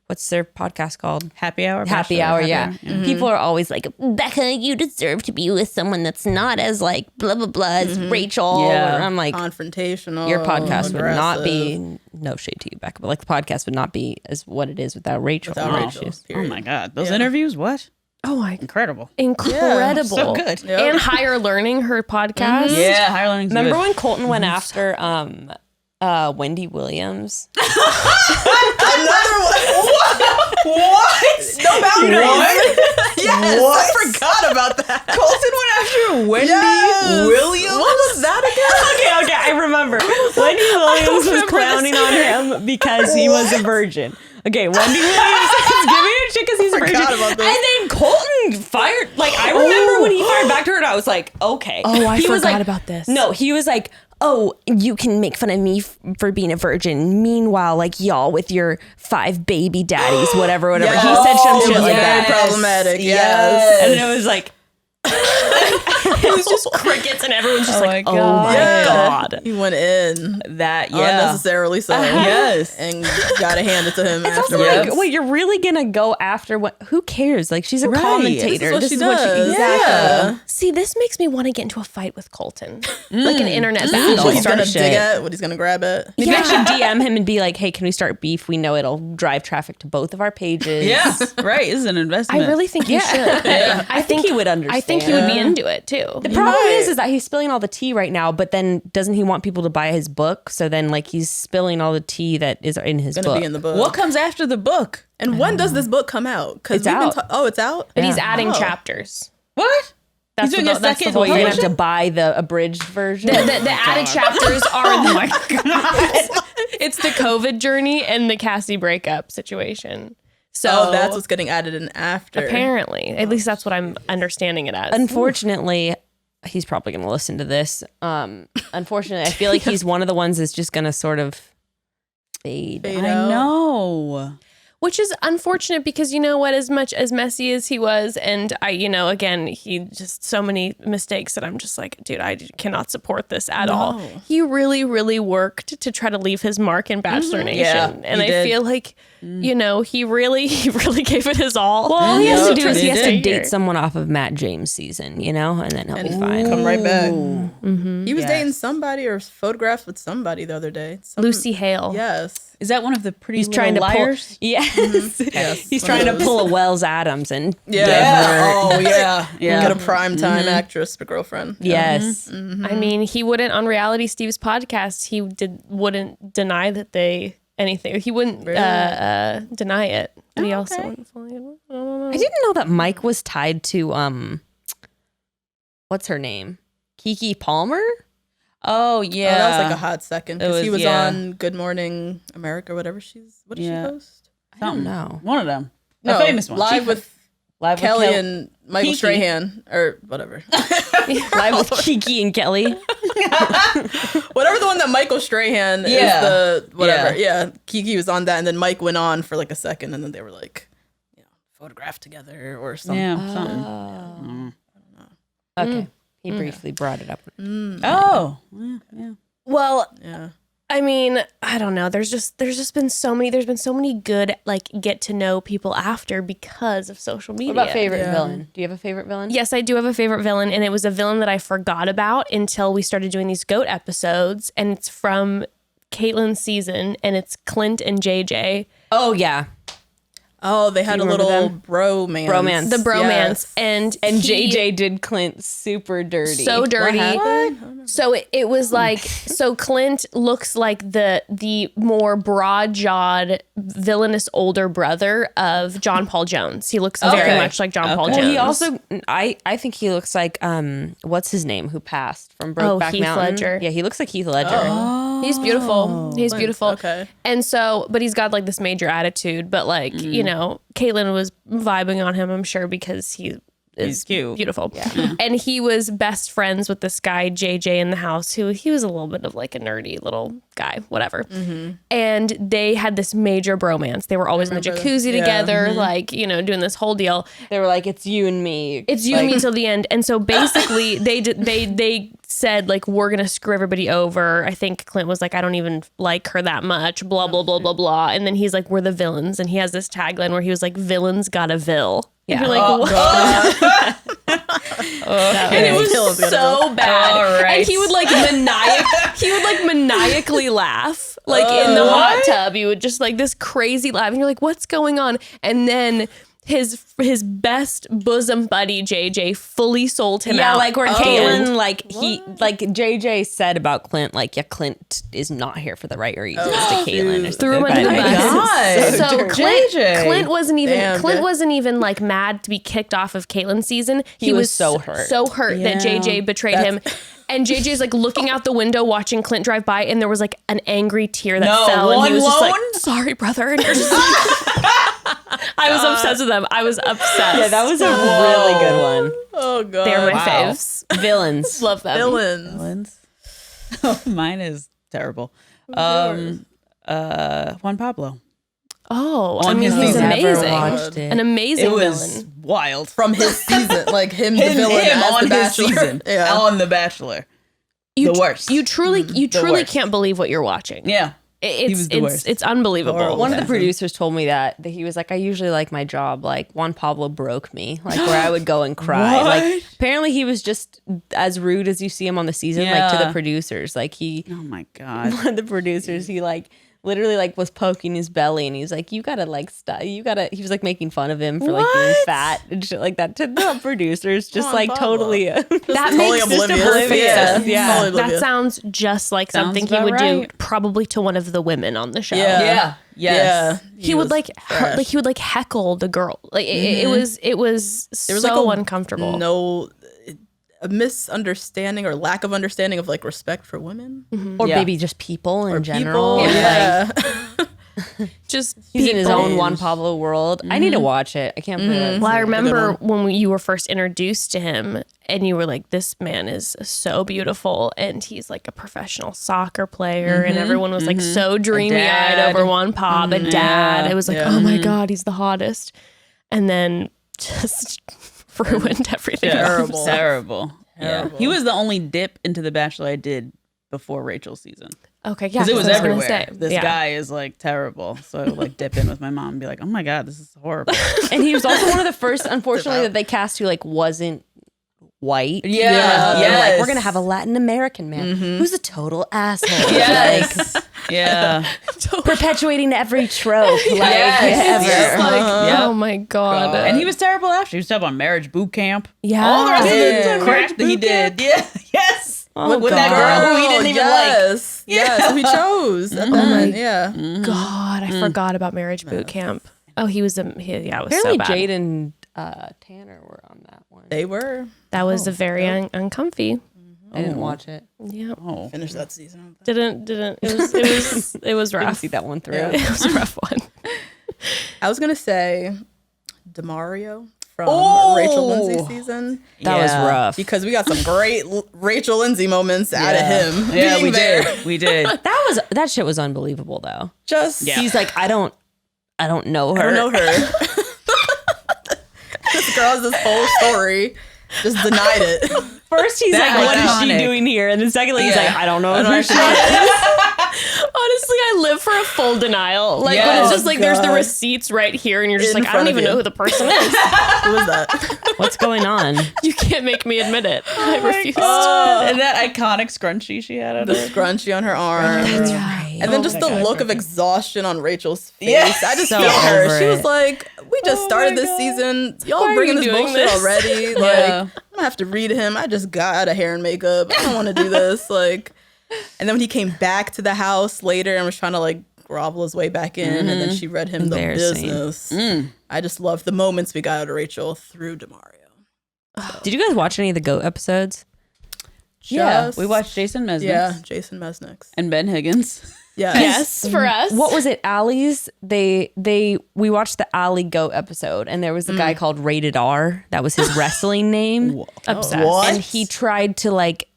what's their podcast called? Happy Hour. Happy Bachelor, Hour, Happy yeah. Hour. Mm-hmm. People are always like, Becca, you deserve to be with someone that's not as like blah blah blah as Rachel. Yeah. Or I'm like, Confrontational. your podcast would not aggressive. be, no shade to you, Becca, but like the podcast would not be as what it is without Rachel. Without Oh, Rachel. she's- Oh my God. Those interviews, what? oh my Incredible. incredible. So good. Yep. And Higher Learning, her podcast. Yeah, Higher Learning's Remember good. when Colton went after Wendy Williams? Another one. What? No boundaries. Yes, I forgot about that. Colton went after Wendy Yes. Williams? What was that again? Okay, I remember. Wendy Williams was clowning on him because he was a virgin. Okay, Wendy Williams is giving a shit because he's a virgin. Forgot about this. And then Colton fired. Like, I remember when he fired back to her, and I was like, okay. Oh, I He was forgot like- about this. No, he was like, oh, you can make fun of me for being a virgin. Meanwhile, like, y'all with your 5 baby daddies, whatever. Yes. He said some It shit was like very that. problematic. Yes. And it was like, it was just crickets, and everyone's just like, my oh God. my Yeah. God. He went in That, yeah. unnecessarily so. Yes. And gotta hand it to him It's also afterwards. like, wait, you're really gonna go after what? Who cares? Like, she's a Right. commentator. This is what she does. exactly. See, this makes me want to get into a fight with Colton. Like an internet battle. what he's gonna shit. dig at, what he's gonna grab at. Maybe I should DM him and be like, hey, can we start beef? We know it'll drive traffic to both of our pages. Yeah, right. This is an investment. I really think you should. I think he would understand. I think he would be into it too. The problem is that he's spilling all the tea right now, but then doesn't he want people to buy his book? So then like he's spilling all the tea that is in his book. Be in the book. What comes after the book? And when does this book come out? Because It's out. It's out. But he's adding chapters. What? That's He's doing the- a that's the second whole You're thing. gonna have to buy the abridged version. The added chapters are it's the COVID journey and the Cassie breakup situation. So that's what's getting added in after. apparently, at least that's what I'm understanding it as. Unfortunately, he's probably going to listen to this. Unfortunately, I feel like he's one of the ones that's just going to sort of fade. Fade I out. know. Which is unfortunate because you know what, as much as messy as he was, and I, again, he just so many mistakes that I'm just like, dude, I cannot support this at all. He really, really worked to try to leave his mark in Bachelor Nation. Yeah, and he I did. feel like, he really gave it his all. Well, all he has to do is he has to Here. date someone off of Matt James' season, and then he'll be fine. Come right back. He was Yes. dating somebody or photographed with somebody the other day. Lucy Hale. Yes. Is that one of the pretty He's trying to liars? pull. Yes, he's one trying of to those. pull a Wells Adams and Oh yeah. Get a primetime actress for girlfriend. yes. I mean, he wouldn't on Reality Steve's podcast. He wouldn't deny that they anything. He wouldn't deny it. But he also wouldn't fully. I didn't know that Mike was tied to what's her name, Keke Palmer. Oh Oh, yeah. that was like a hot second It because he was- was yeah. on Good Morning America, whatever what did Yeah. she host? I don't know. One of them. No, a famous one. Live with Live Kelly with and Michael Kiki. Strahan or whatever. Live with Keke and Kelly. Whatever the one that Michael Strahan Yeah. is the whatever. Yeah. Kiki was on that and then Mike went on for like a second and then they were like, photographed together or something. Yeah, something. Okay, he briefly brought it up. Oh. Yeah. Well, Yeah. I mean, I don't know. There's been so many good like get to know people after because of social media. What about favorite villain? Do you have a favorite villain? Yes, I do have a favorite villain, and it was a villain that I forgot about until we started doing these GOAT episodes, and it's from Caitlin's season, and it's Clint and JJ. Oh yeah, Oh, they had a remember little them? bromance. Bromance. The bromance, Yes. and JJ he- did Clint super dirty. so dirty. What? So it was like, so Clint looks like the more broad-jawed, villainous older brother of John Paul Jones. He looks very Okay. much like John Paul Jones. Well, he also, I think he looks like what's his name who passed from Brokeback Heath Mountain. Ledger. Yeah, he looks like Heath Ledger. He's beautiful. He's beautiful. Okay. And so, but he's got like this major attitude. But like, Caitlyn was vibing on him, I'm sure, because he is cute. beautiful. Yeah. And he was best friends with this guy, JJ, in the house, who he was a little bit of like a nerdy little guy, whatever. And they had this major bromance. They were always in the jacuzzi together, like, doing this whole deal. They were like, it's you and me. It's you and me till the end. And so basically they said like, we're going to screw everybody over. I think Clint was like, I don't even like her that much, blah, blah, blah, blah, blah. And then he's like, we're the villains. And he has this tagline where he was like, villains got a vil. Yeah. You're like, what? And it was so bad. All right. And he would like maniacally laugh. Like in the hot tub, he would just like this crazy laugh. And you're like, what's going on? And then his best bosom buddy JJ fully sold him out. Yeah, like where And- Caitlyn, like JJ said about Clint, like, yeah, Clint is not here for the right reasons to Caitlyn. or threw him something. under the But- bus. God. So JJ. Clint wasn't even Damn, wasn't even like mad to be kicked off of Caitlin's season. He was so hurt. that JJ betrayed him. And JJ's like looking out the window watching Clint drive by, and there was like an angry tear that fell, and he was just like, "Sorry, brother." And you're just like, I was obsessed with them. I was obsessed. Yeah, that was a really good one. Oh god. They're my faves. Villains. Love them. villains. Oh, mine is terrible. Juan Pablo. Oh, On his he's season. amazing. Never watched it. An amazing It was villain. wild. From his season, like him, the Him villain as on the his Bachelor. season. Yeah. On The Bachelor. You The worst. You truly worst. can't believe what you're watching. Yeah. It's was the worst. it's unbelievable. Horrible. One of the producers told me that he was like, I usually like my job. Like Juan Pablo broke me, like where I would go and cry. Like apparently he was just as rude as you see him on the season, like to Yeah. the producers. Like he, Oh my God. one of the producers, he like literally like was poking his belly, and he was like, "You gotta like he was like making fun of him for like being fat and shit like that to the producers, just on, like Pablo. totally That Totally makes oblivious. Yeah. Totally That oblivious. sounds just like Sounds something he about would do right. probably to one of the women on the show. Yeah. Yes. Yeah. He would was like trash. he would like heckle the girl. Like it was There was so like a uncomfortable. a misunderstanding or lack of understanding of like respect for women or Yeah. maybe just people in general. people. Like, Yeah. Just he's in his people. own Juan Pablo world. I need to watch it. I can't believe it. Well, I good remember one. when you were first introduced to him and you were like, this man is so beautiful and he's like a professional soccer player and everyone was like so dreamy eyed dad. over Juan Pab, a dad. Yeah. It was like, oh my God, he's the hottest. And then just ruined everything. Terrible. Terrible. Yeah. He was the only dip into The Bachelor I did before Rachel's season. Okay, yeah. Because it was I gonna everywhere. say, This yeah. guy is like terrible. So I would like dip in with my mom and be like, oh my God, this is horrible. And he was also one of the first, unfortunately, that they cast who like wasn't white. Yeah. They're like, Yes. we're gonna have a Latin American man who's a total asshole. Yes. Yeah. Like, perpetuating every trope. Like, Yes. ever. Like, Yeah. oh my God. And he was terrible after. He was terrible on Marriage Boot Camp. Yeah. All the rest Yeah. of the crap that he did. Yeah. Yes. Oh, with that God. girl who he didn't even like. yes. Yes. Who he chose. At the end. Yeah. God, I forgot about Marriage Boot Camp. Oh, he was it was Apparently, so bad. Jade and Tanner were on that one. They were. That was a very uncomfy. I didn't watch it. Yeah. Oh. Finished that season. Didn't it was Didn't rough. see that one through. It was a rough one. I was gonna say DeMario from Oh! Rachel Lindsay season That was rough. because we got some great Rachel Lindsay moments out of him. Yeah, being we there. did. We did. That shit was unbelievable though. Just He's like, I don't know her. I don't know her. This girl has this whole story. Just denied it. First, he's That like, "What is iconic. she doing here?" And then secondly, he's Yeah. like, "I don't know I who don't she know is." Honestly, I live for a full denial. Like when Yes. it's just like there's the God. receipts right here, and you're just In like, I don't front of even you. know who the person is. Who was that? What's going on? You can't make me admit it. I refuse. And that iconic scrunchie she had on The her. scrunchie on her arm. right. And then just the look of exhaustion on Rachel's face. Yes. I just So feel her. over She it. was like, we just started my this God. season. Y'all Why are bringing you this doing bullshit this? already. Like, I'm gonna have to read him. I just got out of hair and makeup. I don't want to do this. Like, and then when he came back to the house later and was trying to like grovel his way back in, and then she read him the Embarrassing. business. I just love the moments we got out of Rachel through DeMario. Did you guys watch any of the GOAT episodes? Yeah, Just- we watched Jason Mesnick Yeah, Jason Mesnick's. and Ben Higgins. Yeah. Yes, for us. What was it? Allie's. We watched the Allie GOAT episode, and there was a guy called Rated R. That was his wrestling name. Obsessed. What? And he tried to like,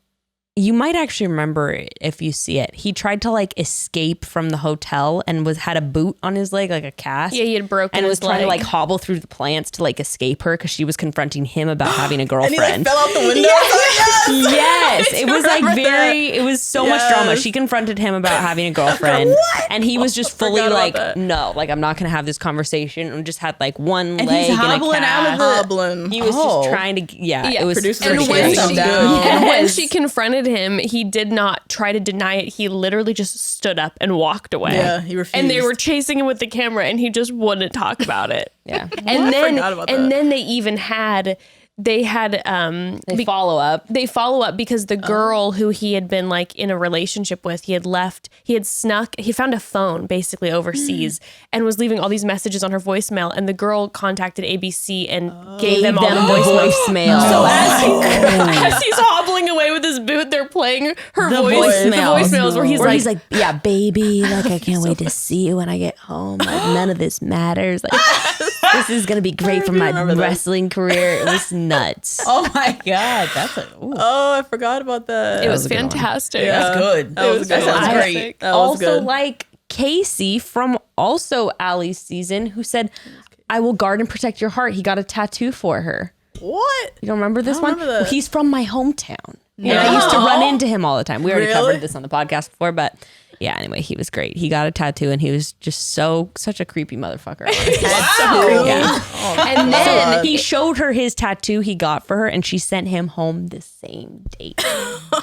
you might actually remember it if you see it. He tried to like escape from the hotel and had a boot on his leg, like a cast. Yeah, he had broken and was his trying to leg. like hobble through the plants to like escape her because she was confronting him about having a And he like girlfriend. fell out the window. Yes. Yes, it was like remember very. It was so much drama. Yes. She confronted him about having a girlfriend, and he was just fully Forgot about like, that. "No, like I'm not gonna have this conversation." And just had like one And leg he's and a hobbling out of cast. Hobbling. He was just trying to. Yeah, Yeah, it was. producers and are when, chasing she, him down. and when Yes. she confronted him, he did not try to deny it. He literally just stood up and walked away. Yeah, he refused. And they were chasing him with the camera, and he just wouldn't talk about it. Yeah. And then, forgot about and that. then they even had, they follow up. They follow up because the girl who he had been like in a relationship with, he had snuck, he found a phone basically overseas and was leaving all these messages on her voicemail. And the girl contacted ABC and gave them all the voicemail. voicemail. So as he's hobbling away with his boot, they're playing her The the voicemails. voicemails where he's like, "Yeah, baby, like I can't wait to see you when I get home. Like none of this matters. Like this is gonna be great for my wrestling career." It was nuts. Oh my God, that's a ooh, Oh, I forgot about that. it was a good one. fantastic. that's good. That was a good That one. sounds I- great. That was Also, good. like Casey from also Allie's season, who said, "I will guard and protect your heart." He got a tattoo for her. What? You don't remember this I don't one? remember that. Well, he's from my hometown. And I used to run into him all the time. We already Really? covered this on the podcast before, but Yeah, anyway, he was great. He got a tattoo and he was just such a creepy motherfucker. Wow. Yeah. Oh, And then he showed her his tattoo he got for her and she sent him home the same date.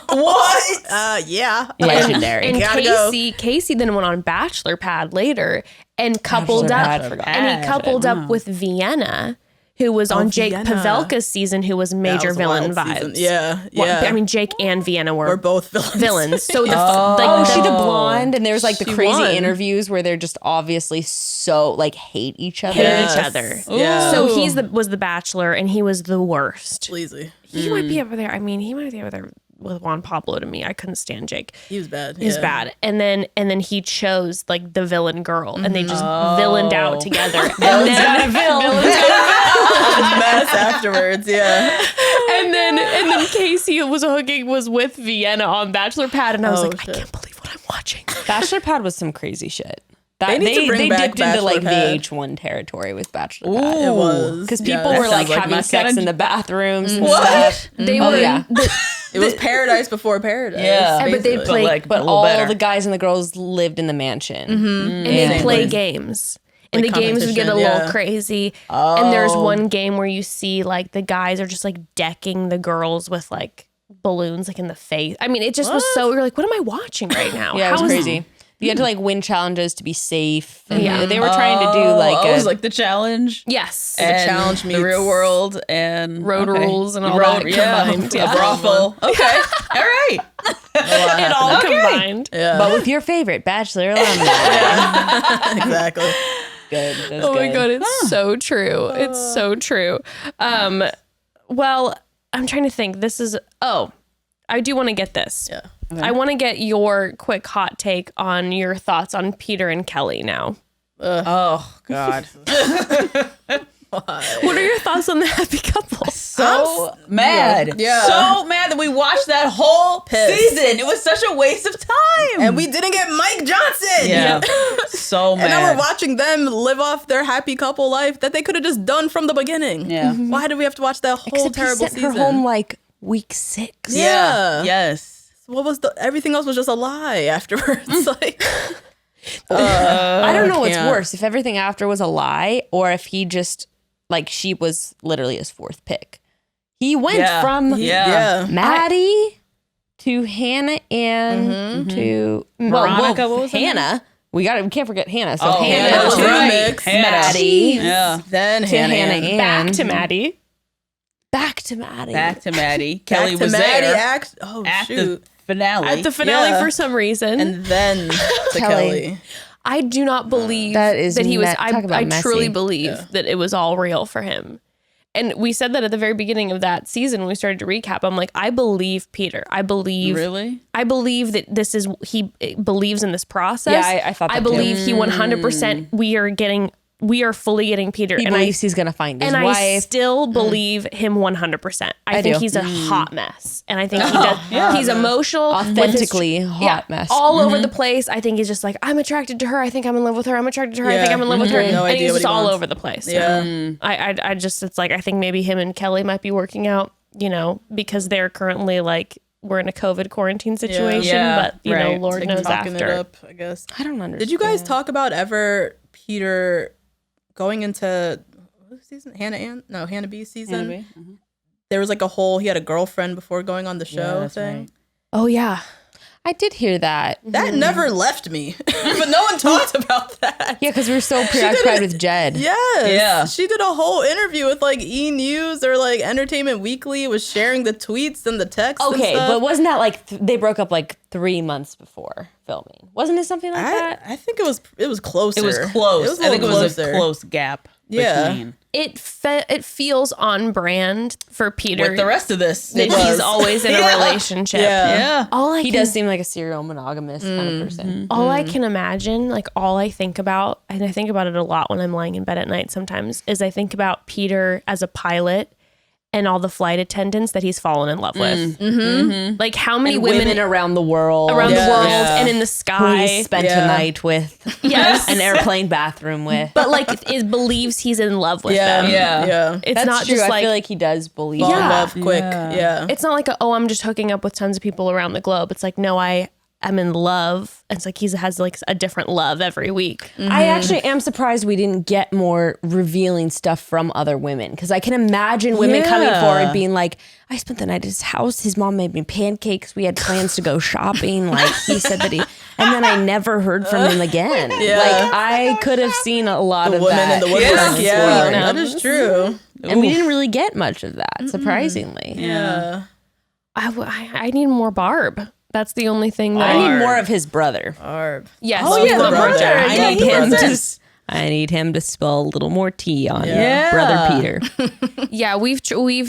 What? Yeah. Legendary. And Gotta go. Casey then went on Bachelor Pad later and coupled Bachelor up, Pad, and he coupled up with Vienna, who was on Jake Vienna. Pavelka's season, who was major was a villain wild vibes. season. Yeah. Well, Yeah. I mean, Jake and Vienna were We're both villains. villains. So the Oh, she the blonde, and there's like the She crazy won. interviews where they're just obviously so like hate each other. hate each other. Yeah. So was the Bachelor, and he was the worst. Sleazy. He might be over there. I mean, he might be over there with Juan Pablo to me. I couldn't stand Jake. He was bad. He was bad. And then he chose like the villain girl, and they just villained out together. And then Mess afterwards. Yeah. and then Casey was with Vienna on Bachelor Pad, and I was Oh, like, shit. I can't believe what I'm watching. Bachelor Pad was some crazy shit. They need to bring they back dipped into like Bachelor Pad. VH1 territory with Bachelor Pad. It was. Because Yeah, people that were like sounds like having my sex kind of- in the bathrooms and What? stuff. They Oh, were, yeah. It was paradise before paradise. Yeah. but they basically. play, like, But a little all better. the guys and the girls lived in the mansion. and they Same play place. games. And Like the games would get a competition, little yeah. crazy. And there's one game where you see like the guys are just like decking the girls with like balloons like in the face. I mean, it just was so, you're like, what am I watching right now? Yeah, it was How is- crazy. You had to like win challenges to be safe. And Yeah. they were trying to do like it was like the challenge. Yes. And challenge the meets real world and Road rules and all Road- that yeah, combined. a Yeah. brothel. Okay, all right. It all combined. Yeah. but with your favorite Bachelor alumni. Exactly. Good. That's Oh my good. God, it's so true. It's so true. Well, I'm trying to think. I do want to get this. Yeah. I want to get your quick hot take on your thoughts on Peter and Kelly now. Oh God, What are your thoughts on the happy couple? so mad. Yeah. So mad that we watched that whole season. It was such a waste of time. And we didn't get Mike Johnson. yeah, so mad. And now we're watching them live off their happy couple life that they could have just done from the beginning. Yeah. Why did we have to watch that whole Except he terrible sent season? her home like week 6. Yeah. Yes. What was everything else was just a lie afterwards. Like I don't know what's can't. worse, if everything after was a lie or if he just like she was literally his 4th pick. He went Yeah. from yeah. Maddie to Hannah and to Veronica, what was her Hannah. We can't forget Hannah. So Oh, Hannah Hannah, to right. mix. Hannah. Maddie Yeah. Then to Hannah Hannah Back and to Maddie. back to Maddie. Back to Maddie. Kelly Back to was Maddie there at at shoot. the finale. At the finale Yeah. for some reason. And then to Kelly. Kelly. I do not believe That is he was. talk about I truly messy. believe that it was all real for him. And we said that at the very beginning of that season when we started to recap. I'm like, I believe Peter. I believe Really? I believe that this is he believes in this process. Yeah, I thought that I too. believe he 100%. We are fully getting Peter, He and believes he's gonna find his and I wife. still believe him 100%. I think do. he's a hot mess, and I think he does. He's emotional, with his- Authentically hot mess. all over the place. I think he's just like, I'm attracted to her. I think I'm in love with her. I'm attracted to her. I think Yeah. I'm in love with her. No and idea he's what just he all wants. over the place. Yeah. I just, it's like, I think maybe him and Kelly might be working out, because they're currently like, we're in a COVID quarantine situation, Yeah, but right. Lord Like knows talking after. it up, I guess. I don't understand. Did you guys talk about ever Peter going into what season? Hannah B's season? Hannah B? There was like he had a girlfriend before going on the show that's thing. right. Oh yeah. I did hear that. That never left me. But no one talked about that. Yeah, because we were so preoccupied with Jed. Yes. Yeah. She did a whole interview with like E! News or like Entertainment Weekly, was sharing the tweets and the texts. Okay, and stuff. but wasn't that like they broke up like 3 months before filming? Wasn't it something like that? I think it was closer. It was close. It was I think it was closer. a close gap Yeah. between. It feels on brand for Peter. With the rest of this. that he's always in a Yeah. relationship. Yeah. Yeah. All I He can, does seem like a serial monogamous kind of person. all I can imagine, like all I think about, and I think about it a lot when I'm lying in bed at night sometimes, is I think about Peter as a pilot and all the flight attendants that he's fallen in love with. Like how many Women around the world. around the Yeah. world Yeah. and in the who sky. he spent Yeah. a night with. Yes. An airplane bathroom with. But like it believes he's in love with Yeah. them. Yeah. Yeah. It's That's not true. just I like, feel like he does believe Fall in that. love quick. Yeah. it's not like I'm just hooking up with tons of people around the globe. It's like, no, I am in love. It's like he has like a different love every week. I actually am surprised we didn't get more revealing stuff from other women, because I can imagine women coming forward being like, I spent the night at his house. His mom made me pancakes. We had plans to go shopping. Like he said that and then I never heard from him again. Like I could have seen a lot of women that. in the woodwork. Yeah, that is true. And we didn't really get much of that, surprisingly. Yeah. I need more Barb. That's the only thing that I need more of his brother. Barb. Yes. Oh, yeah, the brother. I need him to spill a little more tea on brother Peter. Yeah, we've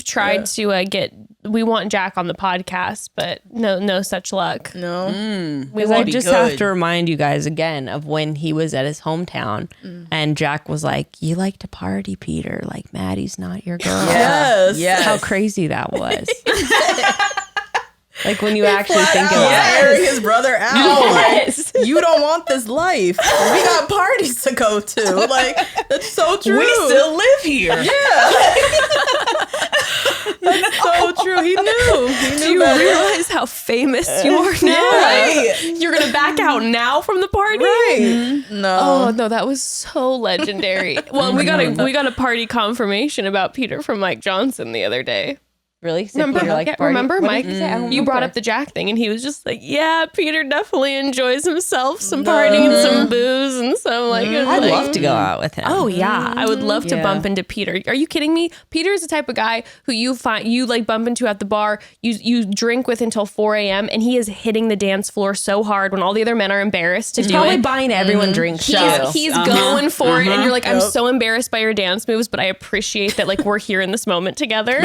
tried to we want Jack on the podcast, but no such luck. No. I just have to remind you guys again of when he was at his hometown and Jack was like, you like to party, Peter. Like Maddie's not your girl. Yes. How crazy that was. Like when you actually think about it. Airing his brother out. Yes. Like, you don't want this life. We got parties to go to. Like, that's so true. We still live here. That's so true. He knew. Do you realize how famous you are now? Right. Like, you're gonna back out now from the party? Right. No. Oh no, that was so legendary. Well, we got a party confirmation about Peter from Mike Johnson the other day. Really? So Remember, Peter liked yeah, party? remember What Mike? did he say? I don't You brought remember. up the Jack thing, and he was just like, "Yeah, Peter definitely enjoys himself, some partying and some booze and some like." I'd love to go out with him. Oh yeah, I would love to Yeah. bump into Peter. Are you kidding me? Peter's the type of guy who you like bump into at the bar. You drink with until 4 a.m. and he is hitting the dance floor so hard when all the other men are embarrassed to do Probably it. buying everyone drinks. He's going for it, and you're like, I'm so embarrassed by your dance moves, but I appreciate that like we're here in this moment together.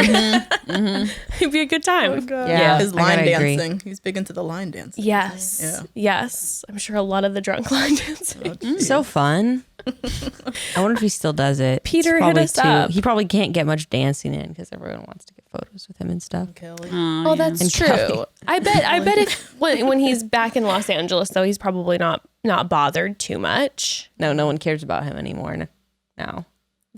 It'd be a good time. Yeah, His I gotta line agree. dancing. He's big into the line dancing. Yes. Yeah. Yes. I'm sure a lot of the drunk line dancing. So fun. I wonder if he still does it. Peter, It's hit probably us up. He probably can't get much dancing in because everyone wants to get photos with him and stuff. Kelly. Oh, that's And true. Kelly. I bet if when he's back in Los Angeles though, he's probably not bothered too much. No one cares about him anymore now.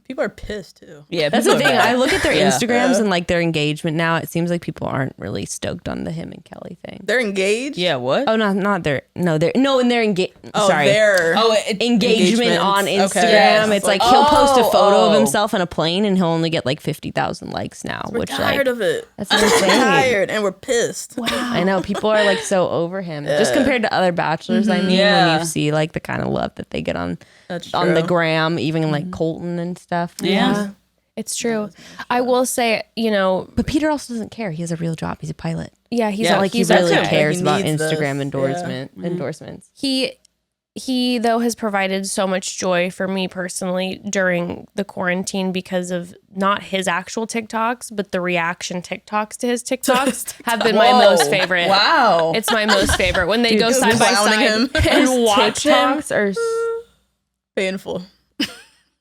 People are pissed too. Yeah, That's the people thing. are bad. I look at their Yeah. Instagrams and like their engagement now. It seems like people aren't really stoked on the him and Kelly thing. They're engaged. Yeah, what? Oh, not their. No, they're in their engagement. Oh, sorry. they're Engagement on engagements. Instagram. Okay. Yes. It's like he'll post a photo of himself in a plane and he'll only get like 50,000 likes now. We're which tired like of it. that's insane. Tired, and we're pissed. I know people are like so over him just compared to other bachelors. I mean, when you see like the kind of love that they get on That's on the true. gram, even like Colton and stuff. Yeah. It's true. I will say, But Peter also doesn't care. He has a real job. He's a pilot. yeah, he's It's not not like he he's really okay. cares He about needs this. Instagram endorsements. He though has provided so much joy for me personally during the quarantine because of not his actual TikToks, but the reaction TikToks to his TikToks have been my most favorite. Wow. It's my most favorite when they go side by clowning side him. and watch him. TikToks are Painful.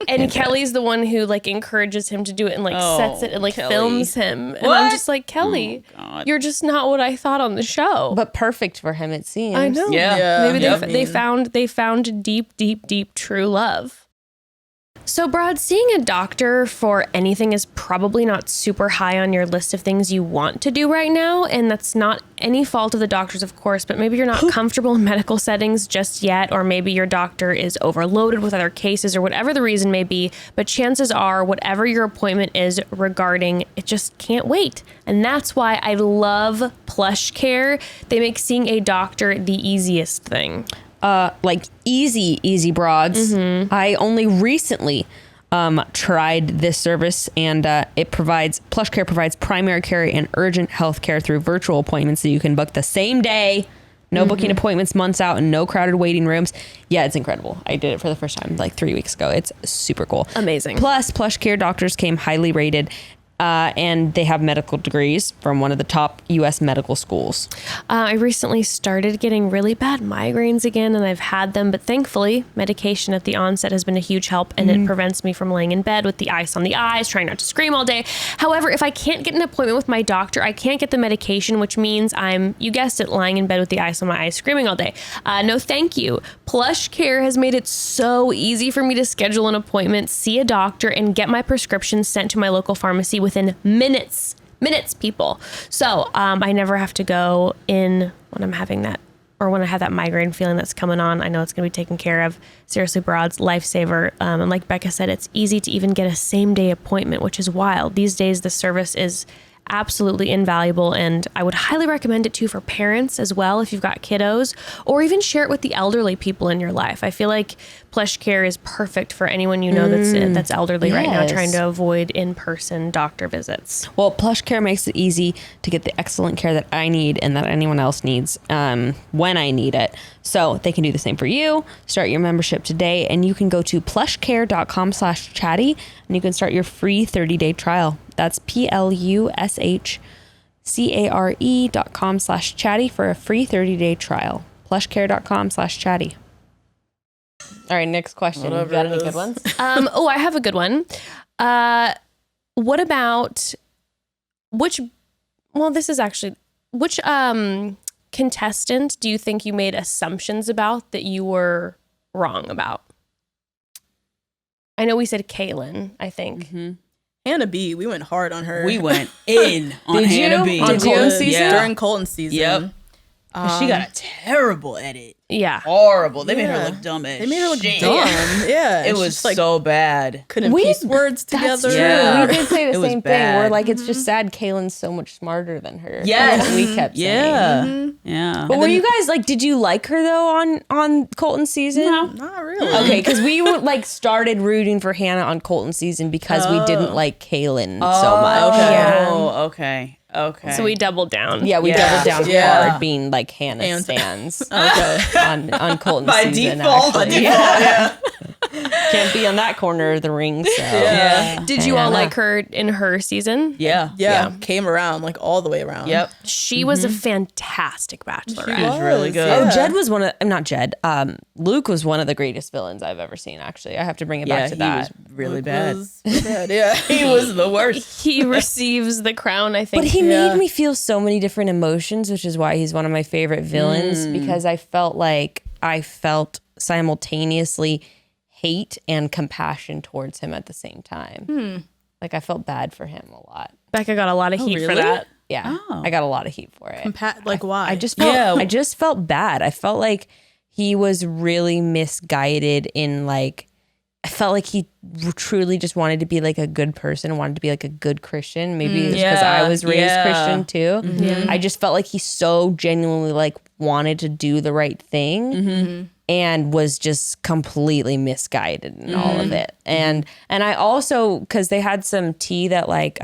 And Kelly's the one who like encourages him to do it and like sets it and like Kelly. films him. And I'm just like, Kelly, God. you're just not what I thought on the show. but perfect for him, it seems. I know. Yeah. Maybe Yep. they found deep true love. So, Brad, seeing a doctor for anything is probably not super high on your list of things you want to do right now. And that's not any fault of the doctors, of course, but maybe you're not comfortable in medical settings just yet, or maybe your doctor is overloaded with other cases or whatever the reason may be. But chances are, whatever your appointment is regarding, it just can't wait. And that's why I love PlushCare. They make seeing a doctor the easiest thing. Like easy broads. I only recently tried this service, and PlushCare provides primary care and urgent health care through virtual appointments that you can book the same day. No booking appointments months out and no crowded waiting rooms. Yeah, it's incredible. I did it for the first time like 3 weeks ago. It's super cool. Amazing. Plus, PlushCare doctors came highly rated. And they have medical degrees from one of the top U.S. medical schools. I recently started getting really bad migraines again, and I've had them, but thankfully, medication at the onset has been a huge help, and it prevents me from laying in bed with the ice on the eyes, trying not to scream all day. However, if I can't get an appointment with my doctor, I can't get the medication, which means I'm, you guessed it, lying in bed with the ice on my eyes, screaming all day. No, thank you. PlushCare has made it so easy for me to schedule an appointment, see a doctor, and get my prescriptions sent to my local pharmacy within minutes, people. So I never have to go in when I'm having that or when I have that migraine feeling that's coming on, I know it's going to be taken care of. Seriously, broads, lifesaver. And like Becca said, it's easy to even get a same day appointment, which is wild. These days, the service is absolutely invaluable, and I would highly recommend it too for parents as well if you've got kiddos, or even share it with the elderly people in your life. I feel like PLUSHCARE is perfect for anyone you know that's elderly right now, trying to avoid in-person doctor visits. Well, PLUSHCARE makes it easy to get the excellent care that I need and that anyone else needs when I need it. So they can do the same for you. Start your membership today, and you can go to plushcare.com/chatty, and you can start your free 30-day trial. That's PLUSHCARE.com/chatty for a free 30-day trial. plushcare.com/chatty. All right, next question. You got any good ones? I have a good one. What about which contestant do you think you made assumptions about that you were wrong about? I know we said Kaylin, I think. Mm-hmm. Hannah B, we went hard on her. We went in on Hannah B. On Colton season? Yeah. During Colton season. Yep. She got a terrible edit. Yeah. Horrible. They made her look dumb as shit. They made her look dumb. Yeah. It was so bad. Couldn't piece words together. That's true. Yeah. We did say the It was same thing. bad. We're like, it's just sad Kaylin's so much smarter than her. Yes. That's what we kept saying. Yeah. Mm-hmm. Yeah. But were you guys like, did you like her though on Colton's season? No. Not really. Okay, because we were like started rooting for Hannah on Colton's season because we didn't like Kaylin so much. Okay. Yeah. Oh, okay. Okay. So we doubled down. Yeah, we doubled down Yeah. hard being like Hannah stands Okay. on Colton's by season. default. Actually. Yeah. Can't be on that corner of the ring. So Yeah. Did you all Hannah. like her in her season? Yeah. Yeah. Came around, like all the way around. Yep. She was a fantastic bachelorette. She was really good. Oh, Yeah. Jed was not Jed. Luke was one of the greatest villains I've ever seen. Actually, I have to bring it back to that. He was really bad. Yeah. He was the worst. He receives the crown, I think. But he made me feel so many different emotions, which is why he's one of my favorite villains, because I felt simultaneously hate and compassion towards him at the same time. Like I felt bad for him a lot. Becca got a lot of heat for really? that. Yeah. I got a lot of heat for it. Why? I just felt bad. I felt like he was really misguided in like, I felt like he truly just wanted to be like a good person, wanted to be like a good Christian. Maybe it's because I was raised Christian too. I just felt like he so genuinely like wanted to do the right thing and was just completely misguided in all of it. And I also, because they had some tea that like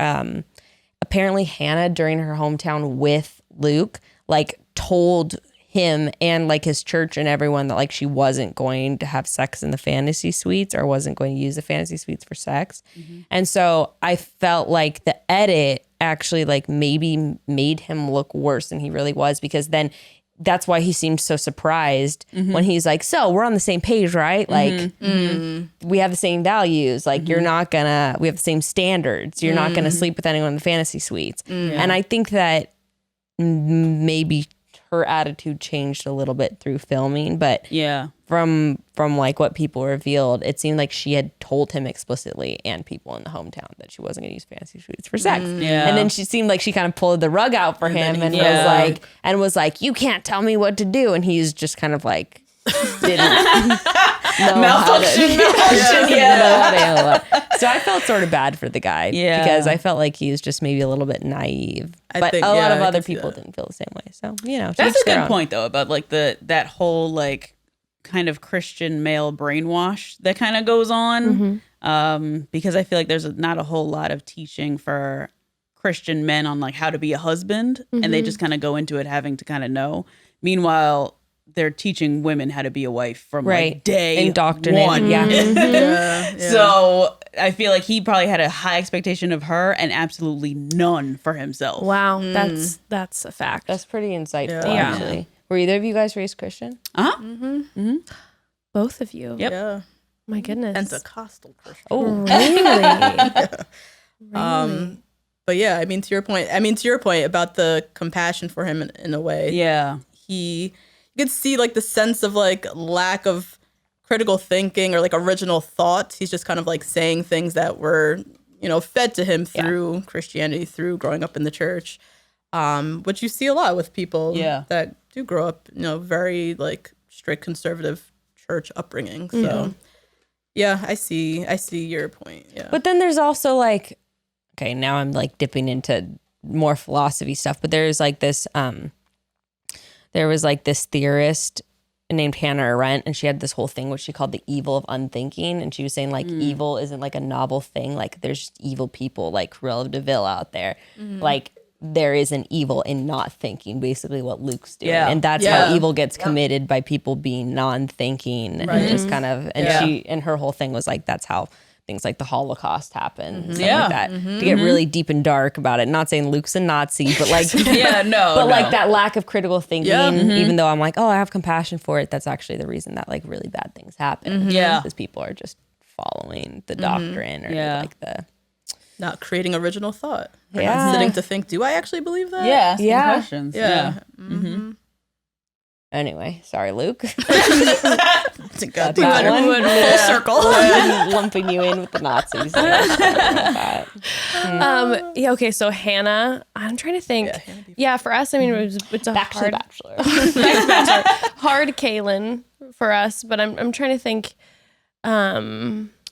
apparently Hannah during her hometown with Luke like told him and like his church and everyone that like she wasn't going to have sex in the fantasy suites or wasn't going to use the fantasy suites for sex. And so I felt like the edit actually like maybe made him look worse than he really was, because then that's why he seemed so surprised when he's like, so we're on the same page, right? Like we have the same values. Like we have the same standards. You're not going to sleep with anyone in the fantasy suites. And I think that maybe her attitude changed a little bit through filming, but from like what people revealed, it seemed like she had told him explicitly and people in the hometown that she wasn't going to use fantasy suites for sex. And then she seemed like she kind of pulled the rug out for him and was like, you can't tell me what to do. And he's just kind of like didn't know how to handle it. So I felt sort of bad for the guy because I felt like he was just maybe a little bit naive. But a lot of other people didn't feel the same way. So, That's a good point though about like that whole like kind of Christian male brainwash that kind of goes on. Because I feel like there's not a whole lot of teaching for Christian men on like how to be a husband, and they just kind of go into it having to kind of know. Meanwhile, they're teaching women how to be a wife from like day one. So I feel like he probably had a high expectation of her and absolutely none for himself. Wow, that's a fact. That's pretty insightful, actually. Were either of you guys raised Christian? Both of you. Yep. Yeah. My goodness. Pentecostal Christian. Oh, Really? Really? But yeah, I mean, to your point about the compassion for him in a way. Yeah. You could see like the sense of like lack of critical thinking or like original thought. He's just kind of like saying things that were, fed to him through Christianity, through growing up in the church, which you see a lot with people that do grow up, very like strict conservative church upbringing. So yeah, I see your point. Yeah. But then there's also like, okay, now I'm like dipping into more philosophy stuff, but there's like this, there was like this theorist named Hannah Arendt, and she had this whole thing which she called the evil of unthinking, and she was saying like evil isn't like a novel thing, like there's just evil people like Cruella de Vil out there, like there is an evil in not thinking, basically what Luke's doing, and that's how evil gets committed by people being non-thinking and just kind of, and she and her whole thing was like that's how things like the Holocaust happen, and stuff like that. To get really deep and dark about it. Not saying Luke's a Nazi, but like like that lack of critical thinking. Even though I'm like, oh, I have compassion for it. That's actually the reason that like really bad things happen. Because people are just following the doctrine or like the not creating original thought. Not sitting to think, do I actually believe that? Yeah. Questions. Anyway, sorry, Luke. Got that one full circle. Lumping you in with the Nazis. Okay, so Hannah, I'm trying to think. For us, I mean, it's a Bachelor. hard Kaylin for us, but I'm trying to think.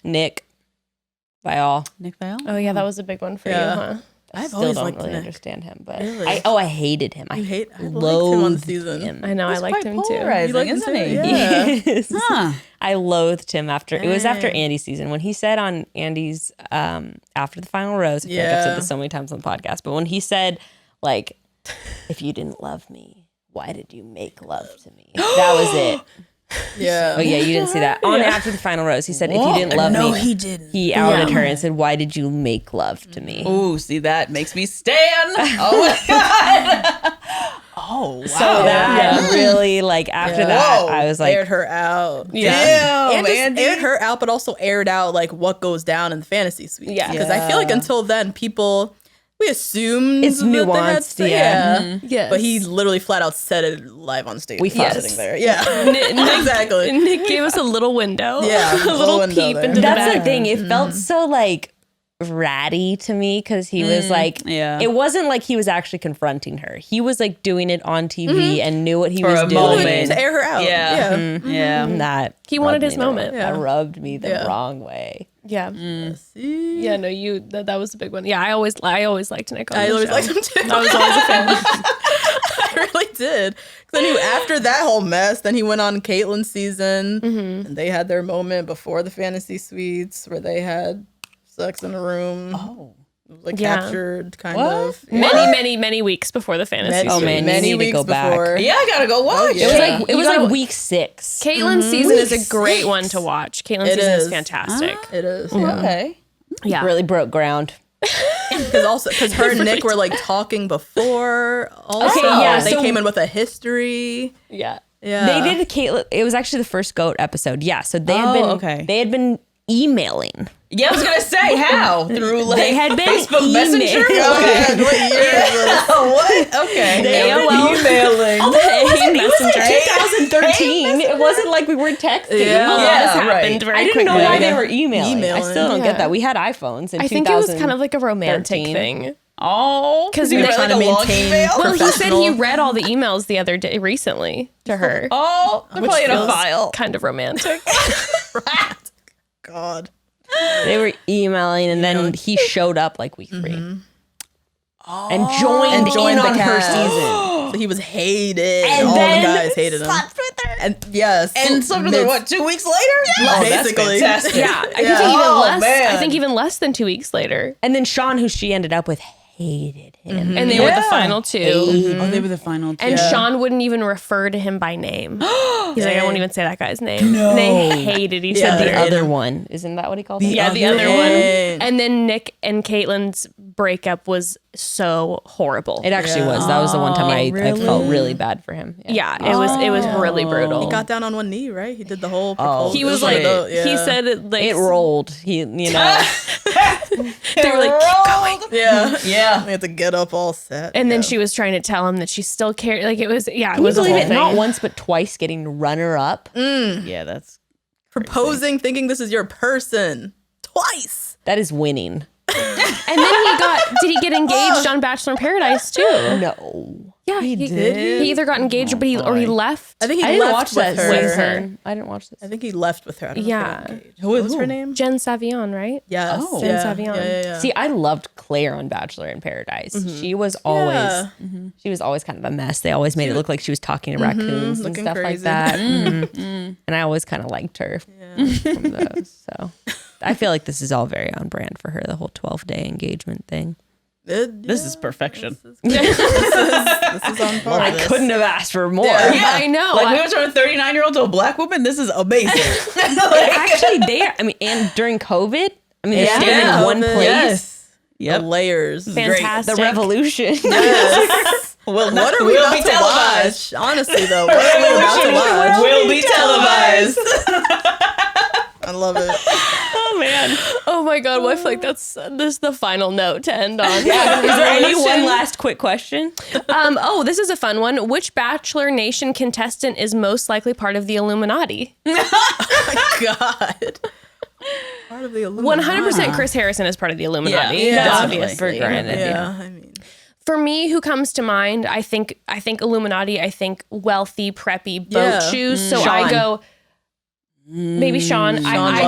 Nick Viall. Oh yeah, that was a big one for you, huh? I've Still always don't liked really Nick. understand him, but Really? I hated him. I liked him on loathed the season. him. I know, I liked him too. Polarizing, isn't he? Yeah. Yes. Huh. I loathed him after it was after Andy's season when he said on Andy's after the final rose. I feel like I've said this so many times on the podcast, but when he said like, if you didn't love me, why did you make love to me? That was it. Yeah. Oh yeah, you didn't see that. On after the final rose, he said, if you didn't love me, he didn't. he outed her and said, why did you make love to me? Ooh, see, that makes me stand. Oh my God. Oh, wow. So that really, like, after that, I was like, aired her out. Damn, And just Andy. aired her out, but also aired out like what goes down in the fantasy suite. Yeah. Because I feel like until then, we assumed It's that they had nuanced, to- Yes. But he literally flat out said it live on stage. We He was fussed. sitting there. Yeah. Exactly. Nick gave us a little window. Yeah, a little window peep there. into that's the the thing. It felt so like ratty to me because he was like, it wasn't like he was actually confronting her. He was like doing it on TV and knew what he was a doing. moment. To air her out. Yeah. And that He wanted rubbed his me the- moment. That rubbed me the wrong way. Yeah. See? Yeah, no, that was a big one. Yeah, I always liked Nick on I the always show. liked him too. I was always a fan. I really did. Because I knew after that whole mess, then he went on Caitlyn's season, and they had their moment before the fantasy suites where they had sex in a room. Oh. It was like Yeah. captured, kind What? of. Many weeks before the fantasy. Oh, suite. man, you many need to weeks go back. before. Yeah, I gotta go watch. yeah. It was like week 6. Caitlin's season is a great one to watch. Caitlin's It season is is. fantastic. It is. Okay. Yeah. Really broke ground. Because her and Nick were like talking before. Also, Okay, yeah, they so- came in with a history. Yeah. Yeah, They did Caitlyn. It was actually the first GOAT episode. Yeah, so they had been emailing. Yeah, I was gonna say how through like They had been Facebook Messenger. emailing. What? Okay. They had been emailing. It was 2013. It wasn't like we were texting. Yeah. A lot Yeah, has happened right. very I didn't quickly. know why they were emailing. I Emailing. still don't Yeah. get that. We had iPhones in I think it was kind of like a romantic 13. thing. Oh, Because you they were were like trying a to long maintain email. Well, he said he professional. read all the emails the other day recently to her. Oh, they're probably in a feels file. Kind of romantic. God. They were emailing, and then he showed up like week 3. And joined in the on her cast. season. So he was hated. And All then the guys hated him. And yes. And something like what? 2 weeks later? Oh, Basically. that's fantastic. Yeah, I think Yeah. even Oh, less. man. I think even less than 2 weeks later, And then Sean, who she ended up with, hated him. and they were the final two. Oh, they were the final two. And Sean wouldn't even refer to him by name. He's like, I won't even say that guy's name. No. And they hated each Yeah, other. The other one. Isn't that what he called him? Yeah, the other other one. one. And then Nick and Caitlin's breakup was so horrible. It actually was. That was the one time I felt really bad for him. Yeah, it was really brutal. He got down on one knee, right? He did the whole proposal. He was It like, one of those- he said it like It rolled. He, you know. they were like, keep going. Yeah. Yeah. We had to get up all set. And then she was trying to tell him that she still cared. Like it was, yeah, it Can you was a believe whole it? thing. Not once, but twice getting runner up. Yeah, that's proposing, thinking this is your person. Twice. That is winning. And then did he get engaged on Bachelor in Paradise too? No. Yeah, He he did? He either got engaged or he left. I think I he didn't left watch with that her. season. I didn't watch this. I think he left with her. I don't know if Yeah. they got engaged. Who What is was who? her name? Jen Savion, right? Yes. Oh. Jen yeah. Savion. Yeah. See, I loved Claire on Bachelor in Paradise. She was always she was always kind of a mess. They always made it look like she was talking to raccoons and looking stuff like crazy. that. And I always kind of liked her from those. So I feel like this is all very on brand for her, the whole 12-day engagement thing. This is perfection. This is on par. I couldn't have asked for more. Yeah. I know. Like we went from a 39-year-old to a black woman. This is amazing. Actually, and during COVID, they're staying in one place. Yes. The layers. Fantastic. The revolution. Yes. Well, What are we will about be to televised. watch? Honestly, though, what are we about to watch? Will be televised. I love it. Oh man. Oh my god, well, I feel like this is the final note to end on. Is there any one last quick question? This is a fun one. Which Bachelor Nation contestant is most likely part of the Illuminati? God. Part of the Illuminati. 100% Chris Harrison is part of the Illuminati. Yeah, That's definitely. obviously. For granted. Yeah, I mean, For me, who comes to mind, I think Illuminati, I think wealthy, preppy boat Yeah. shoes. So Sean. I go maybe Sean. I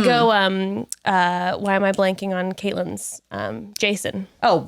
go why am I blanking on Caitlin's? Jason. Oh,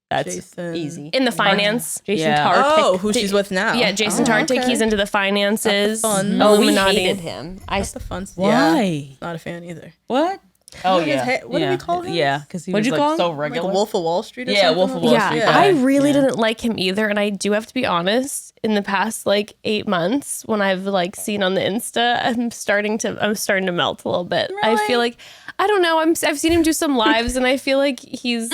that's Jason. easy. In the finance. Jason Yeah. Tartik. Oh, who she's with now. Yeah, Jason Tartik. He's into the finances. That's the fun. Oh, we Illuminati. hated him. That's the fun. Why? Yeah, not a fan either. What? Oh His yeah. hair- what did we call him? Yeah, because he What'd was you like call him? so Like regular. a Wolf of Wall Street or Yeah, something? Wolf of Wall Yeah, Street. I guy. really Yeah. didn't like him either, and I do have to be honest. In the past 8 months, when I've seen on the Insta, I'm starting to melt a little bit. I feel like I don't know. I've seen him do some lives, and I feel like he's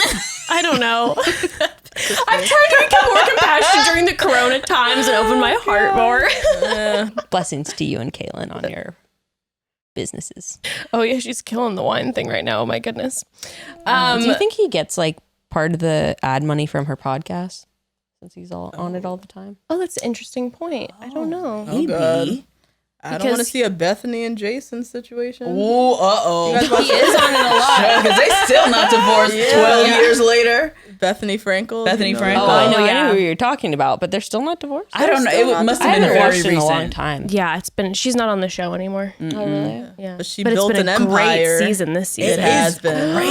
I don't know. I'm trying to become more compassionate during the Corona times and open my heart more. Blessings to you and Caitlin on your businesses. Oh yeah, she's killing the wine thing right now. Oh my goodness. Do you think he gets part of the ad money from her podcast? Since he's all on it all the time. Oh, that's an interesting point. I don't know. Oh, God. I don't want to Because- see a Bethany and Jason situation. Ooh, uh-oh. You guys He is on it a lot. Because they still not divorced 12 years later. Bethany Frankel. Bethany you know? Frankel. Oh, I know. I yeah. knew who you're talking about, but they're still not divorced. I don't know. It must I have been haven't very watched it in a long recent. time. Yeah, she's not on the show anymore. Oh, really? Yeah, But she it's built been an a great empire. season this season. It has been. Great.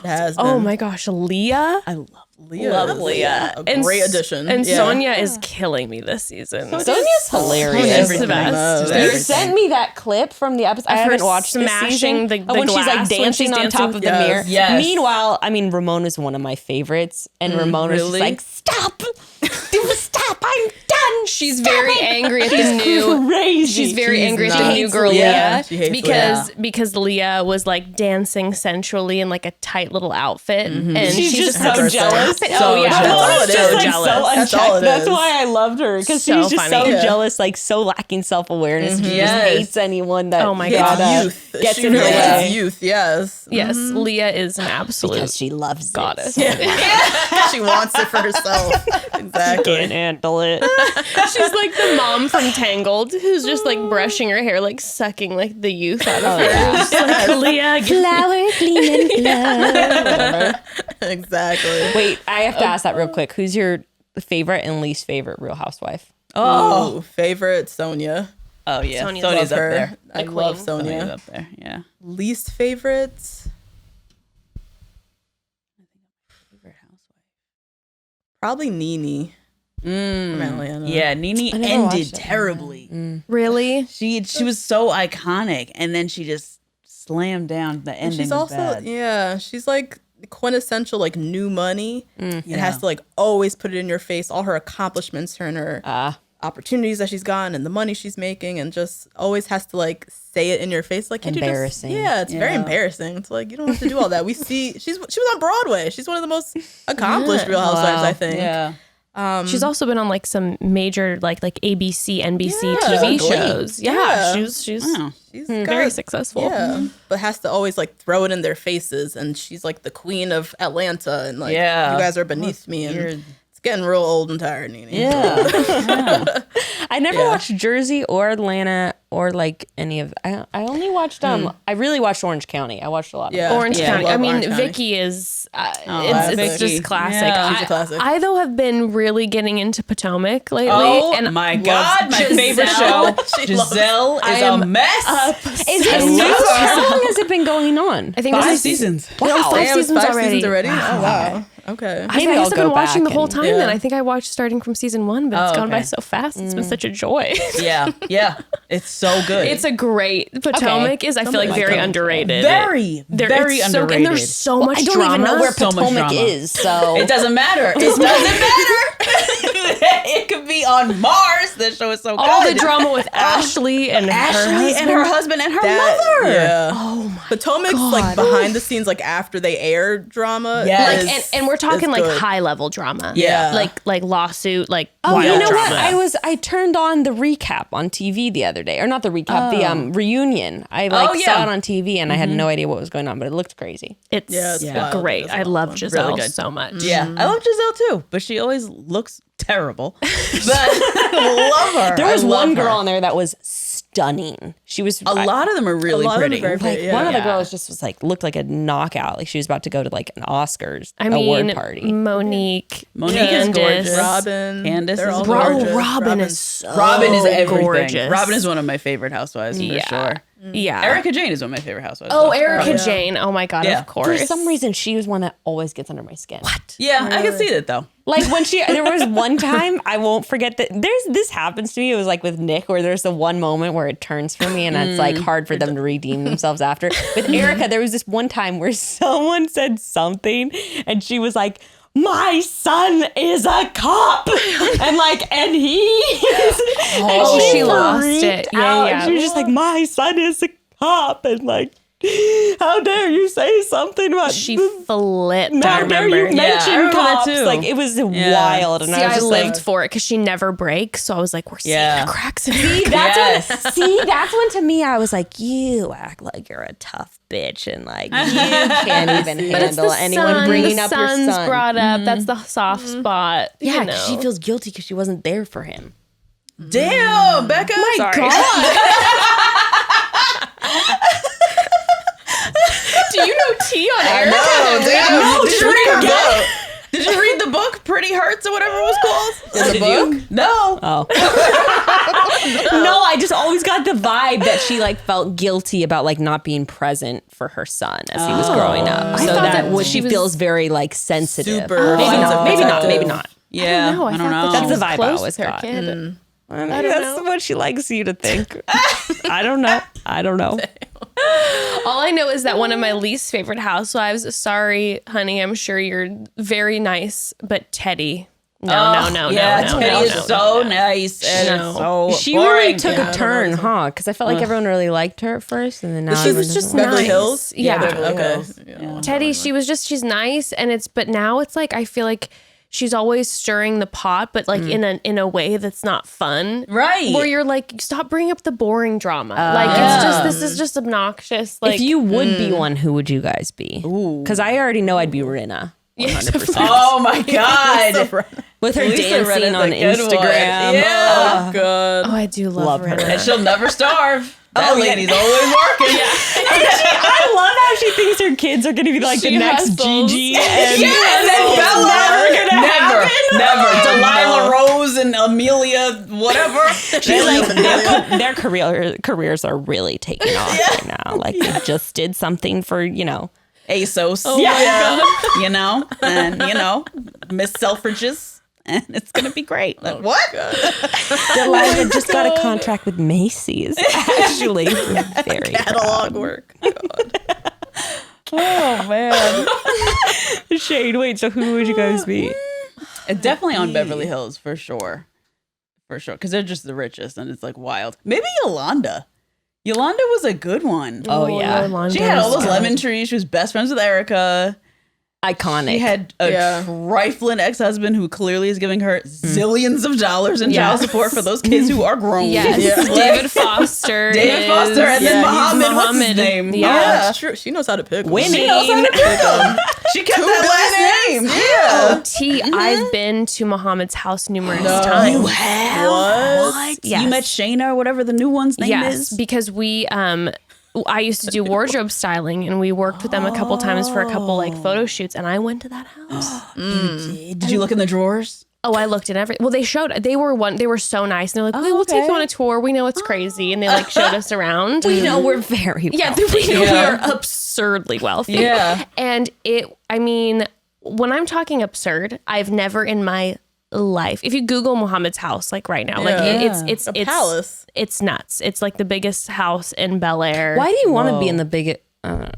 It has been. Oh my gosh, Leah. I love Leah. love Leah. A great addition. And Yeah. Sonia is killing me this season. Sonia's hilarious. Sonia's the best. You sent me that clip from the episode. I Of her haven't watched this smashing season. the when she's glass when dancing she's on dancing top with- of the Yes. mirror. Yes. Meanwhile, Ramona's one of my favorites, and Ramona's really? just like, "Stop, stop! I'm done." She's very angry at the new. Crazy. She's very She's angry at the nuts. new girl Yeah, Leah she hates because Leah was dancing sensually in a tight little outfit, and She's just like, so "Stop jealous. it." So Oh yeah, jealous. all it Just, is. so jealous. That's all unchecked. it That's is. why I loved her, because So she's just funny. so Yeah. jealous, so lacking self-awareness. She just Yes. hates anyone that Oh my Hates God. youth. gets she in her really way. hates youth, yes. Yes, Leah is an absolute because she loves goddess. She wants it for herself. Exactly. Can't handle it. She's like the mom from Tangled, who's just brushing her hair, sucking the youth out of her. It's just like, Leah, Flower gleaming glow. Exactly. Wait, I have to ask that real quick. Who's your favorite and least favorite Real Housewife? Oh, favorite Sonia. Oh, yeah. Sonia's Sonia's Love up her. there. I The love queen. Sonia. Sonia's up there, yeah. Least favorite. Probably Nene. From Atlanta. Yeah, Nene never ended watched it. terribly. really? She was so iconic, and then she just slammed down the And ending. she's was also, bad. yeah, she's quintessential new money. It Yeah. has to always put it in your face. All her accomplishments, her and her opportunities that she's gotten and the money she's making, and just always has to say it in your face. Can't you just? Embarrassing. Yeah, it's very Yeah. embarrassing. It's you don't have to do all that. We see she was on Broadway. She's one of the most accomplished Real Housewives, I think. Yeah. She's also been on some major like ABC, NBC Yeah. TV Glee. shows. Yeah, Yeah. she's Wow. She's very got- successful. Yeah, but has to always throw it in their faces, and she's the queen of Atlanta, and Yeah. you guys are beneath me, and You're- it's getting real old and tired, Nene. Yeah. I never watched Jersey or Atlanta or like any of. I only watched I really watched Orange County. I watched a lot of it. Orange County. I mean, Orange County. Vicky is Vicky. it's just classic. Yeah. She's a classic. I though have been really getting into Potomac lately. Oh and my God, my favorite Giselle. show. Giselle is a mess. Is it new? How long has it been going on? I think 5 this is seasons. Wow, 5 Damn, it's seasons 5 already. seasons already? Oh, wow. Okay. I Maybe guess I'll I've go been watching the back whole and- time. yeah. Then I think I watched starting from season 1, but it's gone by okay. so fast. It's been such a joy. Yeah. It's so good. It's a great Potomac is. I feel like very underrated. very It's so- underrated. and there's so much I don't drama. even know where So much Potomac drama. is. So It doesn't matter. It doesn't matter. It could be on Mars. This show is so good. all the drama with Ashley and Ashley and her husband and her That- mother. Yeah. Oh my Potomac's like behind the scenes, like after they air drama. Yes. Like, and we're talking It's like good. high level drama. Yeah. Like lawsuit, like Oh, wild you know drama. what? I turned on the recap on TV the other day, or not the recap, the reunion. I saw it on TV, and I had no idea what was going on, but it looked crazy. It's it's wild. great. It's I a lot of love fun. Giselle Really good. so much. Yeah, I love Giselle too, but she always looks terrible. But I love her. There was I love one girl her. on there that was stunning. She was A lot of them are really lot of them pretty. are very pretty. Yeah. One of the girls just was like looked like a knockout. Like she was about to go to like an Oscars I mean, award party. Monique Monique Candace, is gorgeous. Robin. Candace They're is all gorgeous. gorgeous. Robin is so Robin is everything. gorgeous. Robin is one of my favorite housewives for sure. Yeah. Erica Jane is one of my favorite housewives. Oh, though. Erica yeah. Jane. Oh my God, Yeah. of For course. some reason, she was one that always gets under my skin. What? Yeah, I can see that though. Like when there was one time, I won't forget that this happens to me. It was like with Nick, where there's the one moment where it turns for me and it's like hard for them to redeem themselves after. With Erica, there was this one time where someone said something and she was like, my son is a cop. and he Oh, and she lost freaked it. Yeah, out. yeah. She was just like, my son is a cop. And like, how dare you say something about She flipped. I how dare remember. you mention remember that cops? too. Like it was wild. And See, I was I just lived like, for it because she never breaks. So I was like, we're seeing Yeah. the cracks in her. that's when to me I was like, you act like you're a tough bitch and like you can't even But it's handle the anyone son, bringing the up your son's son. brought up. That's the soft spot. Yeah, you 'cause know. she feels guilty because she wasn't there for him. Damn, Becca. Sorry. Do you know T on Erica? No, did you read her book? Did you read the book Pretty Hurts or whatever it was called? the book? You? No. Oh. No, I just always got the vibe that she like felt guilty about like not being present for her son as he was growing up. So thought that that what she she was feels very like sensitive. Super Maybe not. sensitive. Maybe not. Maybe not. Yeah. No, I, I don't thought know. that she That's the was vibe I close always with her got. kid. That's what she likes you to think. I don't know. I don't know. All I know is that one of my least favorite housewives, sorry, honey, I'm sure you're very nice, but Teddy. No. Yeah, no, Teddy no, is no, so no. nice. And No. it's so She boring. really took Yeah, a turn, huh? Because I felt like everyone really liked her at first, and then now She everyone was just doesn't like Beverly nice. Hills? Yeah. Beverly Okay. Hills. Yeah. Teddy, she's nice, and but now it's like I feel like she's always stirring the pot, but like in a way that's not fun. Right. Where you're like, stop bringing up the boring drama. Like it's just this is just obnoxious. Like if you would be one, who would you guys be? Because I already know I'd be Rinna. 100%. Oh my God. With her Lisa dancing Rinna's on a good one. Instagram. Yeah. Good. oh, I do love her. Rinna. And she'll never starve. That lady's always working. I love how she thinks her kids are going to be like the She next hustles. Gigi. And And then Bella. never Never. Delilah Rose and Amelia, whatever. She's like, their careers are really taking off right now. Like they just did something for, ASOS. Oh my God. You know, and Miss Selfridges. And it's gonna be great. Like, what? Delilah just got a contract with Macy's. Actually, very Catalog work. God. Oh man. shade. Wait, so who would you guys be? Definitely on Beverly Hills for sure. For sure. Because they're just the richest and it's like wild. Maybe Yolanda. Yolanda was a good one. Oh, yeah. Yolanda She had all was those good. lemon trees. She was best friends with Erica. Iconic. She had a trifling ex-husband who clearly is giving her zillions of dollars in child support for those kids who are grown. Yes, Yeah. David Foster. David is- Foster and then Yeah, he's Muhammad. What's his name? Yeah. That's true. She knows how to pick. Winning. She knows how to pick them. She kept that last name. Yeah. T, I've been to Muhammad's house numerous times. You have? What? Yes. You met Shayna or whatever the new one's name Yes, is? because I used to do wardrobe styling, and we worked with them a couple times for a couple like photo shoots, and I went to that house. Did you look in the drawers? Oh, I looked in Well, they were so nice, and they're like, "Okay, we'll take you on a tour. We know it's crazy," and they like showed us around. We know we're very wealthy. We are absurdly wealthy. Yeah. And when I'm talking absurd, I've never in my life. If you Google Muhammad's house, like right now, like it's a palace. It's nuts. It's like the biggest house in Bel Air. Why do you want to be in the biggest? I don't know.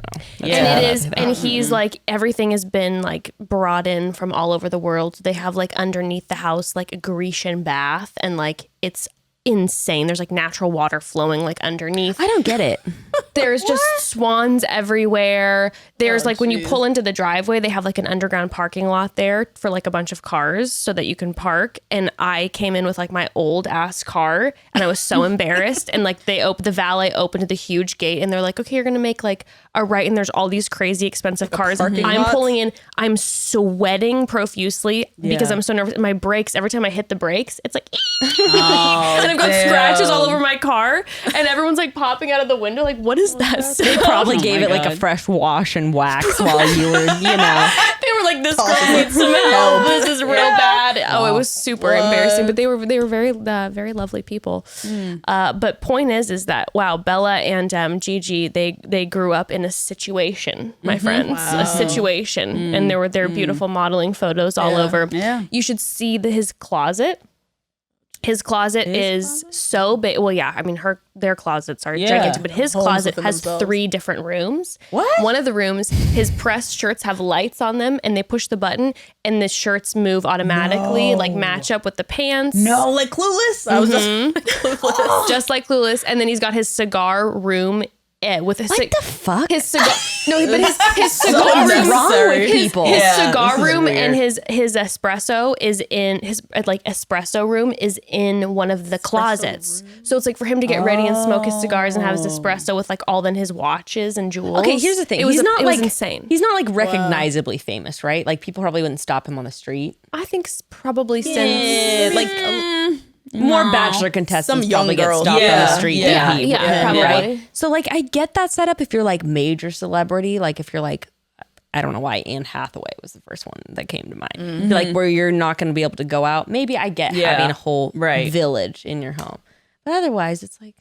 And it is, and he's like, everything has been like brought in from all over the world. They have like underneath the house like a Grecian bath, and like it's insane. There's like natural water flowing like underneath. I don't get it. There's just swans everywhere. There's when you pull into the driveway, they have like an underground parking lot there for like a bunch of cars so that you can park. And I came in with like my old ass car, and I was so embarrassed. And like the valet opened the huge gate, and they're like, okay, you're going to make like a right. And there's all these crazy expensive cars. I'm pulling in. I'm sweating profusely because I'm so nervous. My brakes, every time I hit the brakes, it's like, and I've got scratches all over my car, and everyone's like popping out of the window. Like, what is that? They probably gave it like a fresh wash and wax while you were, They were like, this girl needs some help. This is real bad. Oh, it was super embarrassing. But they were very very lovely people. But point is that wow, Bella and Gigi, they grew up in a situation, my friends, a situation, and there were beautiful modeling photos all over. Yeah. You should see his closet. His closet is so big. Well, yeah, I mean, their closets are gigantic, but his closet has 3 different rooms. What? One of the rooms, his pressed shirts have lights on them, and they push the button, and the shirts move automatically, like match up with the pants. No, like Clueless? I was just Just like Clueless. And then he's got his cigar room with a What the fuck? his cigar. No, but his cigar room. wrong with people? His Yeah, cigar this is room weird. and his espresso is in his espresso room is in one of the closets. So it's like for him to get ready and smoke his cigars and have his espresso with like all then his watches and jewels. Okay, here's the thing. It was He's not it like was insane. He's not like recognizably famous, right? Like people probably wouldn't stop him on the street. I think probably since More Bachelor contestants Some young probably girl. get stopped on the street. yeah, than he would, probably. right? So like I get that setup if you're like major celebrity, like if you're like, I don't know why Anne Hathaway was the first one that came to mind. Like where you're not going to be able to go out. Maybe I get having a whole village in your home, but otherwise it's like,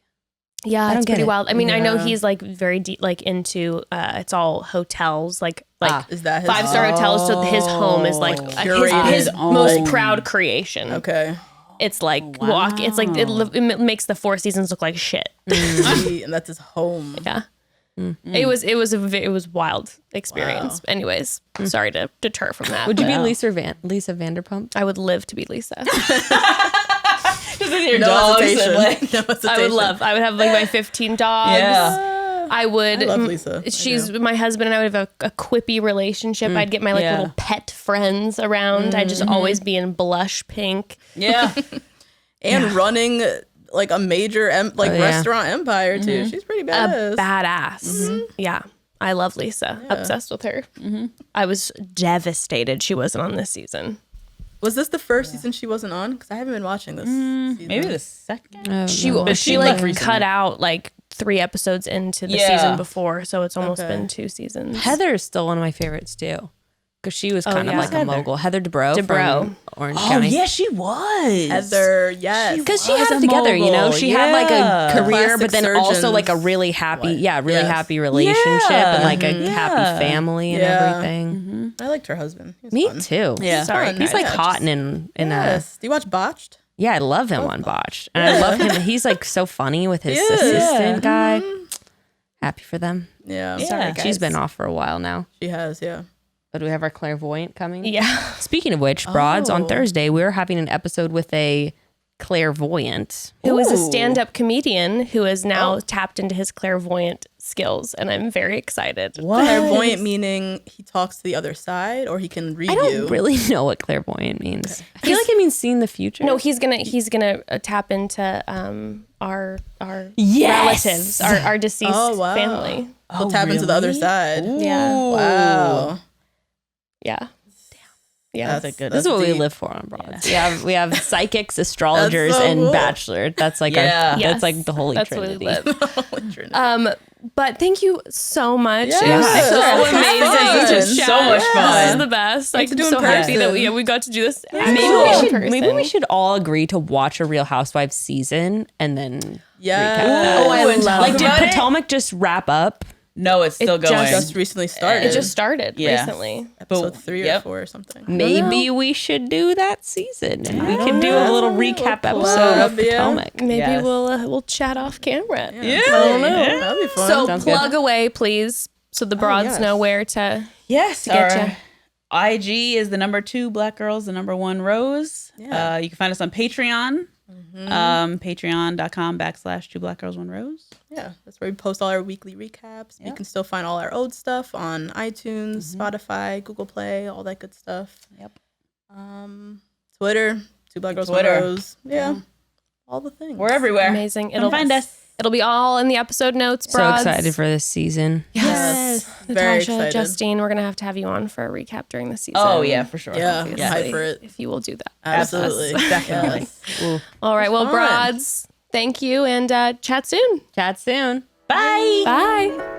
yeah, it's pretty it. wild. I mean, I know he's like very deep, like into it's all hotels, like Is that his 5-star hotels. So his home is like his most proud creation. Okay. It's like walk. It's like it makes the 4 Seasons look like shit. And that's his home. Yeah. It was wild experience. Anyways, sorry to deter from that. would you be Lisa Vanderpump? I would live to be Lisa. your dogs and like I would have like my 15 dogs. Yeah. I would. I love Lisa. She's my husband, and I would have a quippy relationship. I'd get my little pet friends around. I'd just always be in blush pink. Yeah. And running like a major restaurant empire too. She's pretty badass. Badass. Yeah. I love Lisa. Obsessed with her. I was devastated she wasn't on this season. Was this the first season she wasn't on? Because I haven't been watching this season. Maybe the second. She left like recently. cut out like 3 episodes into the season before, so it's almost been 2 seasons. Heather is still one of my favorites too, because she was kind of like Heather? a mogul. Heather Dubrow from Orange Oh County. yeah, she was. Heather, yes. Because she was had a it together, you know. mogul, She had like a career, Plastic but then also like a surgeons. really happy, Yes. happy relationship and like a happy family and Yeah. everything. I liked her husband. He was Me fun. too. Yeah. Sorry, He's like Yeah, hot in a. Yes. Do you watch Botched? Yeah, I love him on Botched, and I love him. He's like so funny with his assistant guy. Happy for them. Yeah. Sorry, She's been off for a while now. She has, yeah. But do we have our clairvoyant coming? Yeah. Speaking of which, broads, on Thursday we're having an episode with a clairvoyant. Who is a stand-up comedian who has now tapped into his clairvoyant skills, and I'm very excited. Clairvoyant meaning he talks to the other side or he can read I you. don't really know what clairvoyant means. I feel like it means seeing the future. No, he's gonna tap into our Yes! relatives, our deceased Oh, wow. family. He'll tap into the other side. Yeah. Wow. Yeah. That's a good. This is what we deep. live for on Broads. We have psychics, astrologers, so and cool. Bachelor. That's like that's like the holy That's trinity. where we live. But thank you so much. Yeah. It was so This was amazing. fun. to chat. So much This fun. is the best. I'm to do in so happy that person. we got to do this. Maybe we should all agree to watch a Real Housewives season and then Yeah. Oh, I love like did about it. Potomac just wrap up? No, it's still going. Just recently started. It just started Yeah. recently. episode 3 or Yep. 4 or something. Maybe we should do that season and we can do a little recap episode of collab, yeah. Potomac. Maybe Yes. we'll chat off camera. Yeah. I don't know. That'd be fun. So Sounds good. plug away, please, so the broads yes. know where to. Yes, get our ya. IG is the number 2 Black Girls, the number 1 Rose. Yeah. You can find us on Patreon. Patreon.com/2 Black Girls 1 Rose. Yeah, that's where we post all our weekly recaps. You can still find all our old stuff on iTunes, Spotify, Google Play, all that good stuff. Yep. Twitter, 2 Black Girls, Twitter. 1 Rose. Yeah. All the things. We're everywhere. Amazing. Come find us. It'll be all in the episode notes. So Broads. excited for this season. Yes. Very Natasha, excited. Justine, we're gonna have you on for a recap during the season. Oh yeah, for sure. Yeah, I'm Obviously, hyped for it. if you will do that. Absolutely. Definitely. Yes. All right. Well, fun. broads, thank you, and chat soon. Chat soon. Bye. Bye.